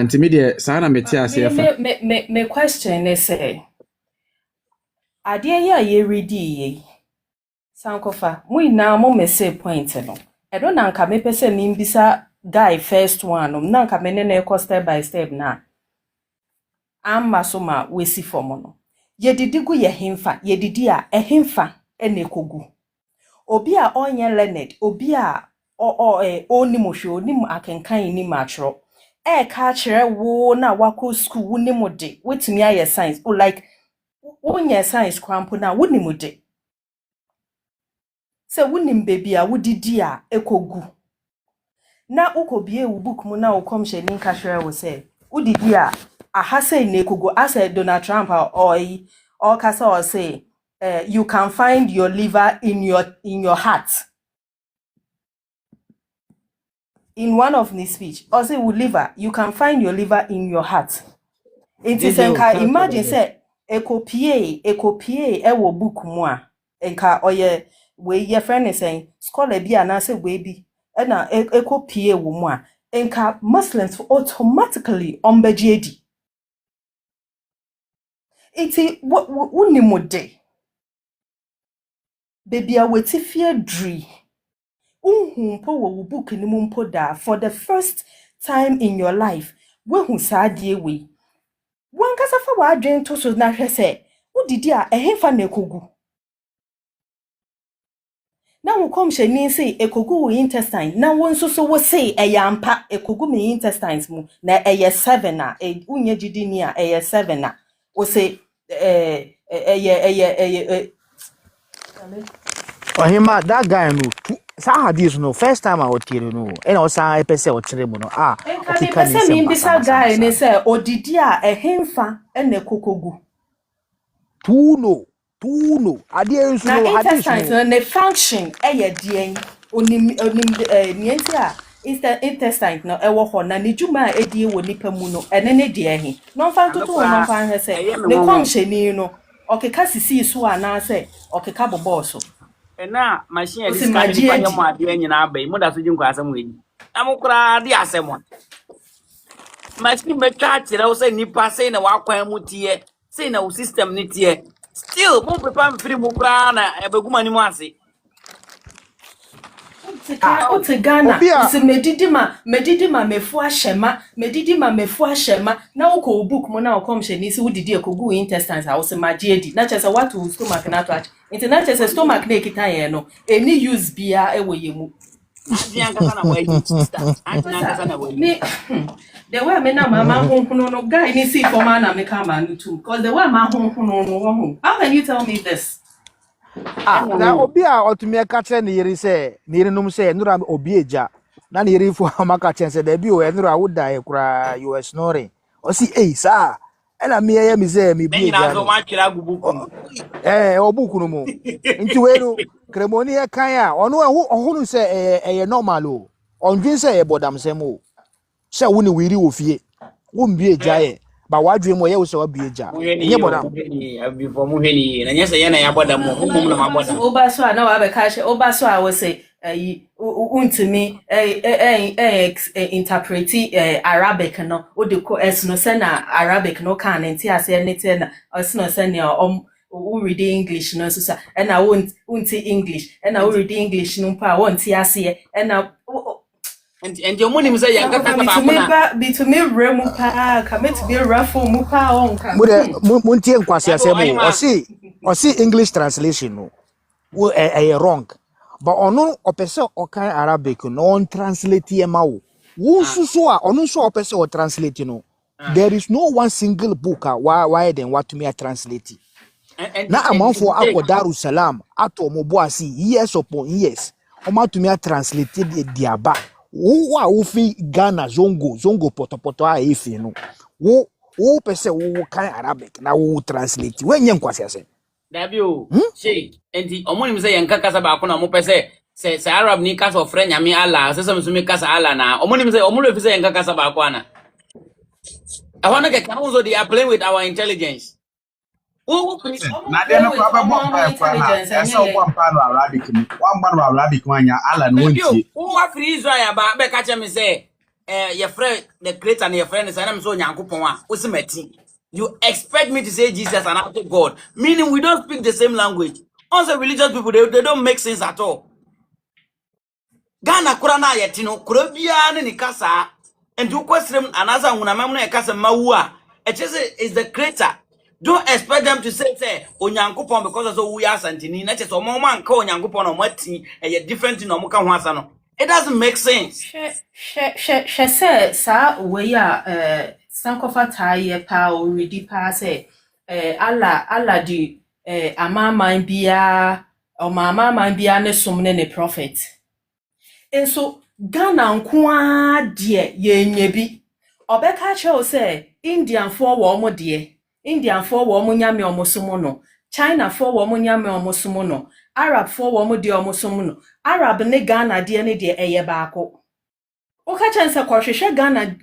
nti me deɛ saa na mete aseɛ fa me question ne sɛ adeɛ yɛ a yɛredi yɛ sankofa mo nyinaa mo mese point no ɛdo na nka mepɛ sɛ membisa guy first one no na nka me ne na ɛkɔ step by step na amma so ma wesi fam no yɛdidi gu yɛ hemfa yɛdidi a ɛhemfa ɛna ekogu obi a onye learned obi a onim hwe onim akenkan ni matro ka kire wo na wako school wonim de wetumi aye science like wonye science kwampo na wonim de se wonim baby a wodidi a ekogu na ukobie wo book mu na ukomhye ni nka hwere wo se wodidi a aha say na ekogu asa Donald Trump or kasa or say you can find your liver in your heart. In one of his speech, or say with liver, you can find your liver in your heart. It is imagine say ekopie ewo book mua enka oye we your friend is saying scholar bi anase we bi na ekopie wo mua enka Muslims automatically ombejedi. Iti wunimode baby a wetifie dri Mpo wo book ni mpo da for the first time in your life. Wehu saa die we. Wankasa fa wadwen to so na hwe se udidi a ehemfa na ekogu. Na wo kom hyeni say ekogu wo intestine na wo nso so wo say eyampa ekogu me intestines mu na 7 na unye gidi ni a 7 na wo say Ohima, that guy no. Sa hadis no first time I hear no. And also I pese o kire mu no. Enka me pese me bisa guy ne say odidi a ehemfa na ekokogu. Tuno. Ade enso no hadis intestines no. Ne function dien onim nienti a intestine no ewo ho na ne dwuma a edie wo nipa mu no ene ne de ehi no fa toto no fa hwe se ne komhyeni no okeka sisi so ana se okeka boboso na machine dis kan ni pa mo ade nyina abai mo da so ji nkwa asem we na mo kura de asem machine me twa kire wo se nipa se na wakwan mu tie se na wo system ni tie still mo prepare free mo kura na ebeguma ni mo ase Ote Ghana usi medidi ma mefu ashema na uko book mo na ukomshe nisi udidi ekogu intestines a usi majiedi na chese watu stomach na to achi nti na chese stomach na ekita ye no any use bia ewo yemu ajiankasa na wayi sister ajiankasa na wayi the way me na mama honhono no guy ni see for man na me come anu too because the way ma honhono no wo how can you tell me this na obi a otumi ka kire ne yiri se ne yiri num se nura obi eja na ne yiri fu amaka chen se da bi o nura woda e kura US nore o si sa ena me ye mi se mi bi eja no ma kira gubuku obuku no mo nti we no kremoni e kan a ono ohunu se eye normal o ondwin se e bodam se mo se wo ne wiri wo fie wo mbi eja ye ba wadwe mo ye wo se wa bi eja nye bodam before mu heni na nyese ye na ya bodam mo mum na ma bodam oba so na wa be ka she oba so a wo se untimi interpret Arabic no o de ko esno se na Arabic no kan nti ase ne te na esno se ne o read English no so e na unti English e na o read English no pa won ti ase e na and your money say yanka kaka ba kuna bitumi remu pa ka metbi rafo mu pa onka mu ntie nkwase asem o si English translation no wo wrong but ono opese o kan Arabic no on translate yema wo susu a ono so opese o translate no there is no one single book why then what to me translate na amanfo akọ Darussalam ato mo boasi years upon years o ma to me translate diaba wo fi Ghana zongo potopoto a efi no wo pese wo kan Arabic na wo translate we nye nkwase ase Dabio she enti omoni say yanka kasa ba kuna mo pese se Arab ni kasa ofre nyame Allah se so me kasa Allah na omoni say omulo fi say yanka kasa ba kuna I want to get council they are playing with our intelligence na de no kwa ba bomba kwa na esa okwa mpa no Arabic ni wa mba no Arabic wanya ala no ntie wo wa free Israel ba be ka che me say your friend the creator and your friend is na me so nyankopon a wo se mati you expect me to say Jesus and after God meaning we don't speak the same language also religious people they don't make sense at all Ghana kura na yetino kura bia ne ni kasa and you question anaza hunamam na kasa mawu a is the creator. Don't expect them to say onyankopon because so we are santini na chese omo man ka onyankopon no mati e different no mo ka ho asa no it doesn't make sense she say sa we ya sankofa taye pa o ready pa say Allah di amaman bia o mama bia ne som ne prophet enso Ghana nkoa de ye nyebi obeka che say Indian for wo mo de Indian for wo mo nyame omosomo no China for wo mo nyame omosomo no Arab for wo mo de omosomo no Arab ne Ghana de ne de eye baako o ka chense kwhwehwe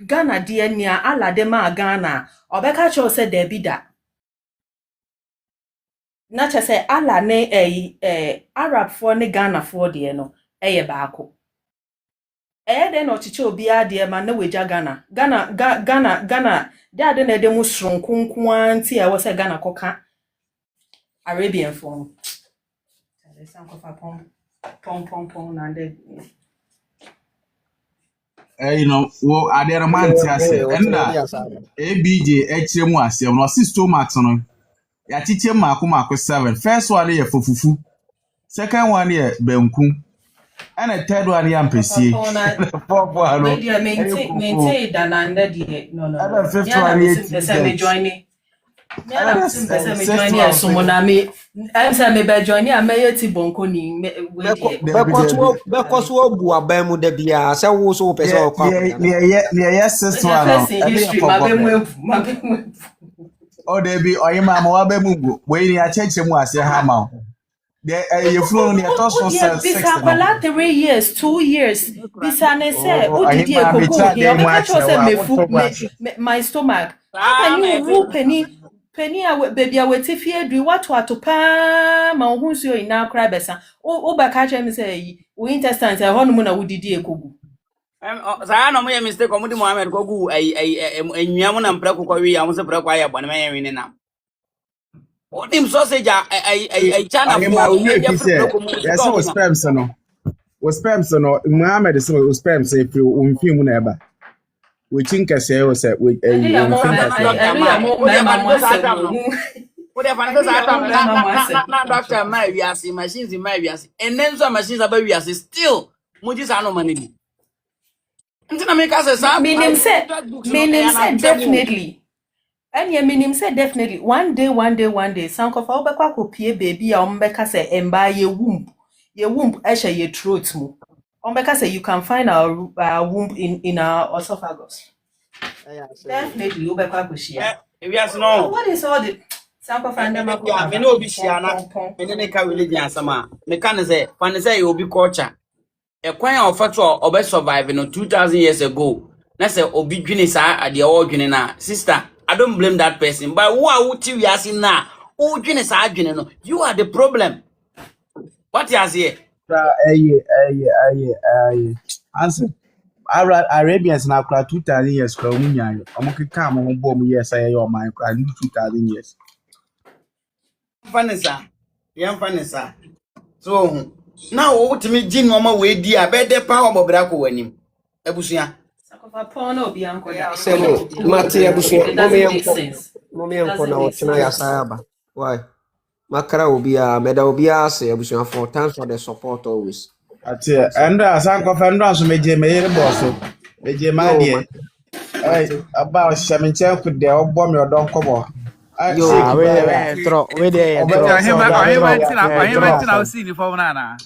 Ghana de ne a alade ma Ghana obeka che say da bida na che say ala ne Arab for ne Ghana for de no eye baako de no chiche obi ade ma na weja Ghana de ade na de mu sronkonko anti e wo se Ghana koka Arabian form pong na de. You know, wo ade no man ti ase. Enda ABJ ekyire mu ase. No si stomach no. Ya chiche mako 7. First one here fufufu. Second one here benku. And the third one here ampesie. Fourth one no. Maintain dananda die. No. And the fifth one here me join me join here so na me. I'm say me be join here me ti bonko ni we die. Because wo bu aban mu da bia say wo so pese o kwa. Yes sister one. History ma be mu. Oh, there be or ma wa be mu. We ni a cheche mu ase ha ma. The you flow ni toss for 6. Bisa kwala 3 years, 2 years. Bisa ne say o didi e koko here. Me catch say my stomach. Can you rule penny baby aweti fie dui what pa ma hu so ina kra besa. O ba catch me say we intestines e hono mu na wo didi e kogu. Saya no me mistake o mu di Mohammed kogu enua mu na mpra kokọ wi ya mu se pra kwa ya bone me yen wi na. Odim sausage China yes was sperms no. Was sperms no. Mohammed say was sperms if you film na eba. We think say we say we na doctor my we as machines in my we as and then some machines about we as still muji sa no money bi. Ntina make us say meaning say definitely. And ye minim say definitely one day sankofa obekwa kopie baby a ombeka say emba ye womb esha ye throat mu ombeka say you can find our womb in our esophagus. Definitely obekwa koshia we as no what is all the sankofa ndema ko me no bi shia na me ne ka religion asama me kan say obi culture ekwan a ofato obe survive no 2000 years ago na say obi dwine sa ade o dwine na sister I don't blame that person, but who are you asking now? Oh, no. You are the problem. What you say? Answer. Arabians now 2000 years for Munya. I'm okay, come on, bomb. Yes, I am my 2000 years. Vanessa, young Vanessa. So now, what to me, Jin Mama, we dear, better power of Braco when him. Ebusia. Semo mate abusu mo me yanko na otena ya sayaba why makara obia meda obia say abusu for thanks for the support always ati and asanko fendo so meje meyere boso meje ma die aba shaminche ku de ogbo me odon kobo we there I see the phone na.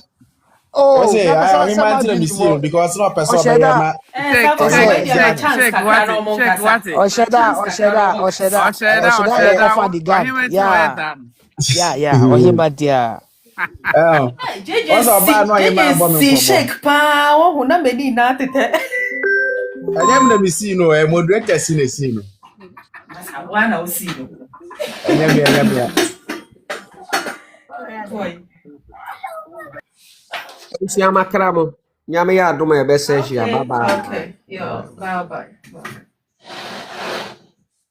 Oh, say I remind you see because no person be na check what offer the gang. Yeah. Ohibatia. Also ba no yema bo me shake pa wo hu na meni na tete. Anyam na me see no moderator see no. Wana o see no. Anyam. Isi amakara mo nyame ya adoma ya bese hia bye bye. Okay. Yo, bye bye.